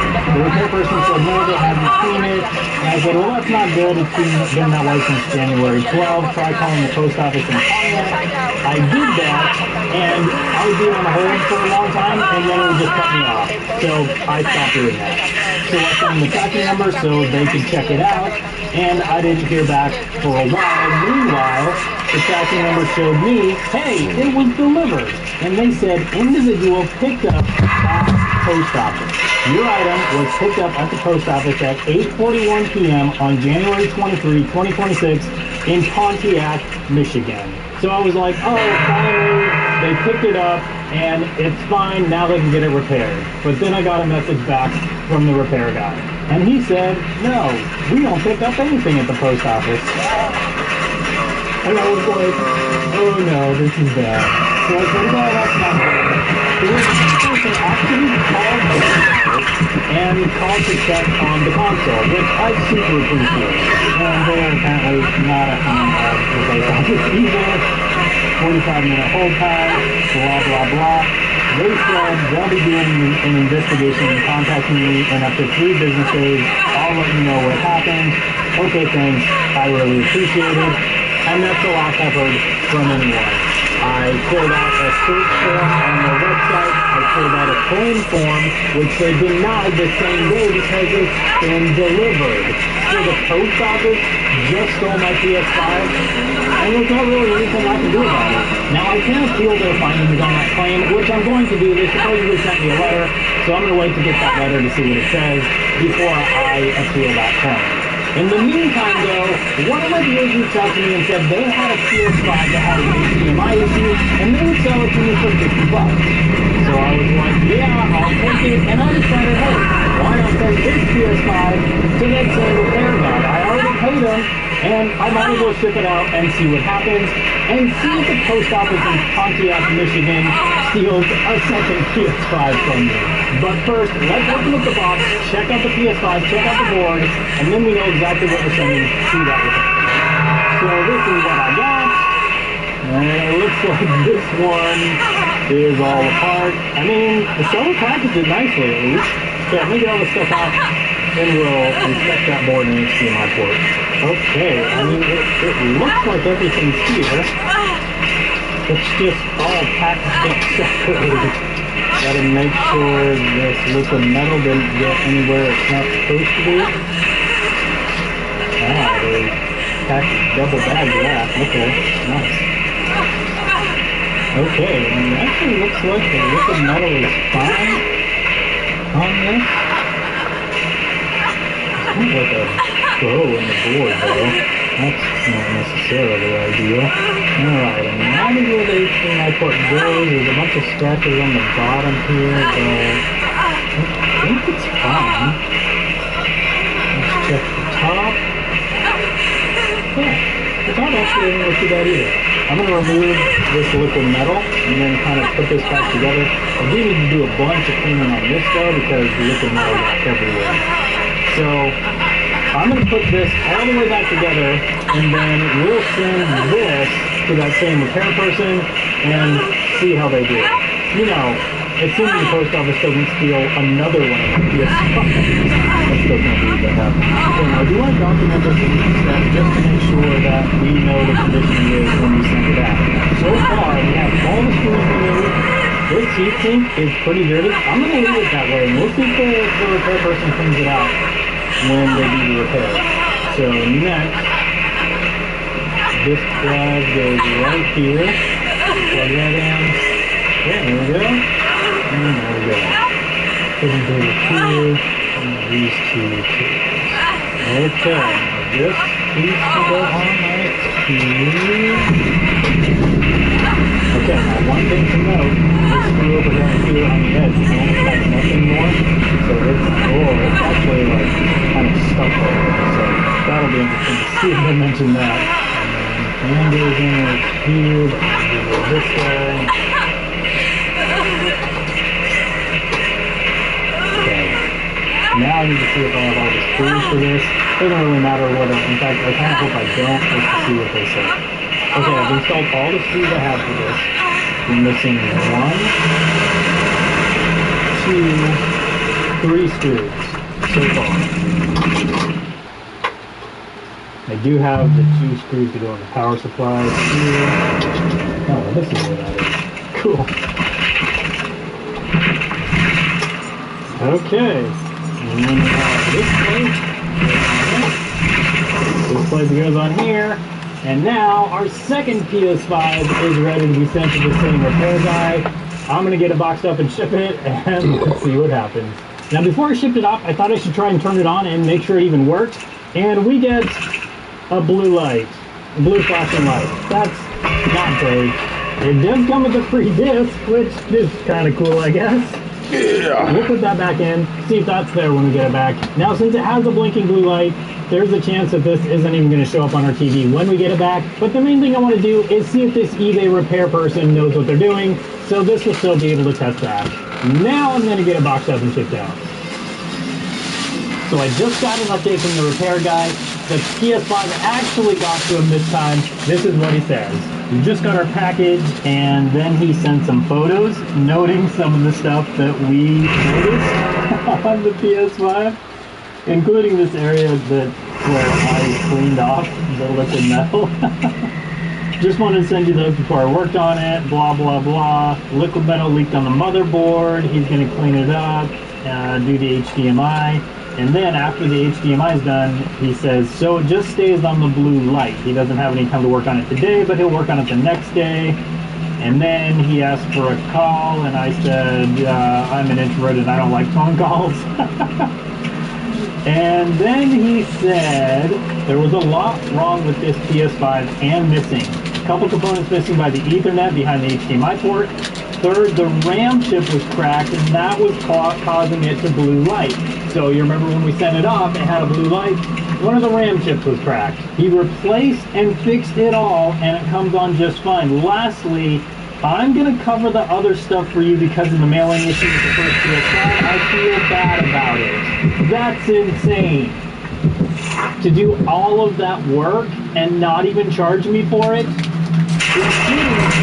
The repair person said, no, they haven't seen it. And I said, well, that's not good. It's been that way since January 12th. Try calling the post office in Pontiac. I did that, and I would be on hold for a long time, and then it would just cut me off. So I stopped doing that. So I found the tracking number so they could check it out, and I didn't hear back for a while. Meanwhile, the tracking number showed me, hey, it was delivered. And they said, individual picked up at post office. Your item was picked up at the post office at 8:41 p.m. on January 23, 2026 in Pontiac, Michigan. So I was like, oh, finally, they picked it up, and it's fine. Now they can get it repaired. But then I got a message back from the repair guy, and he said, no, we don't pick up anything at the post office. And I was like, oh no, this is bad. So I said, no, that's not good. So this person actually called me and called to check on the console, which I super appreciate. And they're apparently not a fan of the post office either. 45-minute hold time, blah, blah, blah. They said they'll be doing an investigation and contacting me in up to 3 business days. I'll let you know what happened. Okay, thanks. I really appreciate it. And that's the last I've heard from anyone. I filled out a search form on their website. I filled out a claim form, which they denied the same day because it's been delivered. So the post office just stole my PS5, and there's not really anything I can do about it. Now, I can appeal their findings on that claim, which I'm going to do. They supposedly sent me a letter, so I'm going to wait to get that letter to see what it says before I appeal that claim. In the meantime, though, one of my viewers reached out to me and said they had a PS5 that had an HDMI issue, and they would sell it to me for $50. So I was like, yeah, I'll take it, and I decided, hey, why not send this PS5 to that same repair guy? I already paid him, and I might as well ship it out and see what happens, and see if the post office in Pontiac, Michigan steals a second PS5 from me. But first, let's open up the box, check out the PS5, check out the board, and then we know exactly what we're sending to that repair. So this is what I got, and it looks like this one is all apart. I mean, the seller packaged it nicely at least. Okay, I'm gonna get all this stuff out, then we'll inspect that board and HDMI port. Okay, I mean, it looks like everything's here. It's just all packaged up separately. Gotta make sure this liquid metal didn't get anywhere it's not supposed to be. Ah, they packaged double bagged that. Okay, nice. Okay, and it actually looks like the liquid metal is fine on this. It's kind of like a bow in the board though. That's not necessarily ideal. Alright, and now to where the HDMI port goes, there's a bunch of scratches on the bottom here, but I think it's fine. Let's check the top. Yeah, the top actually doesn't look too bad either. I'm going to remove this liquid metal and then kind of put this back together. I do need to do a bunch of cleaning on this though because the liquid metal got everywhere. So I'm going to put this all the way back together, and then we'll send this to that same repair person and see how they do. You know, assuming the post office doesn't steal another one of the PS5. That's still going to be that happens. So now, do I document this in each step just to make sure that we know the condition it is when we send it out? So far, we have all the screws removed. This heatsink is pretty dirty. I'm going to leave it that way, and we'll see if the repair person cleans it out when they do the repair. So next, this plug goes right here. Plug that in. Okay, there we go. And there we go. Doesn't go to here. And these two cables. Okay, now this piece will go on right here. Okay, now one thing to note, this screw over down here on the edge is only got nothing more. So it's actually like kind of stuck there. So that'll be interesting to see if they mention that. And then goes in right here, go this way. Okay. Now I need to see if I have all the screws for this. It doesn't really matter what in fact I kind of hope I don't, just to see what they say. Okay, I've installed all the screws I have for this. I'm missing 1, 2, 3 screws so far. I do have the 2 screws to go in the power supply here. Oh, this is where that is. Cool. Okay. And then we have this plate goes on here. And now our second PS5 is ready to be sent to the same repair guy. I'm going to get it boxed up and ship it, and let's see what happens. Now before I shipped it off, I thought I should try and turn it on and make sure it even worked. And we get a blue light, a blue flashing light. That's not great. It does come with a free disc, which is kind of cool, I guess. Yeah. We'll put that back in, see if that's there when we get it back. Now, since it has a blinking blue light, there's a chance that this isn't even going to show up on our TV when we get it back. But the main thing I want to do is see if this eBay repair person knows what they're doing, so this will still be able to test that. Now I'm going to get it boxed up and shipped out. So I just got an update from the repair guy. The PS5 actually got to him this time. This is what he says. We just got our package, and then he sent some photos noting some of the stuff that we noticed on the PS5, including this area where I cleaned off the liquid metal. Just wanted to send you those before I worked on it, blah, blah, blah. Liquid metal leaked on the motherboard. He's going to clean it up, do the HDMI. And then after the HDMI is done, he says, so it just stays on the blue light. He doesn't have any time to work on it today, but he'll work on it the next day. And then he asked for a call, and I said, I'm an introvert and I don't like phone calls. And then he said there was a lot wrong with this PS5 and missing. A couple components missing by the Ethernet behind the HDMI port. Third, the RAM chip was cracked, and that was causing it to blue light. So you remember when we sent it off, it had a blue light? One of the RAM chips was cracked. He replaced and fixed it all, and it comes on just fine. Lastly, I'm going to cover the other stuff for you because of the mailing issue with the first PS5. I feel bad about it. That's insane. To do all of that work and not even charge me for it?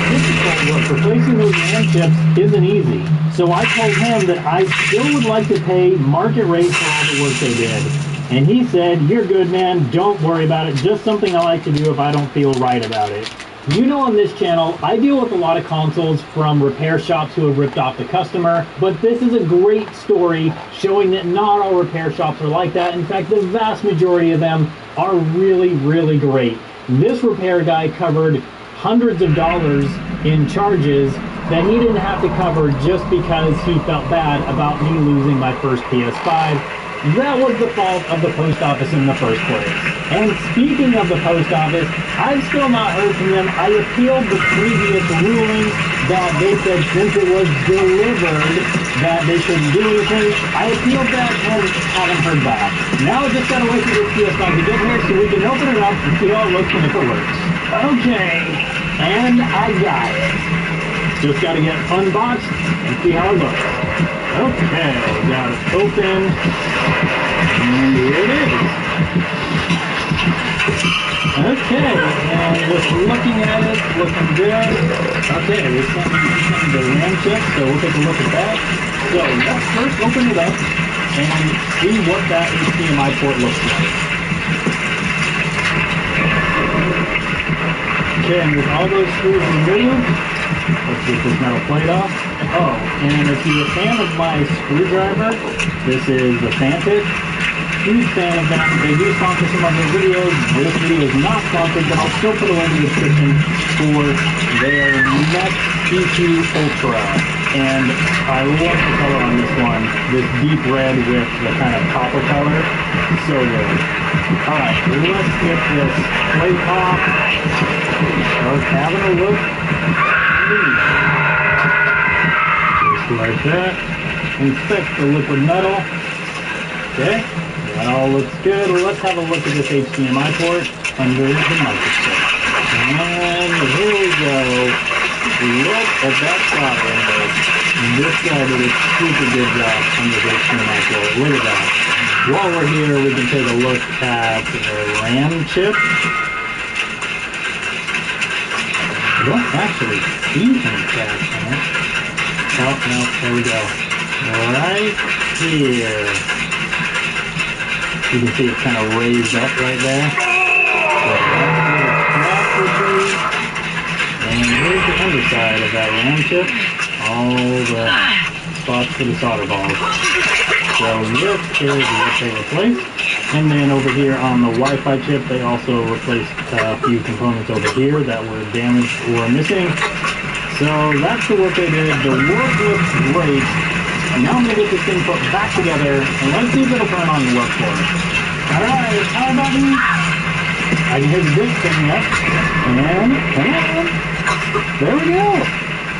Difficult work. Replacing those RAM chips isn't easy. So I told him that I still would like to pay market rate for all the work they did. And he said, you're good, man. Don't worry about it. Just something I like to do if I don't feel right about it. You know, on this channel, I deal with a lot of consoles from repair shops who have ripped off the customer, but this is a great story showing that not all repair shops are like that. In fact, the vast majority of them are really, really great. This repair guy covered hundreds of dollars in charges that he didn't have to cover just because he felt bad about me losing my first PS5. That was the fault of the post office in the first place. And speaking of the post office, I've still not heard from them. I appealed the previous ruling that they said since it was delivered that they shouldn't do anything. I appealed that and haven't heard back. Now I just gotta wait for this PS5 to get here so we can open it up and see how it looks and if it works. Okay, and I got it. Just gotta get unboxed and see how it looks. Okay, got it open, and here it is. Okay, and just looking at it, looking good. Okay, we sent the RAM chip, so we'll take a look at that. So let's first open it up and see what that HDMI port looks like. Okay, and with all those screws removed, let's get this metal plate off. Oh, and if you're a fan of my screwdriver, this is the Sandpit. Huge fan of them. They do sponsor some of their videos. This video is not sponsored, but I'll still put a link in the description for their next EQ Ultra. And I love the color on this one. This deep red with the kind of copper color. So good. Alright, let's get this plate off. Start having a look. Just like that. Inspect the liquid metal. Okay, that all looks good. Let's have a look at this HDMI port under the microscope. And here we go. Look at that soldering work. This guy did a super good job on this HDMI port. Look at that. While we're here, we can take a look at the RAM chip. I don't actually see any caps in it. Oh, no, there we go. Right here. You can see it's kind of raised up right there. And here's the underside of that RAM chip. All the spots for the solder balls. So this is what they replaced. And then over here on the Wi-Fi chip, they also replaced a few components over here that were damaged or missing. So that's the work they did. The work looks great. And now I'm going to get this thing put back together, and let's see if it'll turn on and work for us. Alright, power button. I can hear the disc picking up. And come on. There we go.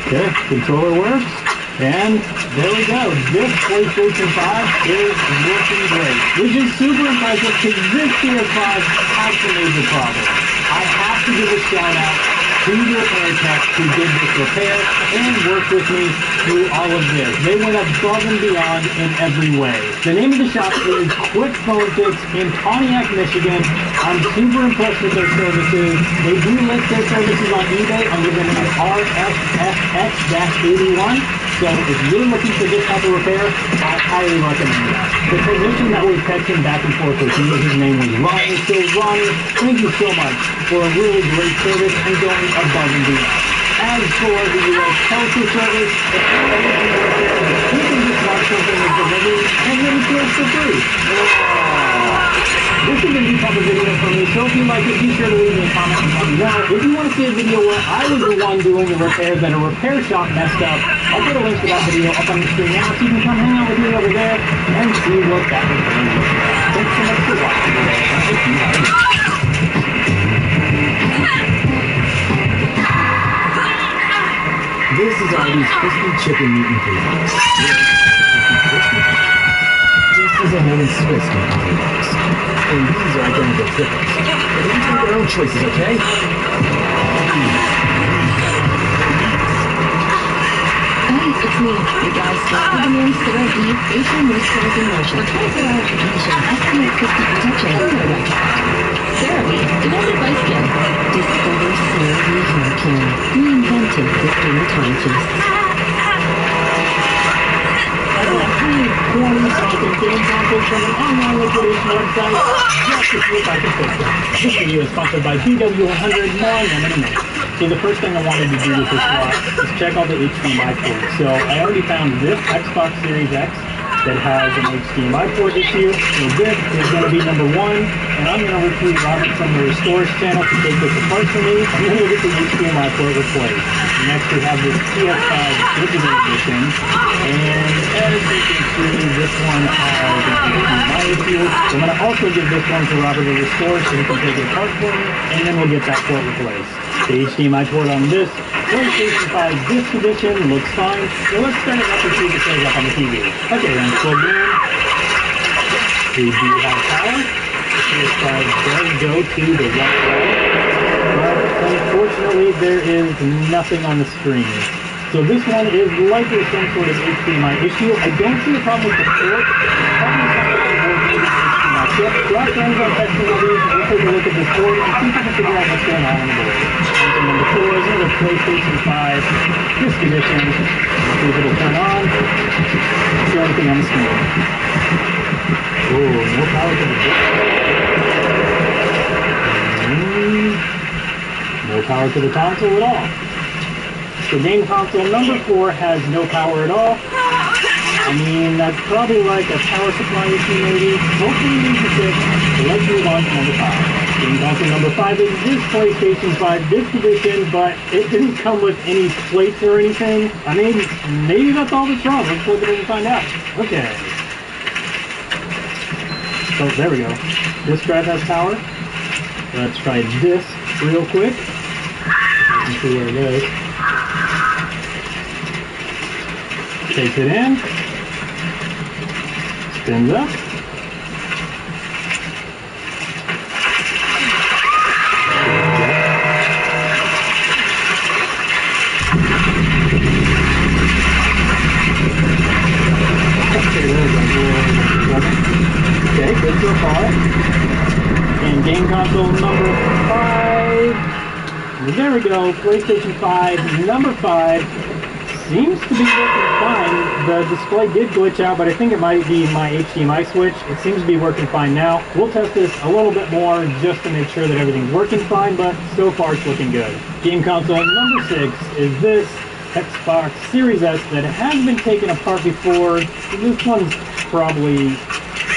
Okay, controller works. And there we go. This PlayStation 5 is working great, which is super impressive because this PS5 has some major problems. I have to give a shout out to the repair tech who did this repair and worked with me through all of this. They went above and beyond in every way. The name of the shop is Quick Phone Fix in Pontiac, Michigan. I'm super impressed with their services. They do list their services on eBay under the name RSFX-81. So if you're looking for this type of repair, I highly recommend that. The technician that was texting back and forth with me, his name was Ronnie. So Ronnie, thank you so much for a really great service and going above and beyond. As for the U.S. Postal Service, you can just watch something with delivery and then it's yours for free. This is a new type of video for me, so if you like it, be sure to leave me a comment and let me know. If you want to see a video where I was the one doing the repairs that a repair shop messed up, I'll put a link to that video up on the screen now so you can come hang out with me over there and see what that was going to look like. Thanks so much for watching today. I hope you had a This is Arby's crispy chicken meat and potatoes. This is a lemon Swiss meat and potatoes. And these are identical triples. But each make their own choices, okay? Hey, it's me, your guy's Vitamin Syrup Beef Facial Moisturizing Lotion. 24-hour protection, SPF 50 protection, CeraVe, developed by Skin. Discover CeraVe Hair Care. Reinvented the skin timeless. 20-something game samples from an online liquidation website just to see if I can fix it. This video is sponsored by BW100 non-M&M. So the first thing I wanted to do with this lot is check all the HDMI ports. So I already found this Xbox Series X that has an HDMI port issue. So this is going to be number one, and I'm going to recruit Robert from the Restores channel to take this apart for me, and then we'll get the HDMI port replaced. Next we have this PS5 digital edition, and as you can see, this one has an HDMI issue. I'm going to also give this one to Robert to Restore so he can take it apart for me, and then we'll get that port replaced. The HDMI port on this PlayStation 5 disc edition looks fine, so let's start it up and see if it shows up on the TV. Okay, then plugged in. We do have power. The PS5 does go to the right way, but unfortunately there is nothing on the screen. So this one is likely some sort of HDMI issue. I don't see a problem with the port. Probably something on the board maybe the HDMI chip. So our friends are testing all these, and we'll take a look at this board and see if we can figure out what's going on the board. And number 4 is another PlayStation 5 disc edition. See if it'll turn on. See anything on the screen. Oh, no power to the disc. No power to the console at all. So game console number 4 has no power at all. I mean, that's probably like a power supply issue maybe. Hopefully we can fix. So let's move on to number 5. Game console number 5 is this PlayStation 5 disc edition, but it didn't come with any plates or anything. I mean, maybe that's all that's wrong. Let's look at it and find out. Okay. Oh, there we go. This drive has power. Let's try this real quick. Let's see where it goes. Takes it in. Spins up. Okay, good so far. And game console number 5. There we go. PlayStation 5 number 5 seems to be working fine. The display did glitch out, but I think it might be my HDMI switch. It seems to be working fine now. We'll test this a little bit more just to make sure that everything's working fine, but so far it's looking good. Game console number 6 is this Xbox Series S that has been taken apart before. This one's probably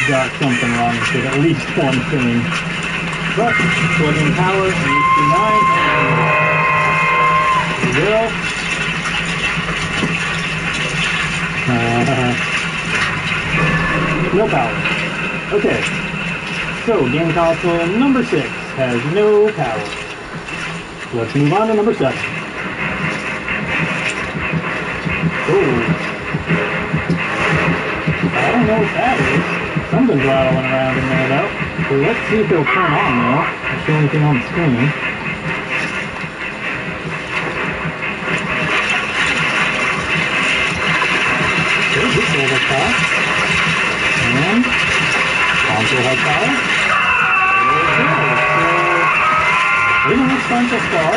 got something wrong with it, at least one thing. But plug in power, HDMI. There we go. No power. Okay. So, game console number 6 has no power. Let's move on to number 7. I don't know what that is. Something's rattling around in there though. So let's see if it'll turn on though. I'll show anything on the screen. Okay, this level power. And console has power. Okay, so everything looks fine so far.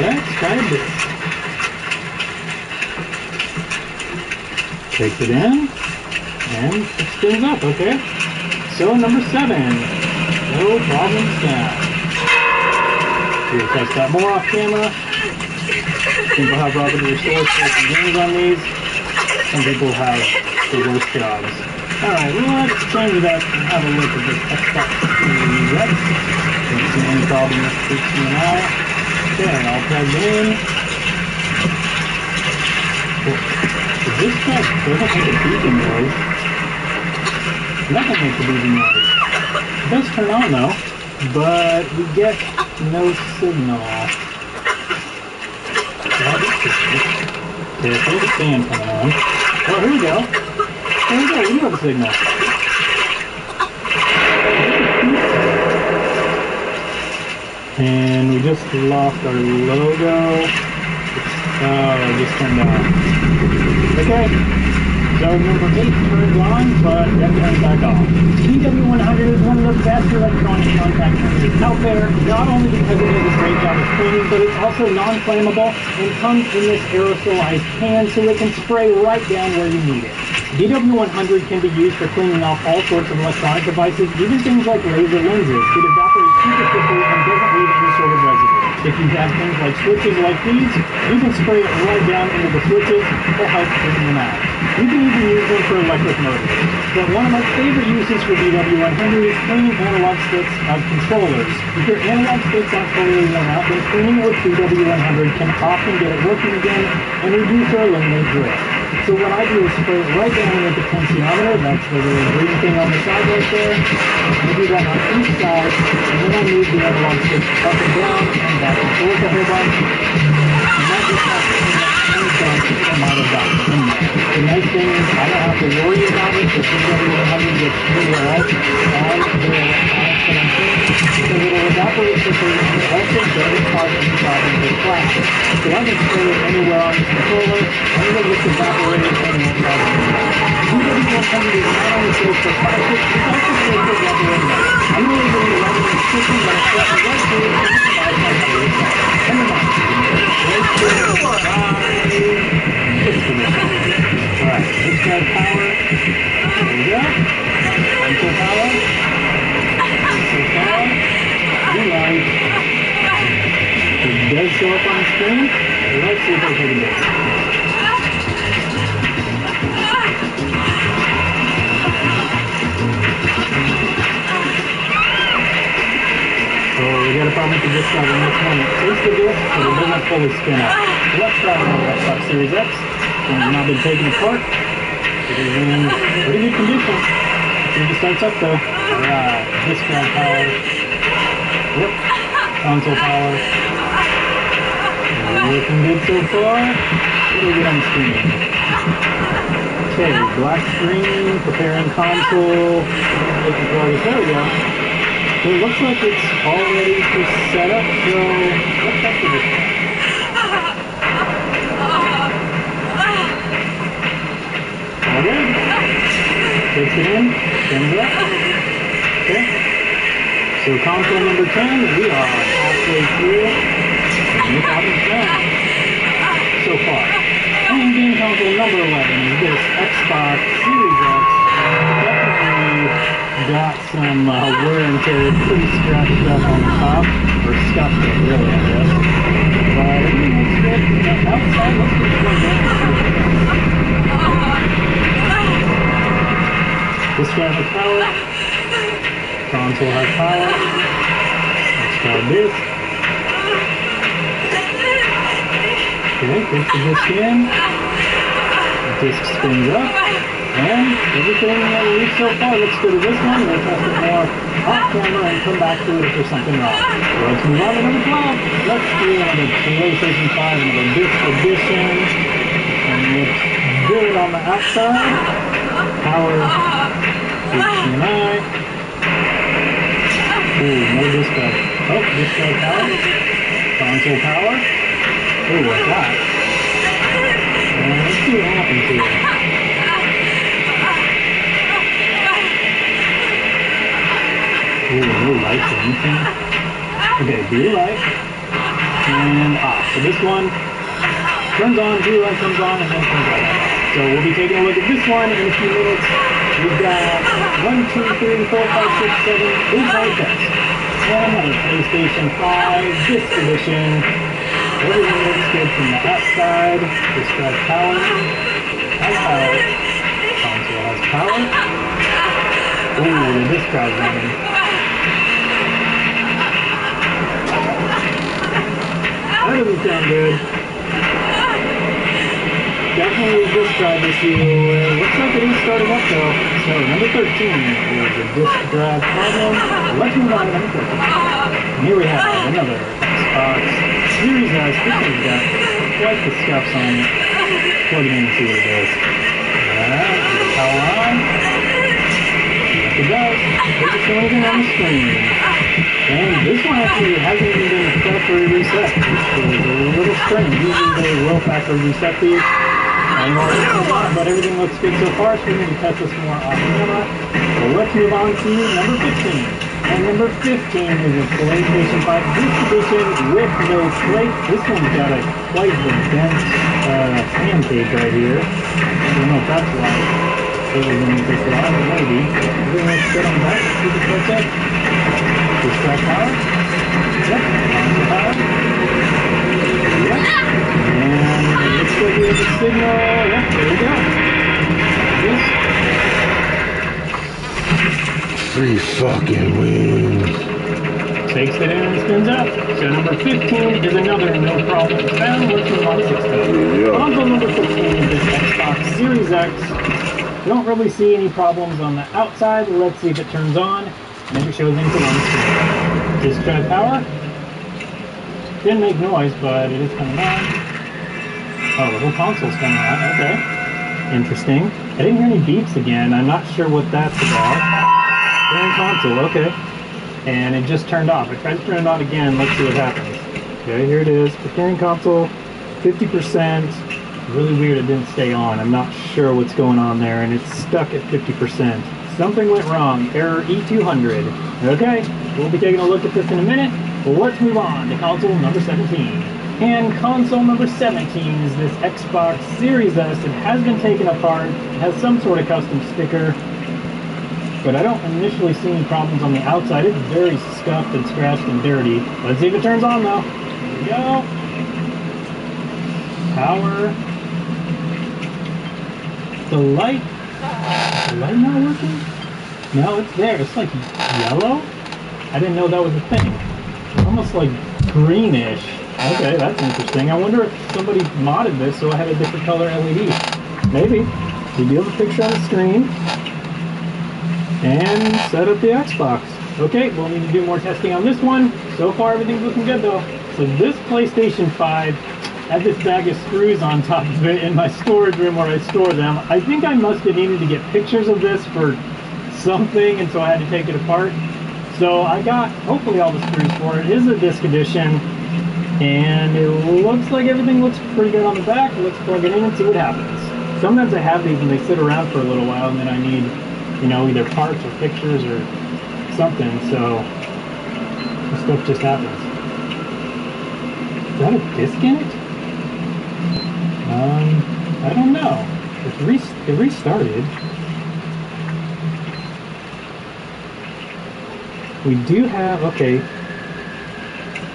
Let's try this. Takes it in, and it spins up, okay? So number 7, no problems now. We'll test that more off camera. People have Robin restore some games on these. Some people have the worst jobs. Alright, let's change it up and have a look at this Xbox Series X. Don't see any problem with HDMI. Okay, all plugged in. This stuff doesn't make a beeping noise. Nothing makes a beeping noise. It does turn on though, but we get no signal. Okay, there's a fan coming on. Oh, here we go. Here we go, we do have a signal. And we just lost our logo. Oh, it just turned off. Okay, so number 8 turns on, but then turns back off. DW100 is one of the best electronic contact printers out there, not only because it does a great job of cleaning, but it's also non-flammable and comes in this aerosolized can so it can spray right down where you need it. DW100 can be used for cleaning off all sorts of electronic devices, even things like laser lenses. It evaporates super quickly and doesn't leave any sort of residue. If you have things like switches like these, you can spray it right down into the switches to help clean them out. You can even use them for electric motors. But one of my favorite uses for DW100 is cleaning analog sticks of controllers. If your analog sticks aren't totally worn out, then cleaning it with DW100 can often get it working again and reduce or eliminate drift. So what I do is spray it right down in the potentiometer, that's the little green thing on the side right there. I do that on each side, and then I move the analog sticks up and down and back and forth a whole bunch. And that just helps clean up any gunk that might have gotten in there. The nice thing is I don't have to worry about it if DW100 gets anywhere else on the electronics that I'm cleaning, because it will evaporate quickly and it also doesn't cause any problems with plastic. So I can spray it anywhere on the controller, and it'll just evaporate and it won't cause any problems. DW100 is not only safe for plastic, it's also safe for rubber and metal. I'm really going to be running and switching, but I'm right through it and provide my serious help. Come on. Alright, let's grab power. There we go. Until power. So far, realize it does show up on the screen. Let's see if I can do it. So we got a problem with the disc drive on this one. It takes the disc, but it doesn't fully spin out. So let's try another Xbox Series X. It's not been taken apart. It is in pretty good condition. See if it starts up though. Alright, disc drive power. Yep. Console power. Looking good so far. What do we get on the screen? Okay, black screen, preparing console. There we go. So it looks like it's all ready to set up, so let's test it. All good. Takes it in, spins up. Okay. So console number 10, we are halfway through. No problems now. So far. And game console number 11 is this Xbox Series X. Definitely got some wear and tear, pretty scratched up on the top, or scuffed up really, I guess. But everything looks good. Outside, let's get plugged in. This guy has power. Console has power. Let's try this. Okay, push the disc in. The disc spins up. And everything that we reached so far looks good with this one. We'll test it more off camera and come back to it if there's something wrong. So let's move on to number 12. Let's do another PlayStation 5, another disc edition. And looks good on the outside. Power HDMI. Ooh, no disc drive. Oh, disc drive power. Console power. Ooh, what's that? Let's see what happens here. Ooh, no lights or anything. Okay, blue light. And off. So this one turns on, blue light comes on, and then turns right back off. So we'll be taking a look at this one in a few minutes. We've got 1, 2, 3, 4, 5, 6, 7, 8 light tests. And another PlayStation 5 disc edition. Everything looks good from the outside. Disc drive power. Has power. Console has power. Ooh, the disc drive running. That doesn't sound good. Definitely a disc drive issue. Looks like it is starting up though. So number 13 is a disc drive problem. Let's move on to number 14. And here we have another Xbox Series S. This one's got quite the scuffs on it. Plug it in and see what it does. Alright, power on. Yes it does. Doesn't show anything on the screen. And this one actually hasn't even been factory reset. It's a little strange. Usually they will factory reset these. I don't know what it's about, but everything looks good so far, so we're going to test this more off camera. So let's move on to number 15. And number 15 is a PlayStation 5 disc edition with no plate. This one's got a quite the dense fan cage right here. I don't know if that's why it was going to take a while, but maybe. Everything looks good on the back. See the clip up. Disc drive power. Yep. Console power. Yep. And it looks like we have a signal. Yep, there we go. This. Free fucking wings. Takes it in and spins up. So number 15 is another no problem found. Let's move on to 16. Yeah. Console number 16 is this Xbox Series X. Don't really see any problems on the outside. Let's see if it turns on. Never shows anything on the screen. Disc drive power. Didn't make noise, but it is coming on. Oh, the whole console's coming on. Okay. Interesting. I didn't hear any beeps again. I'm not sure what that's about. Console, okay. And it just turned off. I tried to turn it on again. Let's see what happens. Okay, here it is. Preparing console, 50%. Really weird it didn't stay on. I'm not sure what's going on there, and it's stuck at 50%. Something went wrong. Error E200. Okay, we'll be taking a look at this in a minute. Well, let's move on to console number 17. And console number 17 is this Xbox Series S. It has been taken apart. It has some sort of custom sticker. But I don't initially see any problems on the outside. It's very scuffed and scratched and dirty. Let's see if it turns on though. Here we go. Power. The light not working? No, it's there. It's like yellow. I didn't know that was a thing. Almost like greenish. Okay, that's interesting. I wonder if somebody modded this so I had a different color LED. Maybe. We do have a picture on the screen. And set up the Xbox. Okay, we'll need to do more testing on this one. So far, everything's looking good though. So this PlayStation 5 had this bag of screws on top of it in my storage room where I store them. I think I must have needed to get pictures of this for something, and so I had to take it apart. So I got, hopefully, all the screws for it. It is a disc edition, and it looks like everything looks pretty good on the back. Let's plug it in and see what happens. Sometimes I have these and they sit around for a little while, and then I need, you know, either parts or pictures or something, so this stuff just happens. Is that a disc in it? I don't know. It restarted. We do have, okay,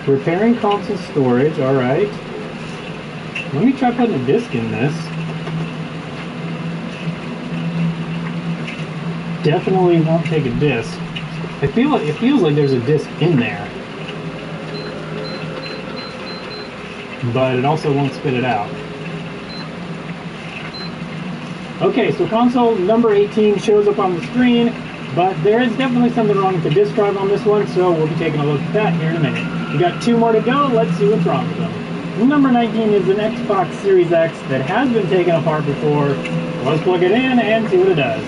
repairing console storage, alright. Let me try putting a disc in this. Definitely won't take a disc. It feels like there's a disc in there, but it also won't spit it out. Okay, so console number 18 shows up on the screen, but there is definitely something wrong with the disk drive on this one, so we'll be taking a look at that here in a minute. We got 2 more to go, let's see what's wrong with them. Number 19 is an Xbox Series X that has been taken apart before. Let's plug it in and see what it does.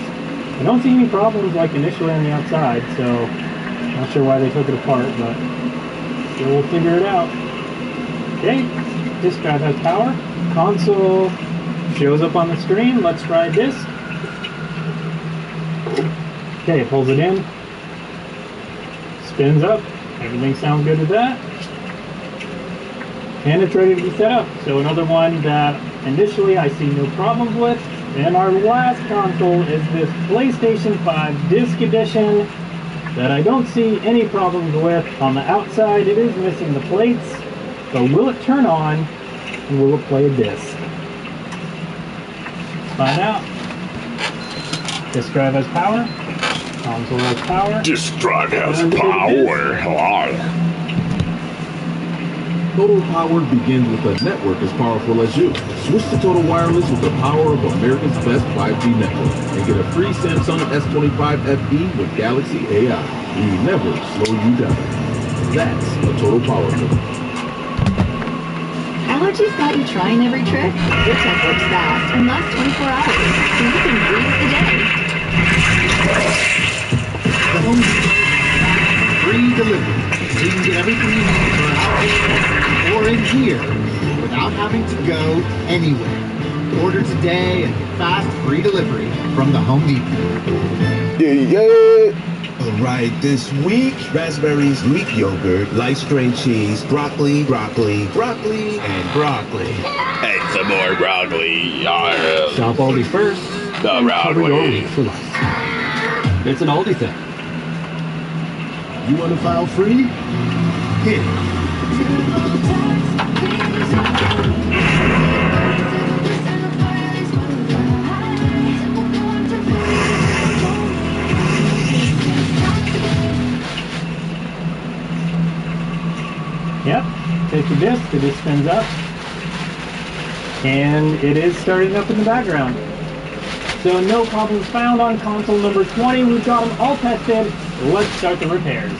I don't see any problems like initially on the outside, so not sure why they took it apart, but we'll figure it out. Okay, disk drive has power. Console shows up on the screen. Let's try disk. Okay, it pulls it in. Spins up. Everything sounds good with that. And it's ready to be set up. So another one that initially I see no problems with. And our last console is this PlayStation 5 Disc Edition that I don't see any problems with. On the outside it is missing the plates, but will it turn on and will it play a disc? Let's find out. Disk drive has power. Console has power. Disk drive has And power. Total Power begins with a network as powerful as you. Switch to Total Wireless with the power of America's best 5G network and get a free Samsung S25 FE with Galaxy AI. We never slow you down. That's a Total Power move. Allergies got you trying every trick? Your tech works fast and lasts 24 hours, so you can breeze the day. The Home Depot has free delivery, so you can get everything you need for out or in here without having to go anywhere. Order today and get fast free delivery from the Home Depot. Yeah. Alright, this week, raspberries, Greek yogurt, light strain cheese, broccoli, and broccoli. And some more broccoli. Shop Aldi first. The Cover your broccoli. week for life. It's an Aldi thing. You want to file free? Here. Yep, take your disc, it just spins up. And it is starting up in the background. So no problems found on console number 20. We've got them all tested. Let's start the repairs.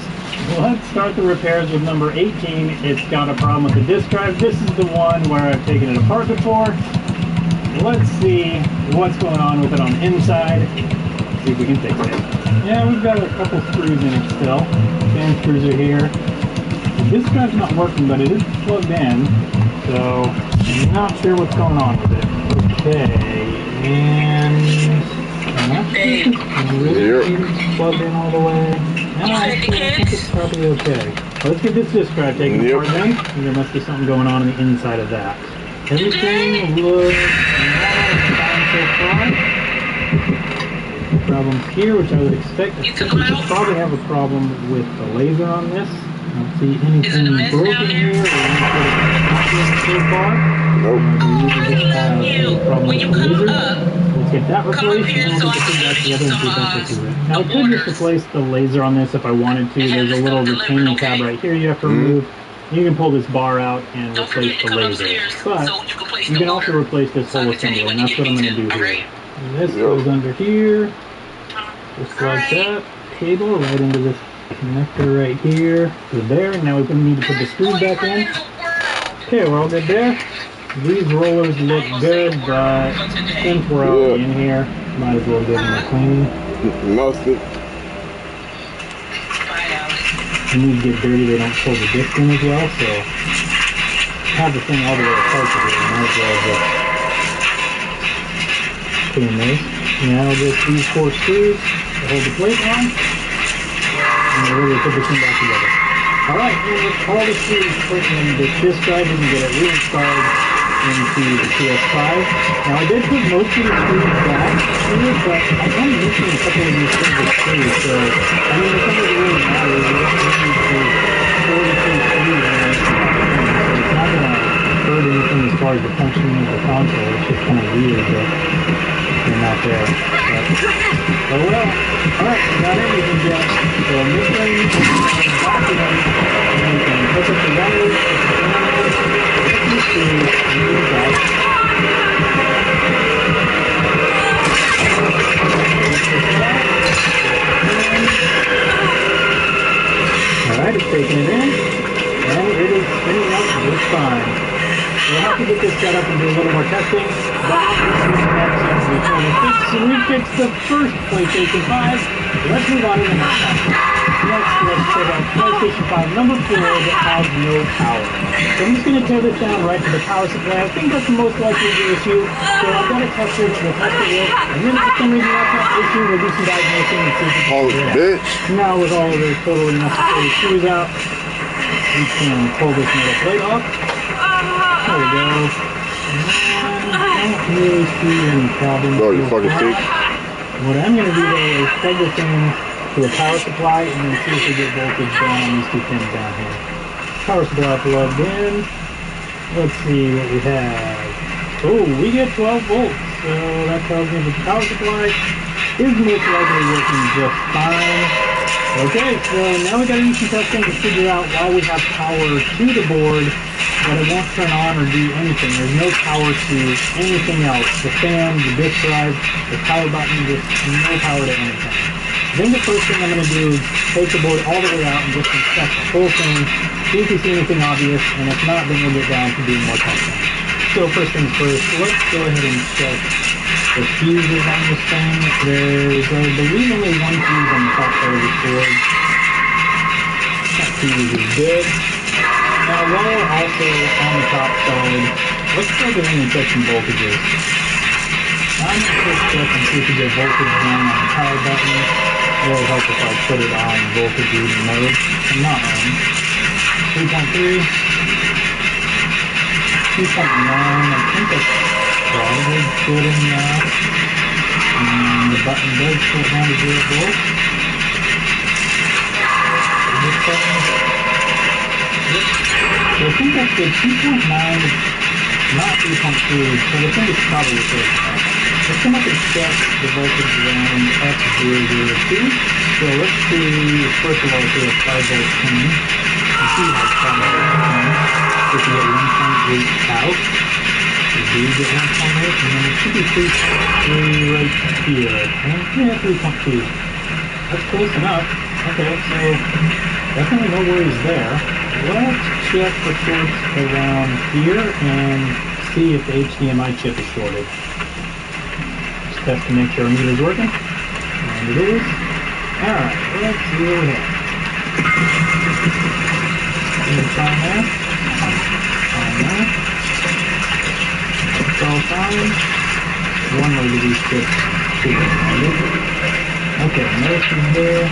Let's start the repairs with number 18. It's got a problem with the disk drive. This is the one where I've taken it apart before. Let's see what's going on with it on the inside. See if we can fix it. Yeah, we've got a couple screws in it still. Fan screws are here. The disk drive's not working, but it is plugged in. So I'm not sure what's going on with it. Okay, and I'm not sure if it's plugged in all the way. No, I think it's probably okay. Let's get this disk drive taken apart then. There must be something going on the inside of that. Everything looks fine so far. Problems here, which I would expect. We should probably have a problem with the laser on this. I don't see anything broken here or any sort of so far. Nope. When you come up, let's get that replaced and then we'll get back together and see if that fixes it. Now I could just replace the laser on this if I wanted to. There's a little retaining tab right here you have to remove. You can pull this bar out and replace the laser. But you can also replace this whole assembly, and that's what I'm going to do here. And this goes under here. Just like that. Cable right into this connector right here. So there. Now we need to put the screws back in. Okay, we're all good there. These rollers look good, but since we're already in here, might as well give them a cleaning. Mostly. When these get dirty, they don't pull the disc in as well, so have the thing all the way apart to it. Might as well just clean those. Now just these 4 screws to hold the plate on, and we're ready to put this thing back together. Alright, and with all the screws put in the disk drive, we can get it reinstalled into the PS5. Now I did put most of the screws back in it, but I am missing a couple of these silver screws, so I mean it doesn't really matter. We don't need to 42 screws in it, so it's not going to hurt anything as far as the functioning of the console. It's just kind of weird that they're not there. But, oh well. Alright, we got everything done. So I'm just going to back it up, and we can hook up the wires, put the screws, and move it out. fine. We'll have to get this set up and do a little more testing. But next as we try to refix the first PlayStation 5. Let's move on to the next one. Next, let's check out PlayStation 5 number 4 that has no power. So I'm just going to tear this down right to the power supply. I think that's the most likely issue. So I've got a tester to test it with. And then if for some reason that's not the issue, we'll do some diagnosing and see if we can figure it out. Now with all the totally necessary screws out, we can pull this metal plate off. There we go. I don't really see any problems. Bro, you fucking sick? What I'm going to do though is plug this in to a power supply and then see if we get voltage down on these two pins down here. Power supply plugged in. Let's see what we have. Oh, we get 12 volts. So that tells me the power supply is most likely working just fine. Okay, so now we got to do some testing to figure out why we have power to the board, but it won't turn on or do anything. There's no power to anything else. The fan, the disk drive, the power button, just no power to anything. I think the first thing I'm going to do is take the board all the way out and just inspect the whole thing, see if we see anything obvious, and if not, then we'll get down to doing more testing. So first things first, let's go ahead and check the fuses on this thing. There's, I believe, only one fuse on the top side of the board. That fuse is good. Now, while we're also on the top side, let's plug it in and check some voltages. I'm going to first check and see if we get voltage down on the power button. It will help if I put it on voltage reading mode. I'm not on. 3.3. 2.9. I think that's probably good enough. And the button does put down to 0 volts. This button. Yep. So I think that's good. 2.9, not 3.3, so I think it's probably good. Let's come up and check the voltage around F002. So let's see, first of all, if we have 5 volts coming. Let's see how 5 volts coming. If we get 1.8 out, we do get 1.8, and then it should be 3.3 right here. Yeah, 3.2. That's close enough. Okay, so definitely no worries there. Let's check the ports around here and see if the HDMI chip is shorted. Just test to make sure our meter's working. And it is. Alright, let's see what we have. Try there. On there. That's all fine. One way to these chips should be shorted. Okay, notice there.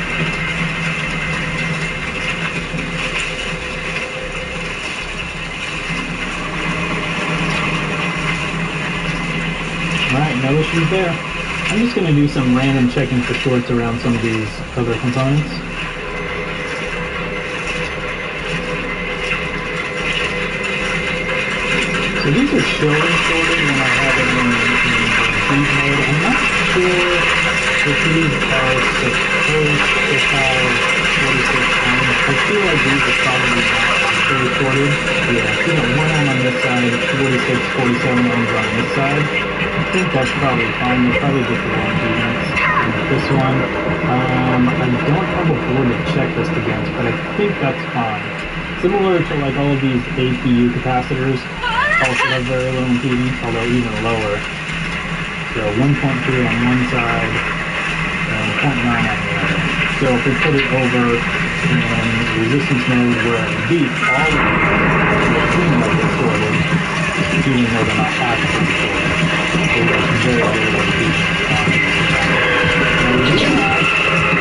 Alright, no issues there. I'm just going to do some random checking for shorts around some of these other components. So these are showing shorted when I have it in feed mode. I'm not sure if these are supposed to have 46 ohms. I feel like these are probably not fully shorted. Yeah, so you got 1 ohm on this side, 46, 47 ohms on this side. I think that's probably fine. They're probably just the wrong units. This one, I don't have a board to check this against, but I think that's fine. Similar to like all of these APU capacitors, also have very low impedance, although even lower. So 1.3 on one side and 0.9 on the other. So if we put it over in resistance mode where it would be, all of them will seem like it's sorted, even though they're not actually sorted. So that's very little impedance on it. So we have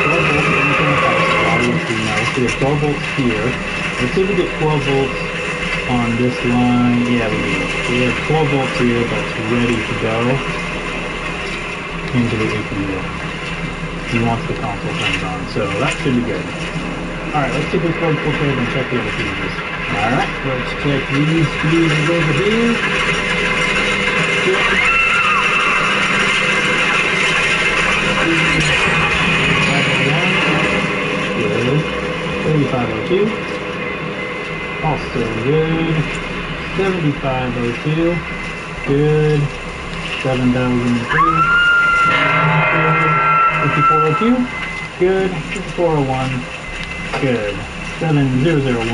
12 volts in the power supply, which we know. So we have 12 volts here. Let's see if we get 12 volts on this line. Yeah, we do. So we have 12 volts here that's ready to go into the APU. Once the console turns on, so that should be good. Alright, let's get this board filtered and check the other fuses. Alright, let's check these fuses over here. Good. 3502. Also good. 7502. Good. 7003. 5402, good. 5401, good. 7001,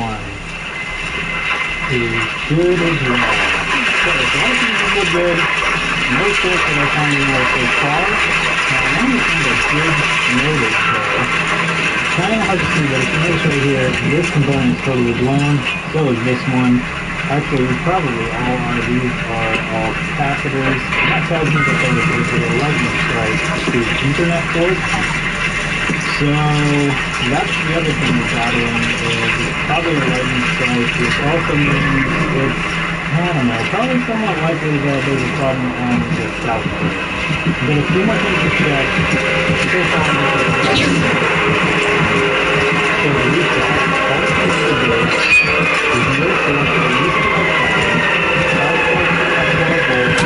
is good as well. So a lot of things are real good. No tricks that I found anywhere so far. Now, one of the things I did notice though, kind of hard to see, but if you notice right here, this component is totally blown. So is this one. Actually, probably all are. These are all capacitors. That tells me that there is a lightning strike to the Ethernet port. So that's the other thing we're battling is it's probably a lightning strike, which also means it's, I don't know, probably somewhat likely that there's a problem on the south port. But a few more things to check. So far, so the reset, all the things to do is no source for the use of the power source at 12 volts,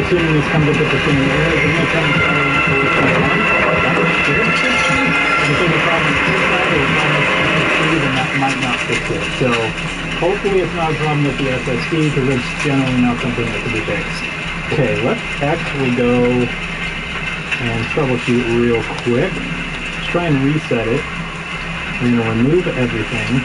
assuming this comes up with the same error, the next time it's probably not going to be one. That should fix it. And if there's a problem inside or a problem with the SSD, then that might not fix it. So hopefully it's not a problem with the SSD because it's generally not something that can be fixed. Okay, let's actually go and troubleshoot real quick. Let's try and reset it. We're going to remove everything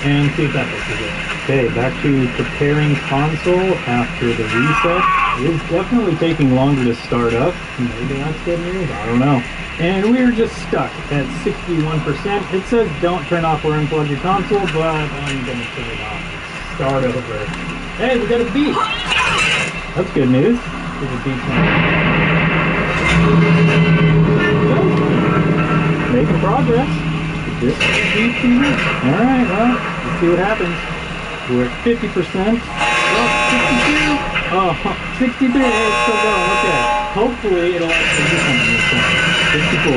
and see if that fixes it. Okay, back to preparing console after the reset. It is definitely taking longer to start up. Maybe that's good news, I don't know. And we're just stuck at 61%. It says don't turn off or unplug your console, but I'm gonna turn it off. Start over. Hey, we got a beep! That's good news. There's a beep coming. Making progress. This beep can be. Alright, well, let's see what happens. We're at 50%. Oh, 62! Oh, 63! Hey, it's still going. Okay. Hopefully it'll actually do something this time. 54.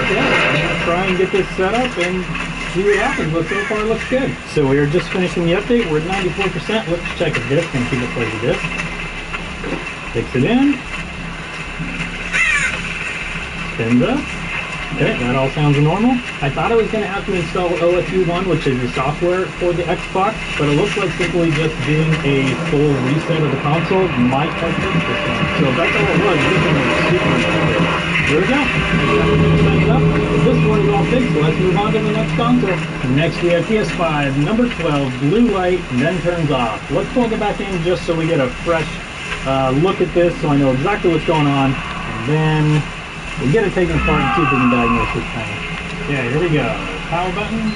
Okay, I'm gonna try and get this set up and see what happens, but so far it looks good. So we are just finishing the update. We're at 94%. Let's check a disc and see what plays the disc. Takes it in. Spins up. Okay, that all sounds normal. I thought I was going to have to install OSU1, which is the software for the Xbox, but it looks like simply just doing a full reset of the console might have fixed this one. So if that's all it was, this one was super good. There we go. This one is all fixed. Let's move on to the next console. Next we have PS5, number 12, blue light, then turns off. Let's plug it back in just so we get a fresh look at this so I know exactly what's going on. And then we'll get it taken apart and see if we can diagnose this thing. Yeah, here we go. Power button,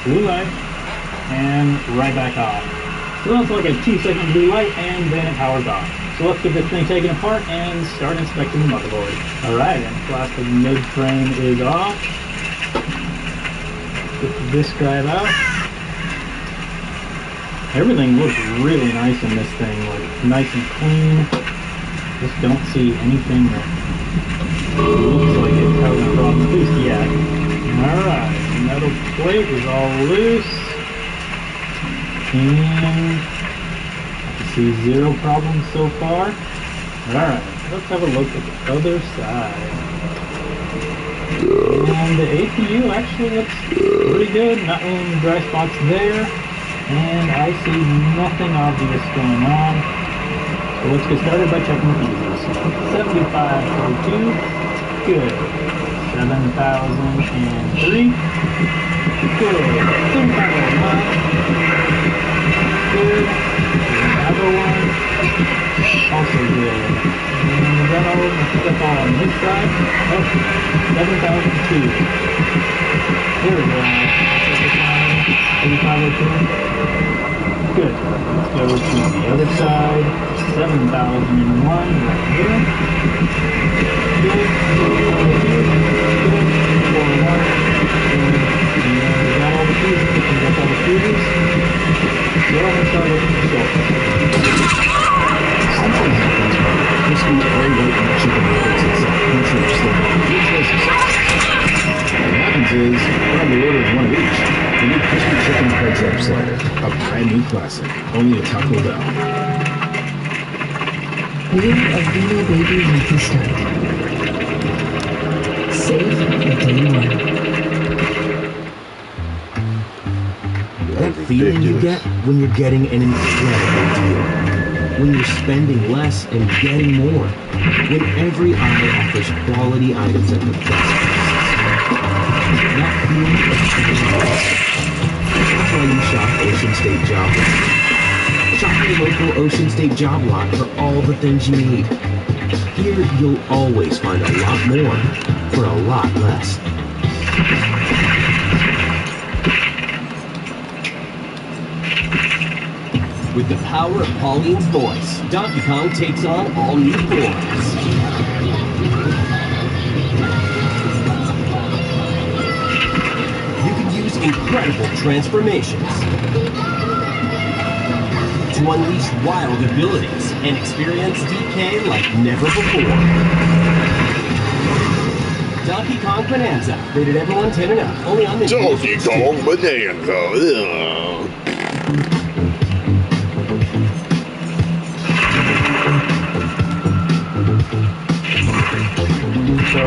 blue light, and right back off. So that's like a 2-second blue light, and then it powers off. So let's get this thing taken apart and start inspecting the motherboard. Alright, and plastic mid-frame is off. Get the disk drive out. Everything looks really nice in this thing, like nice and clean. Just don't see anything that looks like it's having a problem, at least yet. Alright, the metal plate is all loose. And I see zero problems so far. Alright, let's have a look at the other side. And the APU actually looks pretty good, not really any dry spots there. And I see nothing obvious going on. So let's get started by checking the fuses. 7502, good. 7003, good. 7509, good. 501, also good. And then I'll step on this side. Oh, 7002. There we go. 7502. Good. Let's go to the other side. 7001 right here. Good. 401. Good. And we got all the fuses. We got all the fuses. So let's start looking at the source. Something happens when the crispy egg white chicken nuggets itself. What happens is, grab the order of one of each. You need crispy chicken Trap Slider, a brand new classic, only at Taco Bell. Wheel of Vino Baby Weekly Start. Save for day one. That feeling you get when you're getting an incredible deal. When you're spending less and getting more. When every aisle offers quality items at the best prices. That feeling is change. That's why you shop Ocean State Job Lot. Shop your local Ocean State Job Lot for all the things you need. Here, you'll always find a lot more for a lot less. With the power of Pauline's voice, Donkey Kong takes on all new forms. You can use incredible transformations to unleash wild abilities and experience DK like never before. Donkey Kong Bonanza, rated everyone 10 and up, only on Nintendo. Donkey Kong Bonanza. So I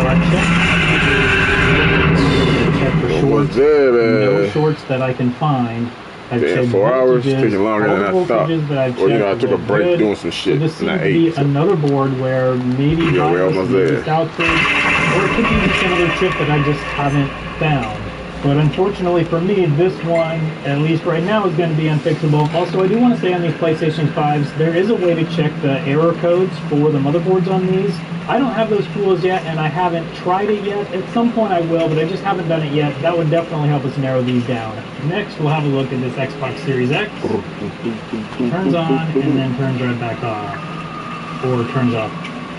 checked for shorts. No shorts that I can find. I've checked 4 hours, voltages, taking longer than all I the thought. voltages that I've Or you know, I checked took a were break good. doing some shit So this and I seems to be ate. another board where maybe Yeah, we almost there. out to, or it could be just another chip that I just haven't found. But unfortunately for me, this one, at least right now, is going to be unfixable. Also, I do want to say on these PlayStation 5s, there is a way to check the error codes for the motherboards on these. I don't have those tools yet, and I haven't tried it yet. At some point I will, but I just haven't done it yet. That would definitely help us narrow these down. Next, we'll have a look at this Xbox Series X. Turns on, and then turns right back off. Or turns off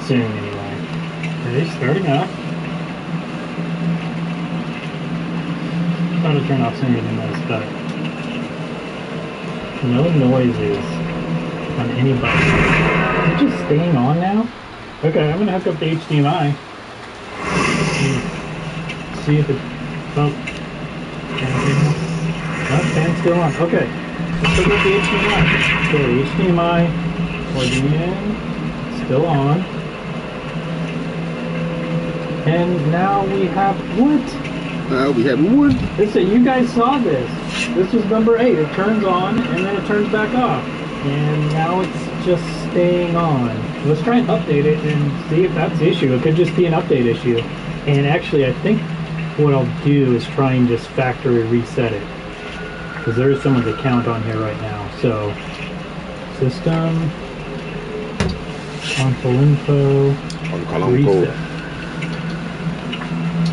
soon, anyway. Okay, starting up. Try to turn off sooner than this, but no noises on any button. Is it just staying on now? Okay, I'm gonna hook up the HDMI. See if it. Oh, fan's still on. Okay, let's hook up the HDMI. So the HDMI plugging in, still on, and now we have what? We have one. Listen, you guys saw this. This was number 8. It turns on and then it turns back off. And now it's just staying on. Let's try and update it and see if that's the issue. It could just be an update issue. And actually, I think what I'll do is try and just factory reset it. Because there is some of the count on here right now. So, system, console info, reset.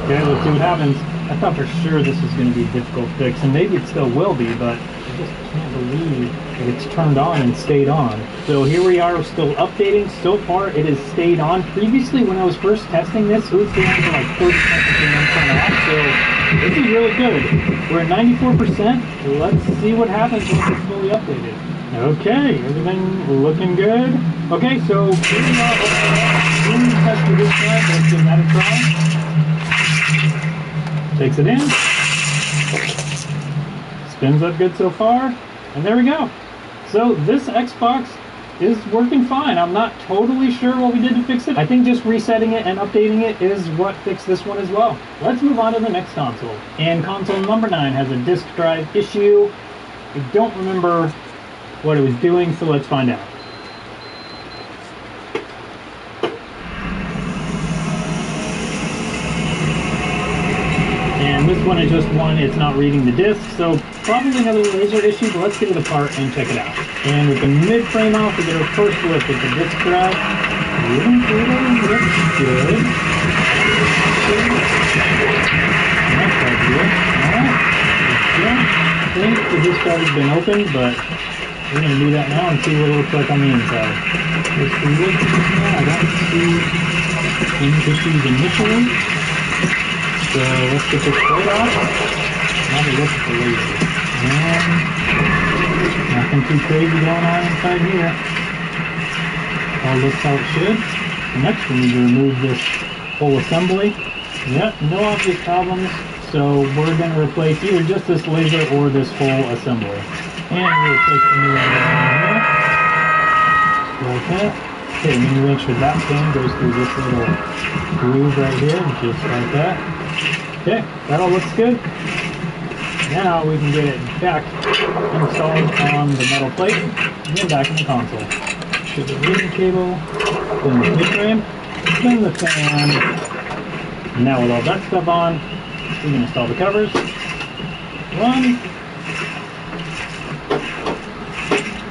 Okay, let's see what happens. I thought for sure this was going to be a difficult fix, and maybe it still will be, but I just can't believe that it's turned on and stayed on. So here we are, still updating. So far, it has stayed on. Previously, when I was first testing this, it was staying for like 30 seconds and then turn off. So this is really good. We're at 94%. Let's see what happens when it's fully updated. Okay, everything looking good. Okay, so here we are. Test for this side. Let's give that a try. Takes it in, spins up good so far, and there we go. So this Xbox is working fine. I'm not totally sure what we did to fix it. I think just resetting it and updating it is what fixed this one as well. Let's move on to the next console. And console number 9 has a disk drive issue. I don't remember what it was doing, so let's find out. And this one is just one, it's not reading the disk, so probably another laser issue, but let's get it apart and check it out. And with the mid-frame off, we get our first look at the disk drive. Looks good. That's good. Alright. I think the disk drive has been opened, but we're going to do that now and see what it looks like on the inside. There's the lid. I don't see any issues initially. So let's get this plate off. Have a look at the laser. And nothing too crazy going on inside here. All looks how it should. Next we need to remove this whole assembly. Yep, no obvious problems. So we're going to replace either just this laser or this whole assembly. And we'll replace the new one here. Like that. Okay, and then you make sure that pin goes through this little groove right here, just like that. Okay, that all looks good. Now we can get it back installed on the metal plate and then back in the console. So the reading cable, then the heat frame, then the fan. And now with all that stuff on, we can install the covers. 1,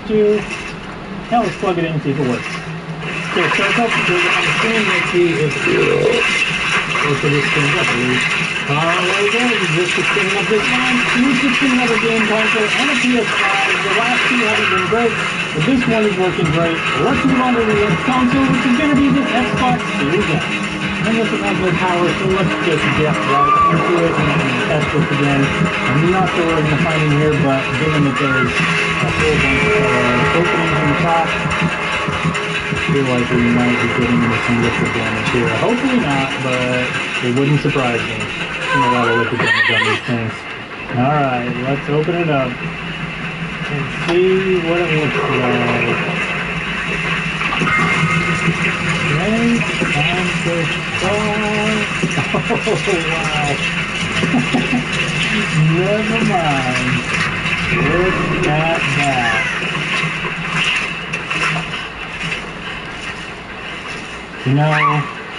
2. Now let's plug it in and see if it works. Okay, so it's up to on the screen. Let's see if this spins up at least. There we go. This is spinning up this one. This is spinning up a game console and a PS5. The last two haven't been great, but this one is working great. Let's move on to the next console, which is going to be this Xbox Series X. And this one has no power, so let's just get right into it and test this again. I'm not sure what we're going to find in here, but given that there's a whole bunch of openings in the top, I feel like we might be getting into some liquid damage here. Hopefully not, but it wouldn't surprise me. A lot of liquid damage on these things. Alright, let's open it up and see what it looks like. Ready? Time to start. Oh, wow. Never mind. Look at that. You know,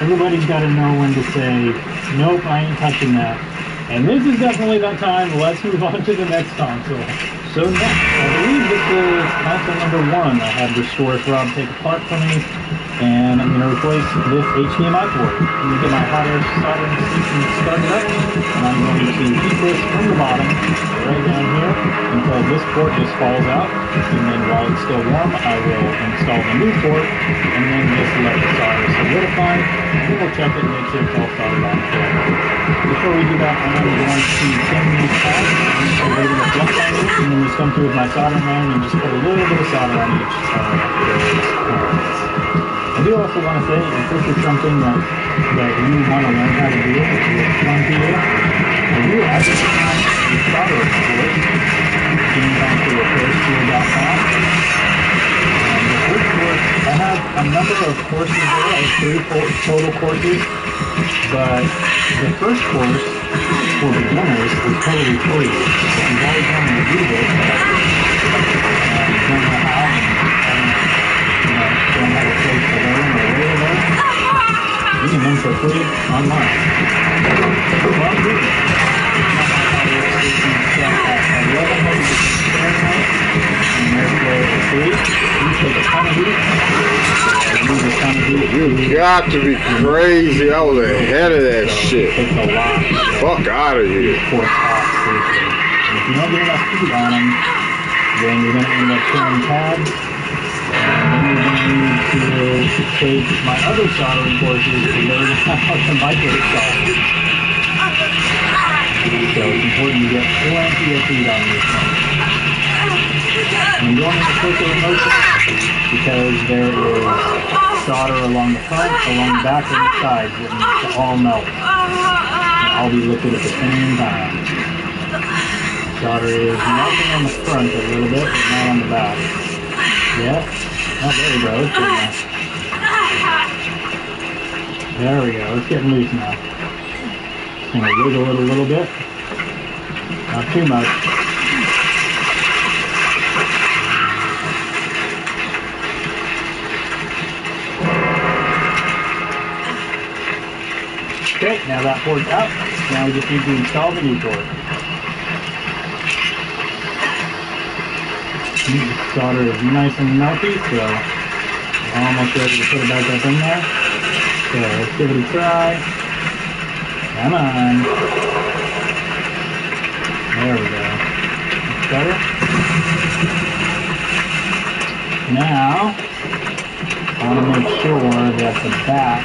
everybody's got to know when to say, nope, I ain't touching that. And this is definitely that time. Let's move on to the next console. So next, I believe this is console number 1. I had Restore Rob take apart for me. And I'm going to replace this HDMI port. I'm going to get my hot air soldering station started up. And I'm going to heat this from the bottom, right down here, until this port just falls out. And then while it's still warm, I will install the new port, and then just let the solder solidify. And then we'll check it and make sure it's all soldered on correctly. Before we do that, I'm going to pin these pads, a little bit of flux on these, and then just come through with my soldering iron and just put a little bit of solder on each I do also want to say, if this is something that you want to learn how to do, if it's fun to you, I do advertise a soldering course. You can go to repairstool.com. And the first course, I have a number of courses there. I have 3 total courses, but the first course for beginners is totally free. If you've always wanted to do this, and you don't know how, don't have a place to learn or a way to learn, you can learn for free online. Well, do it. At 1100 Fahrenheit, and therefore it's free. You take a ton of heat, use a ton of heat. You got to be crazy. I was ahead of that shit. It takes a lot. Fuck out of here. And if you don't get enough heat on them, then you're going to end up tearing pads. And then you're going to need to take my other soldering courses to learn how to micro solder. So it's important to get plenty of heat on these things. I'm going in a quicker motion because there is solder along the front, along the back, and the sides that needs to all melt. And all be liquid at the same time. Solder is melting on the front a little bit, but not on the back. Yeah. Oh, there we go. It's good now. There we go. It's getting loose now. Just going to wiggle it a little bit. Not too much. Okay, now that port's out. Now we just need to install the new port. The solder is nice and melty, so I'm almost ready to put it back up in there. So let's give it a try. Come on. There we go. That's better. Now, I want to make sure that the back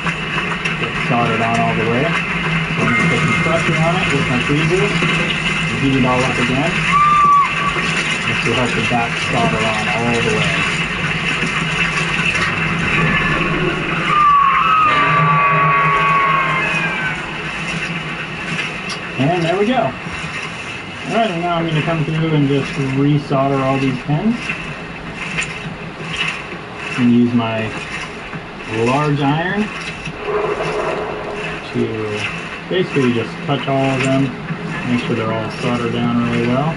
gets soldered on all the way. So I'm going to put some pressure on it with my tweezers and heat it all up again. This will help the back solder on all the way. And there we go. Alright, and now I'm going to come through and just resolder all these pins. And use my large iron to basically just touch all of them. Make sure they're all soldered down really well.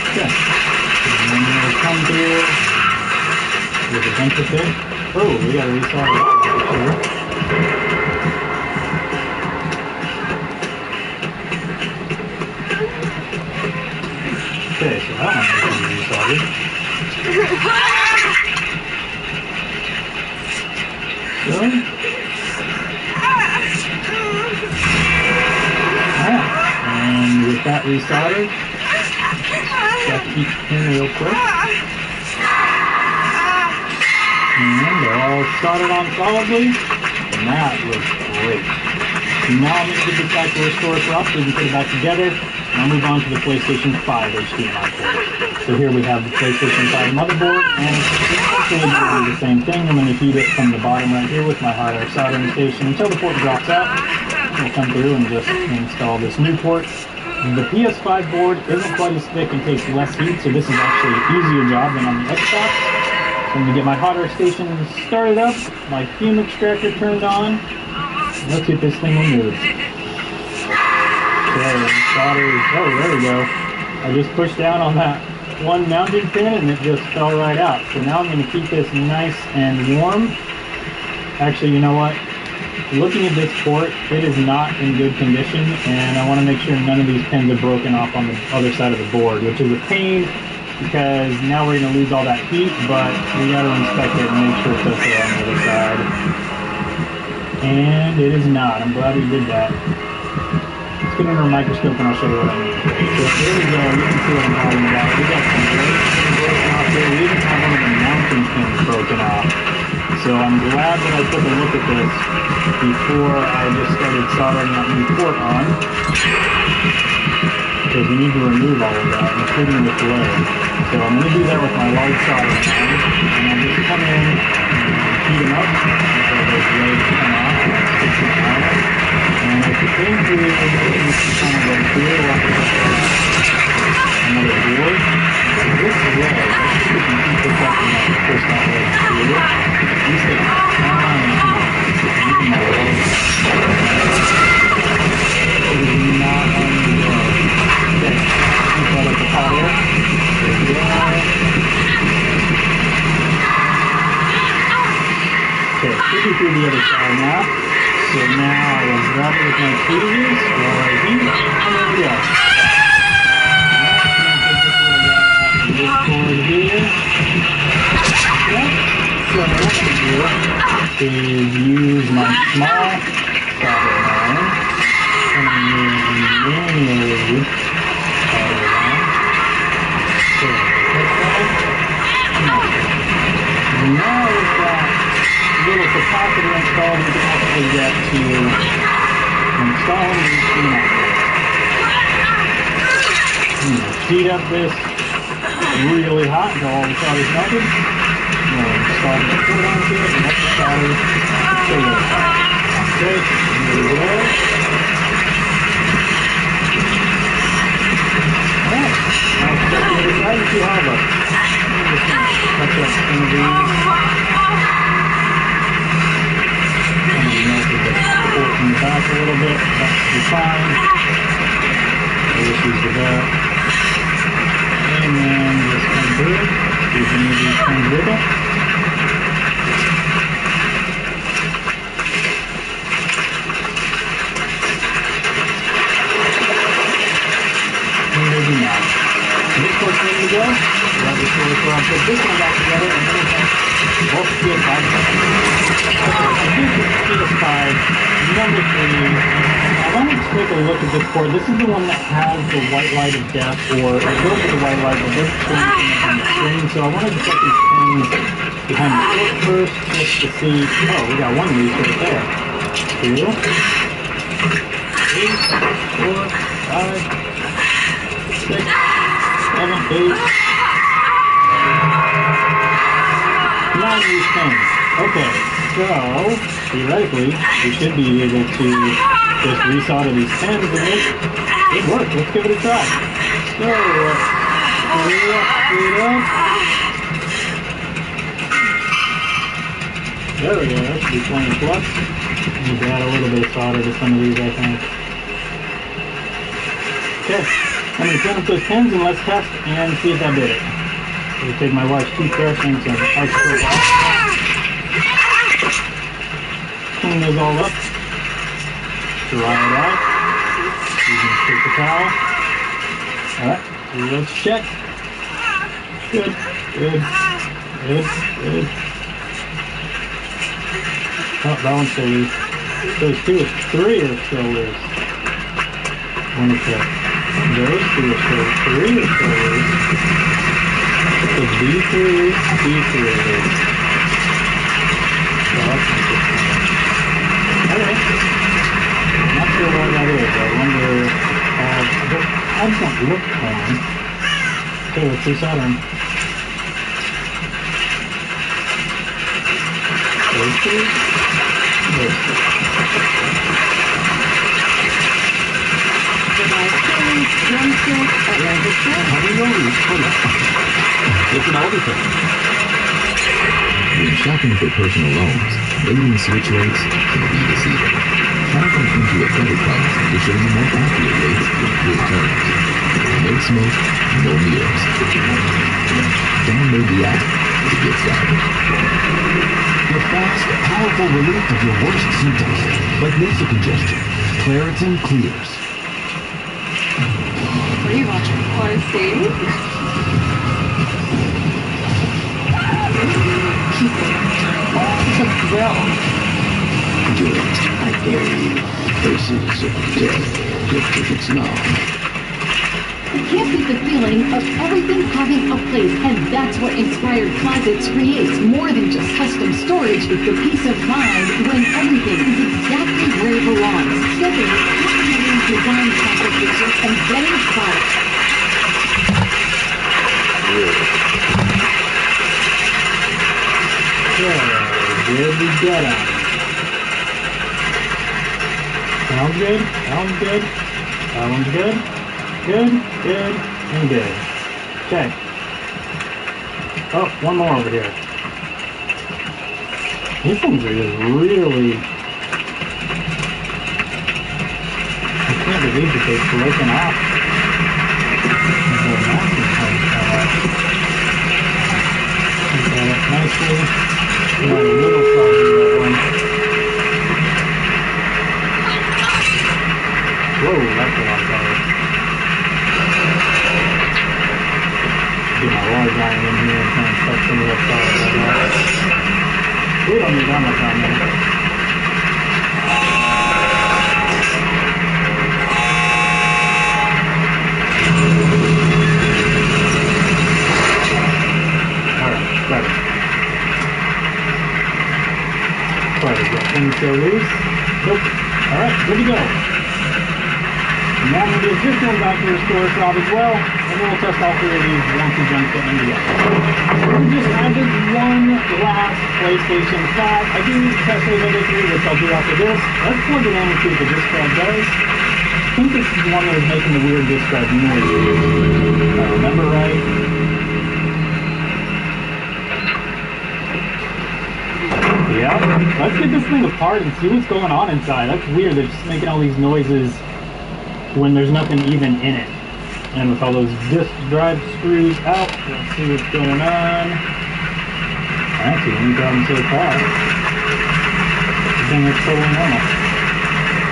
Okay. And then we'll come through with a bunch of pins. Oh, we gotta resolder that for sure. Okay, so that one has been resoldered. So, alright, and with that resoldered, check each pin real quick. And they're all soldered on solidly, and that looks great. Now I'm going to give this back to Restore for us so we can put it back together. Now move on to the PlayStation 5 HDMI port. So here we have the PlayStation 5 motherboard, and it's essentially going to do the same thing. I'm going to heat it from the bottom right here with my hot air soldering station until the port drops out. We'll come through and just install this new port. The PS5 board isn't quite as thick and takes less heat, so this is actually an easier job than on the Xbox. So I'm going to get my hot air station started up, my fume extractor turned on. Let's see if this thing will move. Okay, solder. Oh, there we go. I just pushed down on that one mounting pin and it just fell right out. So now I'm going to keep this nice and warm. Actually, you know what? Looking at this port, it is not in good condition, and I want to make sure none of these pins are broken off on the other side of the board, which is a pain because now we're going to lose all that heat, but we got to inspect it and make sure it's okay on the other side. And it is not. I'm glad we did that. Let's get under a microscope and I'll show you what I mean. So here we go. You can see what I'm talking about. We got some great pins broken off here. We even have one of the mounting pins broken off. So I'm glad that I took a look at this before I just started soldering that new port on. Because we need to remove all of that, including this leg. So I'm going to do that with my large soldering iron. And I'll just come in and heat them up until those legs come off. And I'll stick some iron. And if you came through, you can kind of go through like another board. So this leg, let's see if we can keep this up and not push that leg through. These things are fine. Even my legs. It is not on the road. Okay, let's let it hot air. There we go. Okay, sticking through the other side now. So now I will grab it with my tweezers while I heat, and there we go. This board here. Yep. So what I'm going to do is use my small soldering iron and manually solder it on. So this side. Now with that little capacitor installed, we can actually get to installing these schematics. Heat up this really hot until all the solder's melted. We'll install the port onto it and let the solder solidify. Okay, here we go. Alright, now let's check the other side and see how it looks. I'm just going to touch up some of these. Melted the port in the back a little bit. That should be fine. No issues with that. And then just come through. See if any of these pins wiggle. And they do not. This port's ready to go. I'll put this one back together and then we'll have both PS5. PS5 number 3. I want to take a look at this port. This is the one that has the white light of death, or it goes with the white light, but doesn't show anything on the screen. So I wanted to check these pins behind the port first, just to see. Oh, we got one loose right there. 2, 3, 4, 5, 6, 7, 8, find these pins. Okay, so theoretically, we should be able to just resolder these pins and it should work. Let's give it a try. So, put it up. There we go, that should be 20 plus. Need to add a little bit of solder to some of these, I think. Okay, I'm going to turn up those pins and let's test and see if that did it. So we take my wife's toothbrush and some icicle off. Clean those all up. Dry it out. Using a paper towel. Alright, let's check. Good, good, good, good. Oh, that one's still loose. Those 2 or 3 are still loose. One is there. Those 2 are still 3 are still loose. So these 3 are loose, these 3 are loose. So that's interesting. Alright. Not sure why that is. I wonder, the pads don't look torn. Okay, let's resolder them. Those 2. Those 2. Have you noticed? It's an older thing. When shopping for personal loans, dating switch rates can be deceiving. Try them into a credit card to show you more accurate rates with good terms. No smoke, no mirrors. Download the app to get started. The fast, powerful relief of your worst symptoms, like nasal congestion. Claritin clears. What are you watching? Want to see? Well, good. I dare you. Faces of death. Just as it's now. I can't beat the feeling of everything having a place, and that's what Inspired Closets creates. More than just custom storage, it's the peace of mind when everything is exactly where it belongs. Stepping into design complications and getting started. Where we get on? Sounds good. Sounds good. That one's good. Good, good, and good. Okay. Oh, one more over here. These things are just really... I can't believe that they've broken off. Nicely. You know, a little soggy, that one. Whoa, that's a lot better. Get my large iron in here and kind of touch some of that solid like that. We don't need that much on there. Alright, better. Sorry, got things so loose. Nope. Alright, good to go. And now we'll do this one back to the store shop as well, and then we'll test all 3 of these once we jump to India. We just added one last PlayStation 5. I do need to test those other 3, which I'll do after this. Let's plug it in and see what the disc drive does. I think this is the one that was making the weird disc drive noise, if I remember right. Yeah, let's get this thing apart and see what's going on inside. That's weird, they're just making all these noises when there's nothing even in it. And with all those disc drive screws out, let's see what's going on. That's the only problem so far. Everything looks totally normal.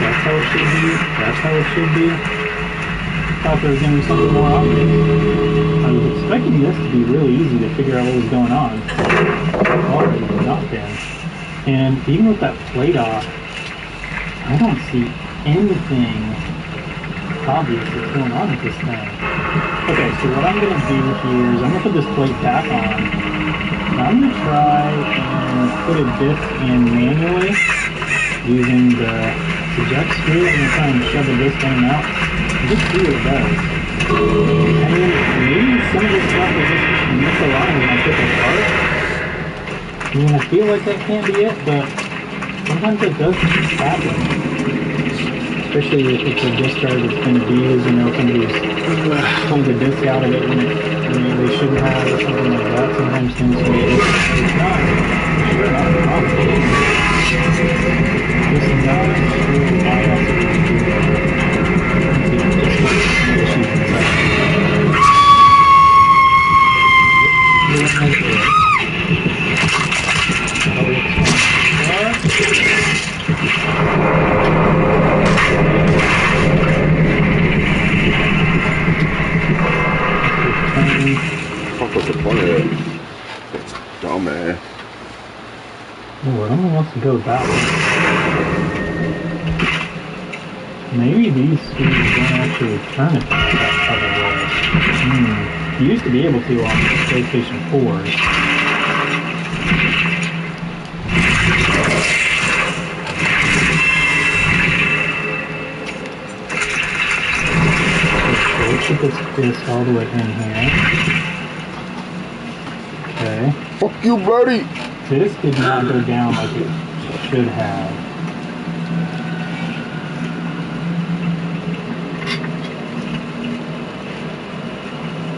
That's how it should be. That's how it should be. Thought there was going to be something more obvious. I was expecting this to be really easy to figure out what was going on. Already not been. And even with that plate off, I don't see anything obvious that's going on with this thing. Okay, so what I'm going to do here is I'm going to put this plate back on. And I'm going to try and put a disc in manually using the eject screw. I'm going to try and shove the disc in and out and just see what it does. And then maybe some of this stuff will just misalign when I put it apart. I mean, I feel like that can't be it, but sometimes it does happen. Especially if it's a disk drive that's been abused, you know, somebody's pulled the disk out of it when they shouldn't have, or something like that. Sometimes things can get it's not sure not possible. Just not sure why that's what we do. Just some issues inside. Fuck was the point of it? Dumbass. Oh, it only wants to go that way. Maybe these screws don't actually turn it that other way. You used to be able to on PlayStation 4s. Let's put this disc all the way in here. Okay. Fuck you, buddy! This did not go down like it should have.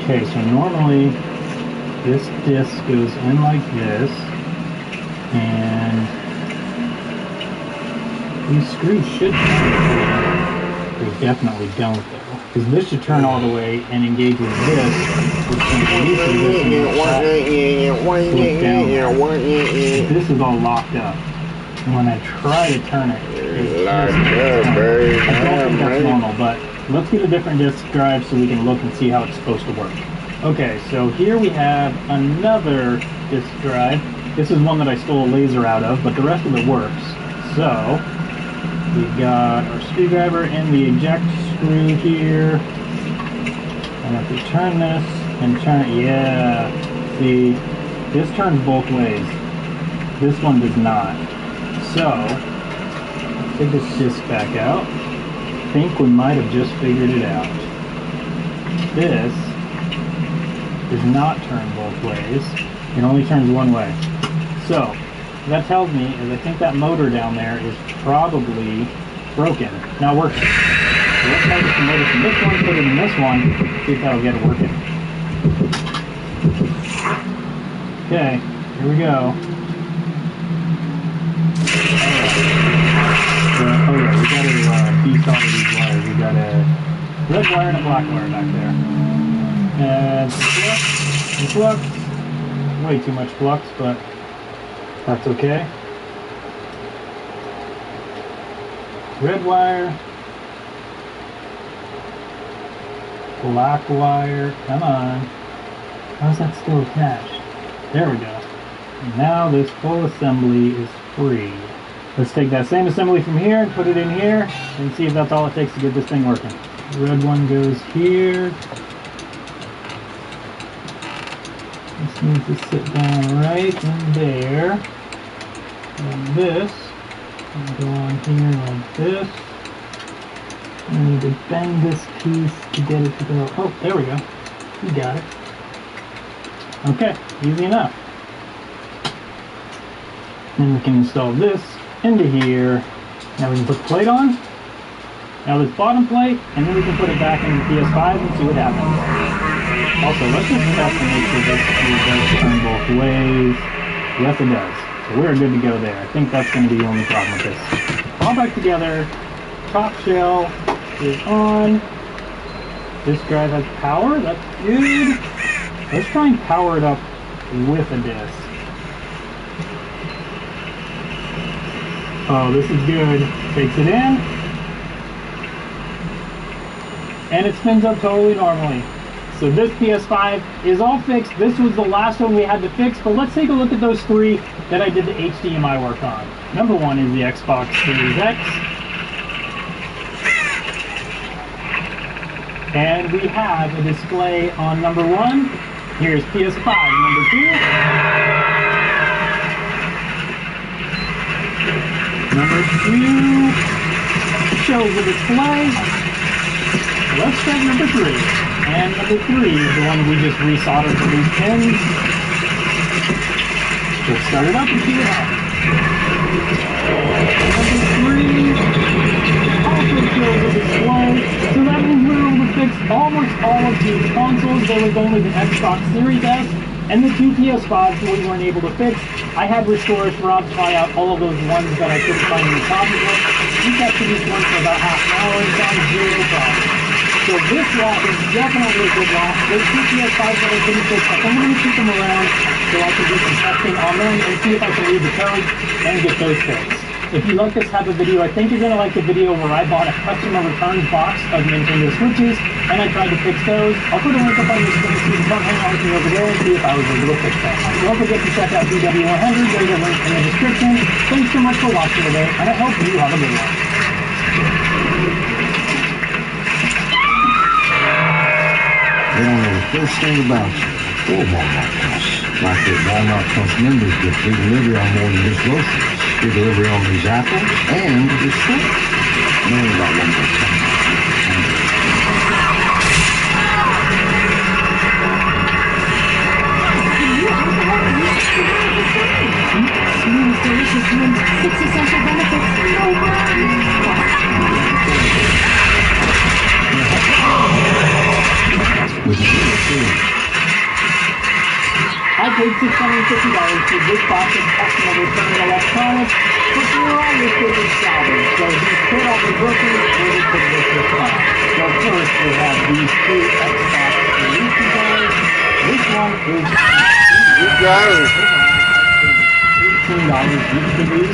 Okay, so normally this disc goes in like this, and these screws should turn. They definitely don't though, because this should turn all the way and engage with this, which can release this and slip down. This is all locked up. And when I try to turn it, I don't think that's normal, but let's get a different disk drive so we can look and see how it's supposed to work. Okay, so here we have another disk drive. This is one that I stole a laser out of, but the rest of it works. So we've got our screwdriver and the eject screw here. And if we turn this and turn it, yeah. See, this turns both ways. This one does not. So, let's take this disc back out. I think we might have just figured it out. This does not turn both ways. It only turns one way. So, what that tells me is I think that motor down there is probably broken, not working. So let's try to get the motor from this one, put it in this one, see if that'll get it working. Okay, here we go. Oh yeah, we got to desolder these wires. We got a red wire and a black wire back there. And some flux. Way too much flux, but that's okay. Red wire. Black wire. Come on. How's that still attached? There we go. Now this full assembly is free. Let's take that same assembly from here and put it in here and see if that's all it takes to get this thing working. The red one goes here. This needs to sit down right in there. And this will go on here like this. I need to bend this piece to get it to go. Oh, there we go. We got it. Okay, easy enough. Then we can install this into here. Now we can put the plate on. Now this bottom plate, and then we can put it back into the PS5 and see what happens. Also, let's just test and make sure this does turn both ways. Yes, it does. So we're good to go there. I think that's going to be the only problem with this. All back together. Top shell is on. This drive has power. That's good. Let's try and power it up with a disc. Oh, this is good. Takes it in. And it spins up totally normally. So this PS5 is all fixed. This was the last one we had to fix, but let's take a look at those three that I did the HDMI work on. Number one is the Xbox Series X. And we have a display on number one. Here's PS5 number two. Number two shows the display. Let's check number three. And number three is the one we just resoldered for these pins. Let's start it up and see what happens. Number 3 also shows a display, so that means we were able to fix almost all of the consoles. There was only the Xbox Series S and the 2 PS5s that we weren't able to fix. I had restorers for Rob try out all of those ones that I couldn't find any problems with. We kept these ones for about half an hour and found zero problems. So this lot is definitely a good lot. Those 2 PS5s that I couldn't fix, I think I'm going to keep them around so I can do some testing on them and see if I can read the code and get those fixed. If you like this type of video, I think you're going to like the video where I bought a customer returns box of Nintendo Switches and I tried to fix those. I'll put a link up on your screen so you can come hang out with me over there and see if I was able to fix that. Don't forget to check out DW100. There's a link in the description. Thanks so much for watching today, and I hope you have a good one. They don't know the first thing about you or Walmart Plus. Like the Walmart Plus members get free delivery on more than just groceries. Free delivery on these apples and this shrimp. Man, about one more time. Smooth, delicious mint, 6 essential benefits, no worries. I paid $650 for this box of customer return electronics, but they're all listed as salvage, so these could all be broken or they could work just fine. So first we have these 2 Xbox Elite controllers. This one is You got it. $15 each for these.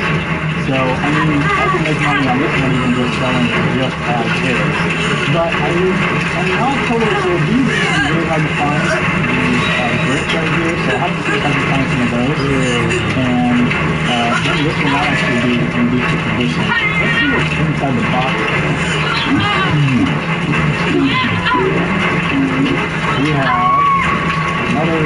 So, I mean, I can make money on this one even just selling it just as is. But, I'm not totally sure. These are really hard to find. These grips right here, so I'll have to see if I can find some of those. And then this will not actually be in decent condition. Let's see what's inside the box. We have another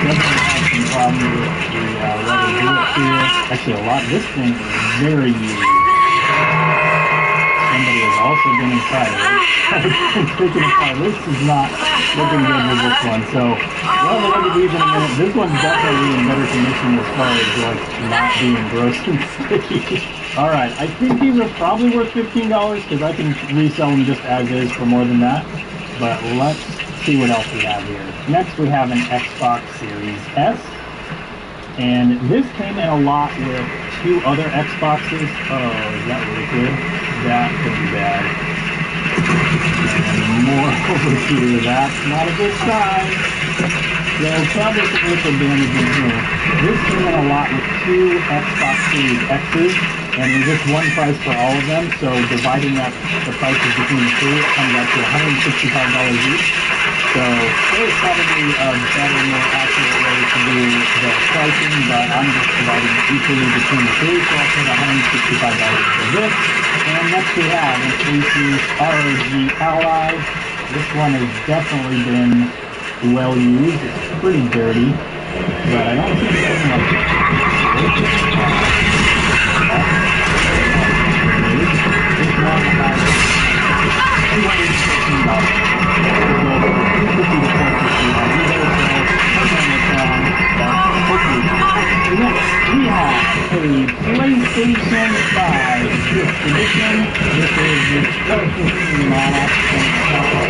definitely have some problems with the rubber bullet here. Actually, a lot. This thing is very used. Somebody has also been inside of it. Taking apart. This is not looking good with this one. So we'll have a look at these in a minute. This one's definitely in better condition as far as like not being gross and sticky. All right, I think these are probably worth $15 because I can resell them just as is for more than that. But let's see what else we have here. Next we have an Xbox Series S. And this came in a lot with 2 other Xboxes. Oh, is that really good? That could be bad. And more over here. That's not a good sign. There's probably some liquid damage in here. This came in a lot with 2 Xbox Series X's. And there's just one price for all of them, so dividing the prices between the 2, it comes out to $165 each. So there's probably a better, more accurate way to do the pricing, but I'm just dividing it equally between the 2, so I'll pay $165 for this. And next we have an Asus ROG Ally. This one has definitely been well used. It's pretty dirty, but I don't think it's anything like we have a PlayStation 5 5th edition. This is the 1215 model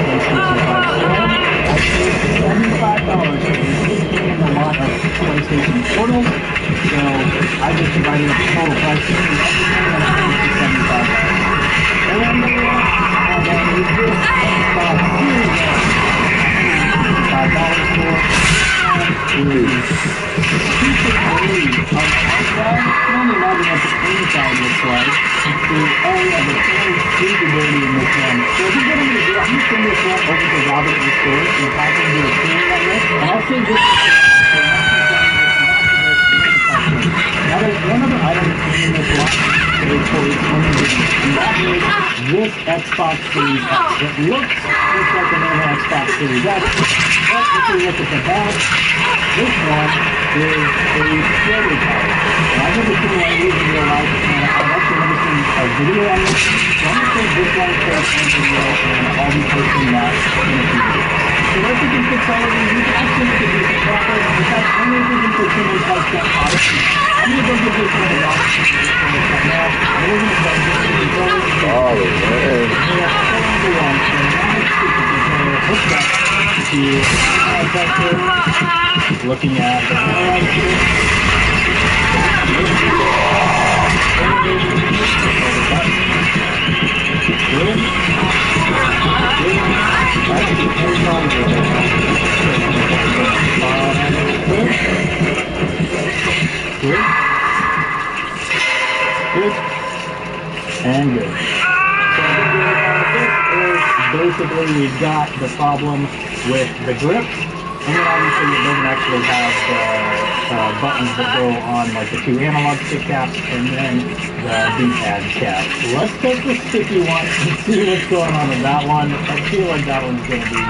PlayStation 5 sale. I paid $75 for this. This came in a lot of PlayStation portals, so I just divided up the total price of everything and I paid $75. And that is this Xbox Series S. $5 for. And it is super great on the outside. I can only imagine what the inside looks like. Oh yeah, the fan is super dirty in this one. So if you're going to do, I'm going to send this one over to Robert in the store and have him do a cleaning on this. And I'll send this now there's one other item in this lot that is for its own business, and that is this Xbox Series X. It looks just like the normal Xbox Series X, but if you look at the back, this one is a prototype. And I've never seen one of these in real life, and I've actually never seen a video on this, so I'm going to take this one first on video, and I'll be posting that in a few videos. So once we can fix all of these, we can actually make a decent profit. In fact, only if we can fix some of these hard stuff out. Even though we'll get some of the boxes right now, and we're going to start getting the controller. Oh, man. Looking at the good, and good. Basically, we've got the problem with the grip, and then obviously it doesn't actually have the buttons that go on like the two analog stick caps and then the D-pad caps. So let's test the sticky one and see what's going on with that one. I feel like that one's going to be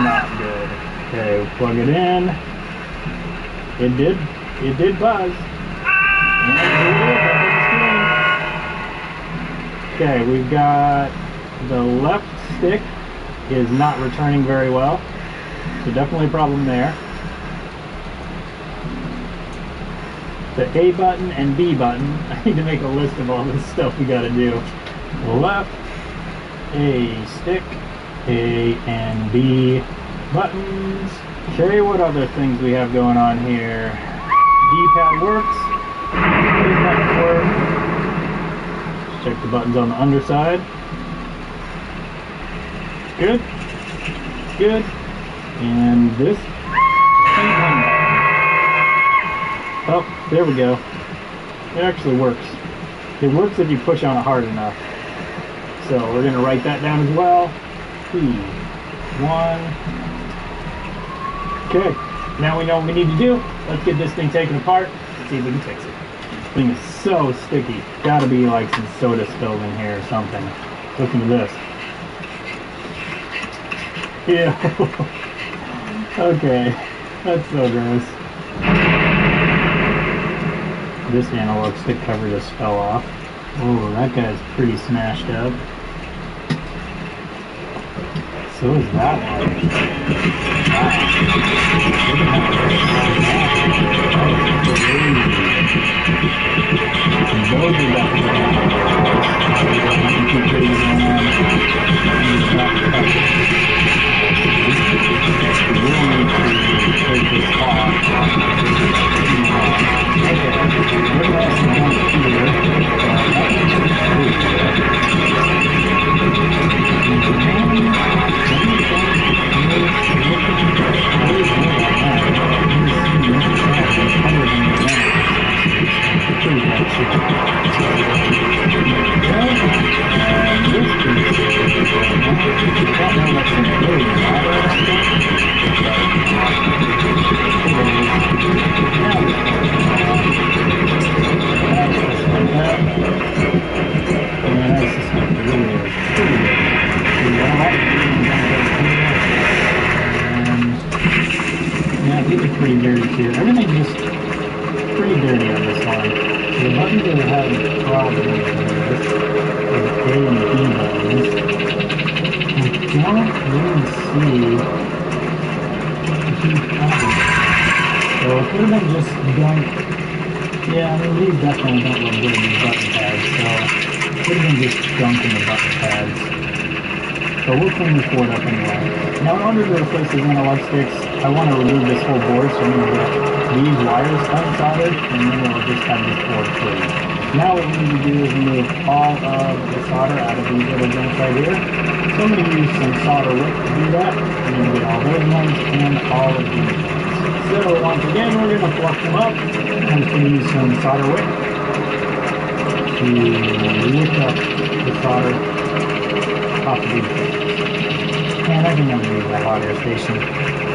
not good. Okay, we'll plug it in. It did buzz. Okay, we've got the left stick is not returning very well, so definitely a problem there. The A button and B button, I need to make a list of all this stuff we gotta do. Left, A stick, A and B buttons. Okay, what other things we have going on here? D-pad works. These buttons work. Check the buttons on the underside. Good. Good. And this. Oh, there we go. It actually works. It works if you push on it hard enough. So we're going to write that down as well. P1. Okay. Now we know what we need to do. Let's get this thing taken apart and see if we can fix it. This thing is so sticky. Gotta be like some soda spilled in here or something. Listen to this. Ew. Okay. That's so gross. This analog stick cover just fell off. Oh, that guy's pretty smashed up. So is that one. Those are pretty dirty too. Everything's just pretty dirty on this one. So the buttons that are having problems with this are the A and B buttons. I don't really see a huge problem. So it could have been just gunk. Yeah, I mean these definitely don't look good, these button pads, so it could have been just gunk in the button pads. So we'll clean this board up anyway. Now in order to replace these analog sticks, I want to remove this whole board, so I'm going to get these wires unsoldered, and then we'll just have this board free. Now what we need to do is remove all of the solder out of these little joints right here. So I'm going to use some solder wick to do that. I'm going to get all those ones and all of these ones. So once again, we're going to fluff them up. I'm just going to use some solder wick to lift up the solder off of these things. And I think I'm going to use that hot air station.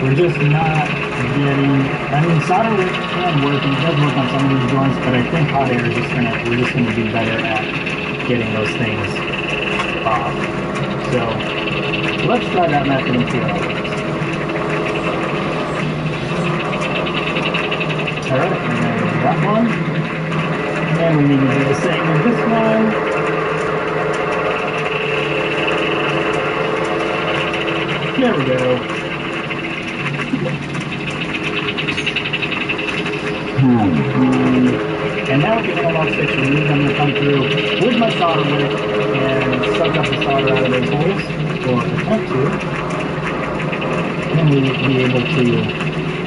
We're just not getting, I mean, solder wick can work, and it does work on some of these joints, but I think hot air is just going to, we're just going to be better at getting those things off. So, let's try that method and see how it works. Alright, and then that one. And we need to do the same with this one. There we go. now the analog sticks removed, I'm going to come through with my solder wick and suck up the solder out of those holes, or attempt to. And we will be able to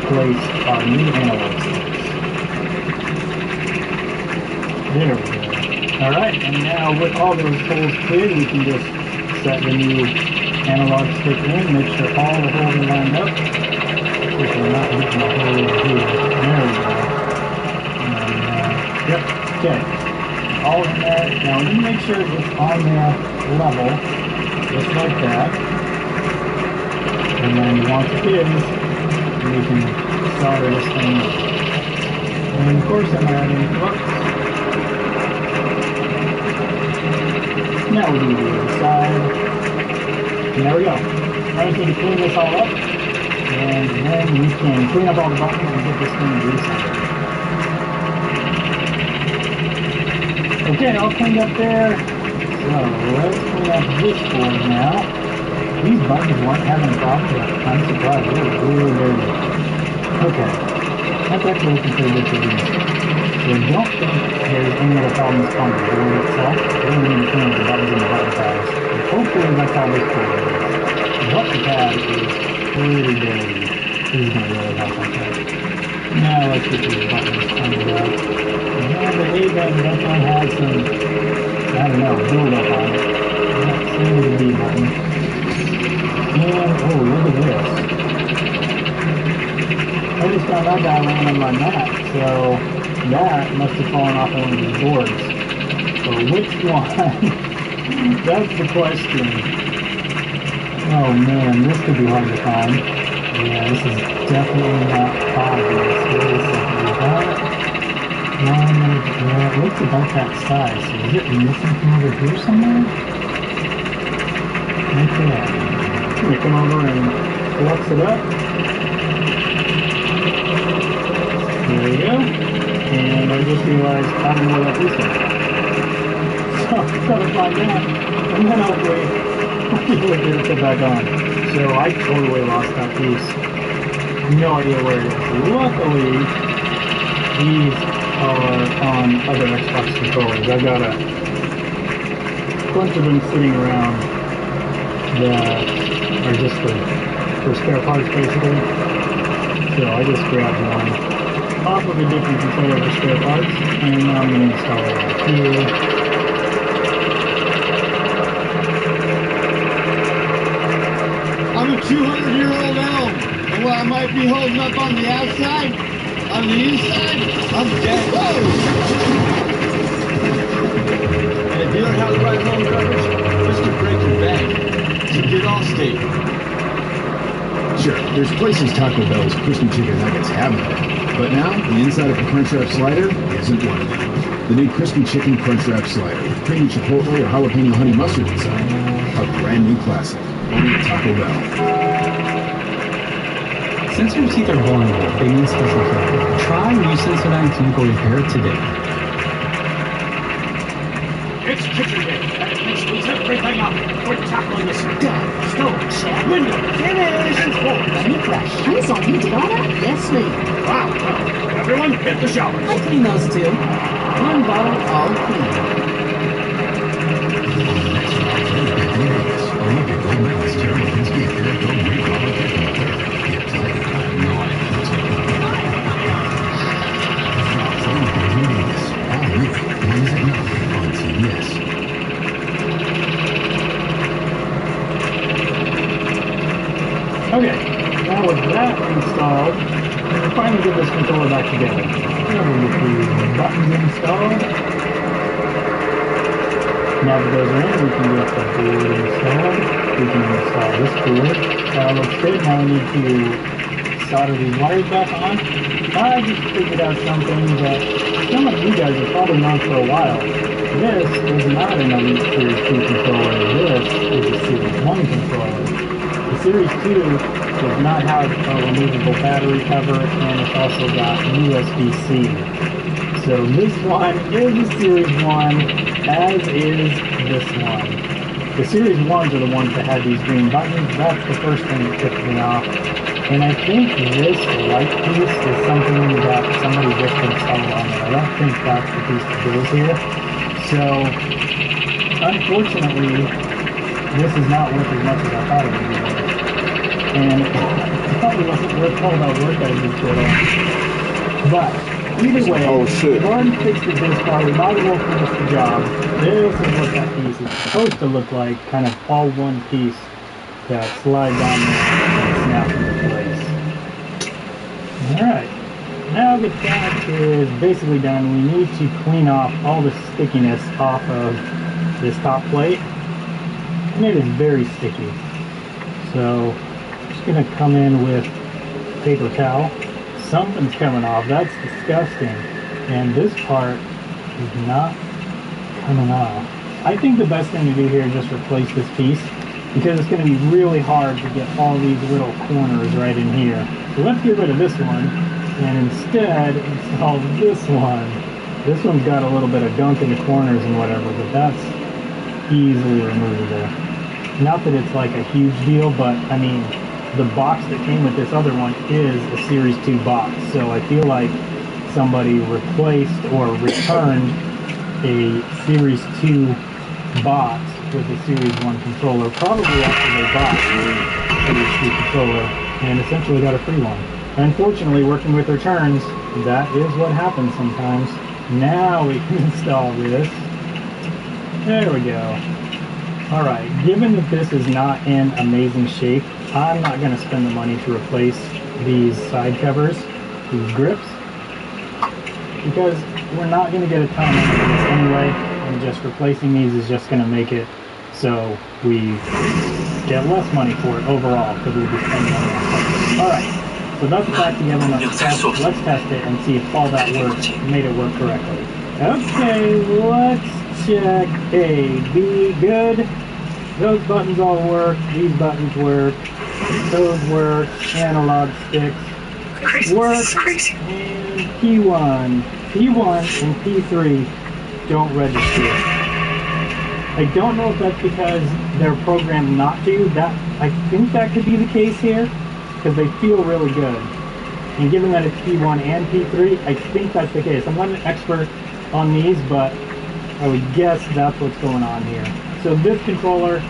place our new analog sticks. There we go. Alright, and now with all those holes cleared, we can just set the new analog stick in, make sure all the holes are lined up. If we're not hitting a hole over here. There we go. Yep, okay. All in there. Now we need to make sure it's on there level, just like that. And then once it is, we can solder this thing up. And of course I'm adding flux. Now we do the other side. And there we go. I just need to clean this all up. And then we can clean up all the buttons and get this thing reset. Okay, all cleaned up there. So let's clean up this board now. These buttons weren't having a problem, but I'm surprised. They're really dirty. Okay, that's actually looking pretty good for these. So I don't think there's any other problems on the board itself. I don't need to clean the buttons and the button pads. Hopefully that's all this board is. The button pad is pretty dirty. This is going to really help us out. Now let's get these buttons cleaned up. Yeah, the A-band definitely has some, I don't know, build up on it. Same with the B button. And, oh, look at this. I just found that guy laying on my mat, so that must have fallen off one of these boards. So which one? That's the question. Oh man, this could be hard to find. Yeah, this is definitely not obvious. Wait a second, is that one? Yeah, it looks about that size. So is it missing from over here somewhere? Okay. I'm gonna come over and flux it up. There we go. And I just realized I don't know where that piece went. So I've got to find that. And then hopefully I'll be able to get it put back on. So I totally lost that piece. No idea where it is. Luckily, these are on other Xbox controllers. I've got a bunch of them sitting around that are just for spare parts basically. So I just grabbed one off of a different controller for spare parts, and now I'm going to install it here. I'm a 200-year-old elm, and while I might be holding up on the outside, on the inside, I'm dead. Whoa! And if you don't have the right home coverage, this could break your bank. So get Allstate. Sure, there's places Taco Bell's crispy chicken nuggets haven't been, but now the inside of a Crunchwrap slider isn't one of them. The new crispy chicken Crunchwrap slider with creamy chipotle or jalapeno honey mustard inside. A brand new classic. Only at Taco Bell. Since your teeth are vulnerable, they need special care. Try new Sensodyne Clinical Repair today. It's kitchen day, and it makes everything up. We're tackling this door, stove, window, finished, and floor. Let me brush. I'm sorry, you did all that? Yes, please. Wow, everyone hit the showers. I clean those too. One bottle, all clean. Okay, now with that installed, we'll finally get this controller back together. Now we'll get these buttons installed. Now that those are in, we can get the board installed. We can install this board. That looks good. Now we need to solder these wires back on. I just figured out something that some of you guys have probably known for a while. This is not an Elite Series 2 controller. This is a Series 1 controller. The Series 2 does not have a removable battery cover, and it's also got USB-C. So this one is a Series 1, as is this one. The Series 1s are the ones that had these green buttons. That's the first thing that tipped me off. And I think this white piece is something that somebody just installed on there. I don't think that's the piece that goes here. So, unfortunately, this is not worth as much as I thought it would be. And it probably wasn't worth all that work I did to it all. But, either way, we've already fixed it this far. We might as well finish the job. This is what that piece is supposed to look like. Kind of all one piece that slide down there and snap into place. Alright, now that that is basically done, we need to clean off all the stickiness off of this top plate. And it is very sticky. So, I'm just going to come in with paper towel. Something's coming off, that's disgusting. And this part is not coming off. I think the best thing to do here is just replace this piece, because it's going to be really hard to get all these little corners right in here. So let's get rid of this one, and instead install this one. This one's got a little bit of gunk in the corners and whatever, but that's easily removable. Not that it's like a huge deal, but I mean, the box that came with this other one is a Series 2 box, so I feel like somebody replaced or returned a Series 2 box with a Series 1 controller, probably after they bought a Series 2 controller and essentially got a free one. Unfortunately, working with returns, that is what happens sometimes. Now we can install this. There we go. Alright, given that this is not in amazing shape, I'm not going to spend the money to replace these side covers, these grips, because we're not going to get a ton of this anyway, and just replacing these is just going to make it so we get less money for it overall, because we'll be spending money on it. Alright, so that's back together. Let's test it and see if all that worked, made it work correctly. Okay, let's check A, B, good. Those buttons all work, these buttons work, those work, analog sticks work, and P1 and P3 don't register. I don't know if that's because they're programmed not to. I think that could be the case here, because they feel really good. And given that it's P1 and P3, I think that's the case. I'm not an expert on these, but I would guess that's what's going on here. So this controller,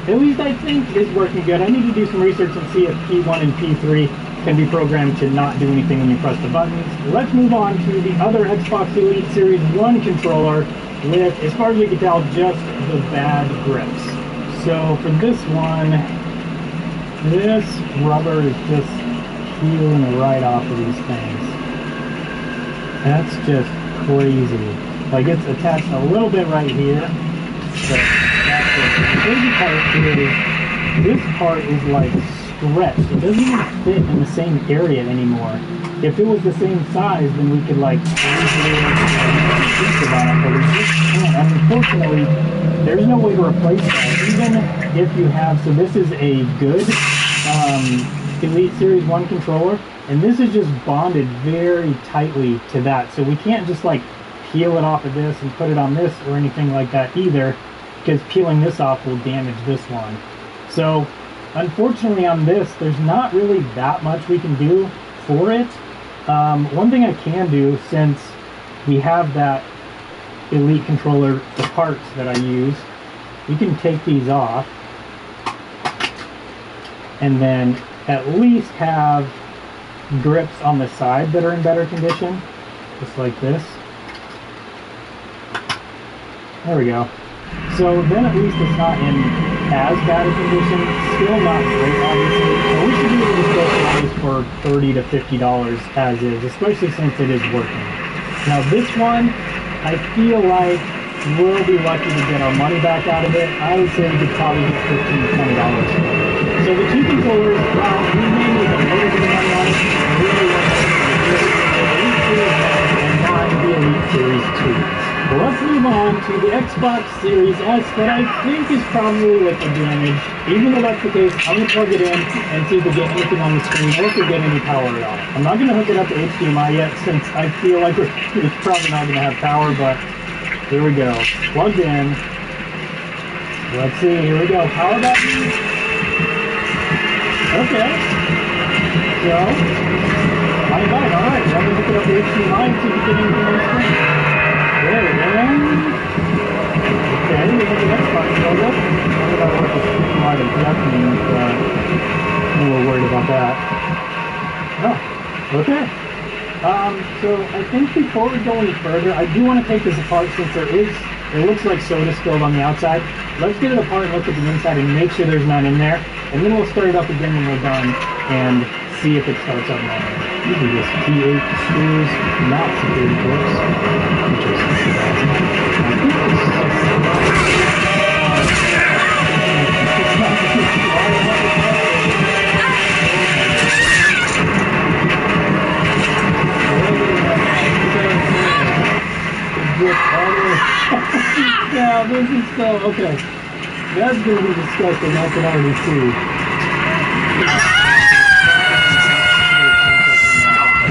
at least I think, is working good. I need to do some research and see if P1 and P3 can be programmed to not do anything when you press the buttons. Let's move on to the other Xbox Elite Series 1 controller with, as far as we can tell, just the bad grips. So for this one, this rubber is just peeling right off of these things. That's just crazy. Like, it's attached a little bit right here, but that's it. The crazy part is this part is like stretched. It doesn't even fit in the same area anymore. If it was the same size, then we could like easily think about it, but we just can't. And unfortunately, there's no way to replace that. Even if you have, so this is a good Elite Series 1 controller, and this is just bonded very tightly to that. So we can't just like peel it off of this and put it on this or anything like that either, because peeling this off will damage this one. So unfortunately on this, there's not really that much we can do for it. One thing I can do, since we have that Elite controller, the parts that I use, we can take these off and then at least have grips on the side that are in better condition, just like this. There we go. So then at least it's not in as bad a condition. Still not great, obviously. So we should be able to still sell this for $30 to $50 as is, especially since it is working. Now this one, I feel like we'll be lucky to get our money back out of it. I would say we could probably get $15 to $20 for it. So the two controllers, well, we may need a little bit of money on it. Really want to the Elite Series 1 and not the Elite Series 2. But let's move on to the Xbox Series S that I think is probably what the damage. Even though that's the case, I'm going to plug it in and see if we get anything on the screen or if we get any power at all. I'm not going to hook it up to HDMI yet, since I feel like it's probably not going to have power, but here we go. Plugged in. Let's see, here we go. Power button. Okay. So, my bite, alright, let me look it up the HDMI and see if we get anything on the screen. There it is. Okay, we have the next part filled up. I don't know what the screen might adjust means, but I'm a little worried about that. Oh, okay. So I think before we go any further, I do want to take this apart since it looks like soda spilled on the outside. Let's get it apart and look at the inside and make sure there's none in there. And then we'll start it up again when we're done and see if it starts up now. These are just T8 screws, not security clips. Yeah, this is so, okay. That's going to be disgusting, I can already see.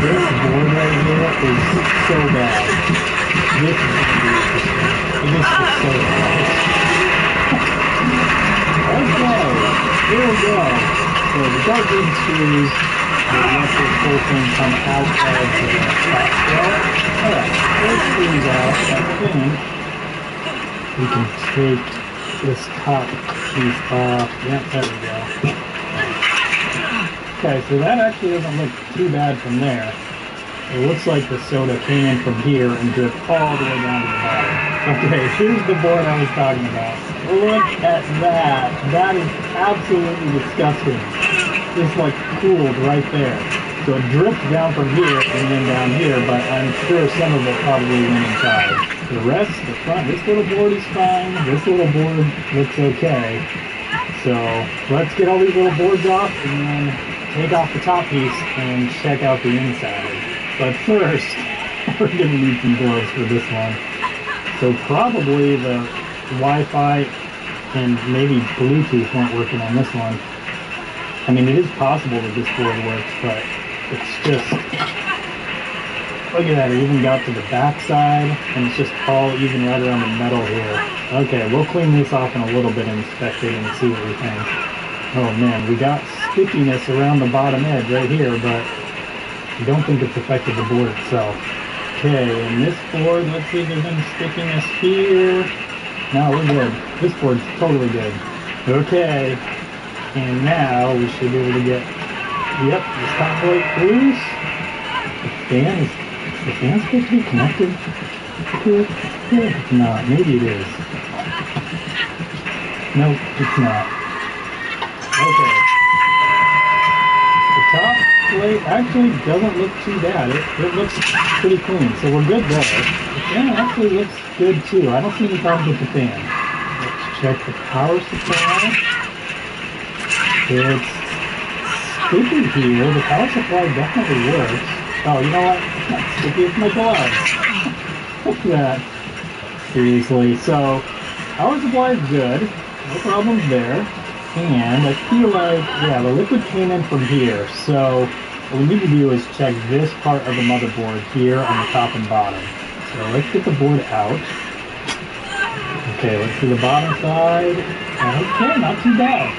This board right here is so bad. This is so bad. Okay, here we go. So the dark green screws will let this whole thing come out of the top shell. Alright, those screws out, I think we can take this top piece off. Yeah, there we go. Okay, so that actually doesn't look too bad from there. It looks like the soda came in from here and dripped all the way down to the bottom. Okay, here's the board I was talking about. Look at that. That is absolutely disgusting. Just like cooled right there. So it dripped down from here and then down here, but I'm sure some of it probably went inside. The rest, the front, this little board is fine. This little board looks okay. So let's get all these little boards off and then take off the top piece and check out the inside. But first, we're going to need some gloves for this one. So probably the Wi-Fi and maybe Bluetooth weren't working on this one. I mean, it is possible that this board works, but it's just, look at that, it even got to the back side, and it's just all even right around the metal here. Okay, we'll clean this off in a little bit and inspect it and see what we think. Oh man, we got stickiness around the bottom edge right here, but I don't think it's affected the board itself. Okay, and this board, let's see if there's any stickiness here. No, we're good. This board's totally good. Okay, and now we should be able to get, yep, this top plate loose. Is the fan supposed to be connected to it? I feel like it's not. Maybe it is. Nope, it's not. Okay. The top plate actually doesn't look too bad. It looks pretty clean, so we're good there. The fan actually looks good too. I don't see any problems with the fan. Let's check the power supply. It's sticky here. The power supply definitely works. Oh, you know what? It's not sticky, it's my gloves. Look at that. Seriously. So, power supply is good. No problems there. And I feel like, yeah, the liquid came in from here. So, what we need to do is check this part of the motherboard here on the top and bottom. So, let's get the board out. Okay, let's see the bottom side. Okay, not too bad.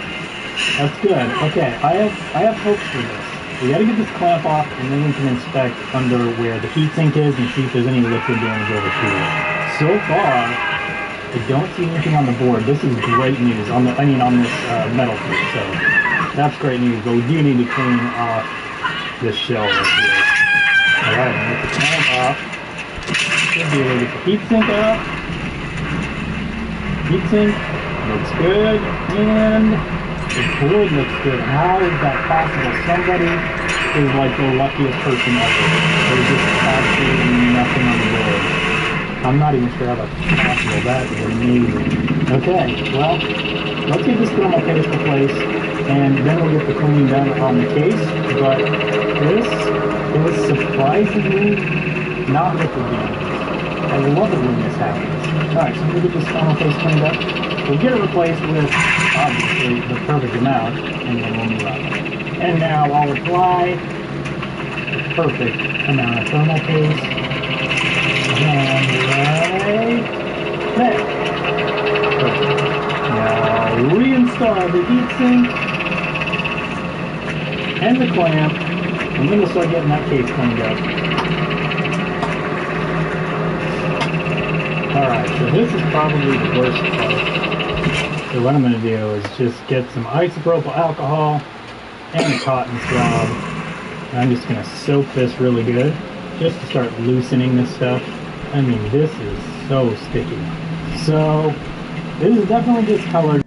That's good. Okay, I have hopes for this. We gotta get this clamp off and then we can inspect under where the heatsink is and see if there's any liquid damage over here. So far, I don't see anything on the board. This is great news on this metal piece. So that's great news. But we do need to clean off this shell right here. All right, and with the clamp off, should be able to get the heatsink out. Heatsink looks good, and the board looks good. How is that possible? Somebody is like the luckiest person ever. There's just absolutely nothing on the board. I'm not even sure how that's possible. That is amazing. Okay, well, let's get this thermal paste replaced, and then we'll get the cleaning done on the case. But this is surprisingly not liquid damage. I love it when this happens. Alright, so we'll get this thermal paste cleaned up. We'll get it replaced with, obviously, the perfect amount, and then we'll move on. And now I'll apply the perfect amount of thermal paste. And right there. Perfect. Now reinstall the heatsink and the clamp And then we'll start getting that case cleaned up. Alright, so this is probably the worst part. So what I'm going to do is just get some isopropyl alcohol and a cotton swab. And I'm just going to soak this really good just to start loosening this stuff. I mean, this is so sticky. So this is definitely discolored.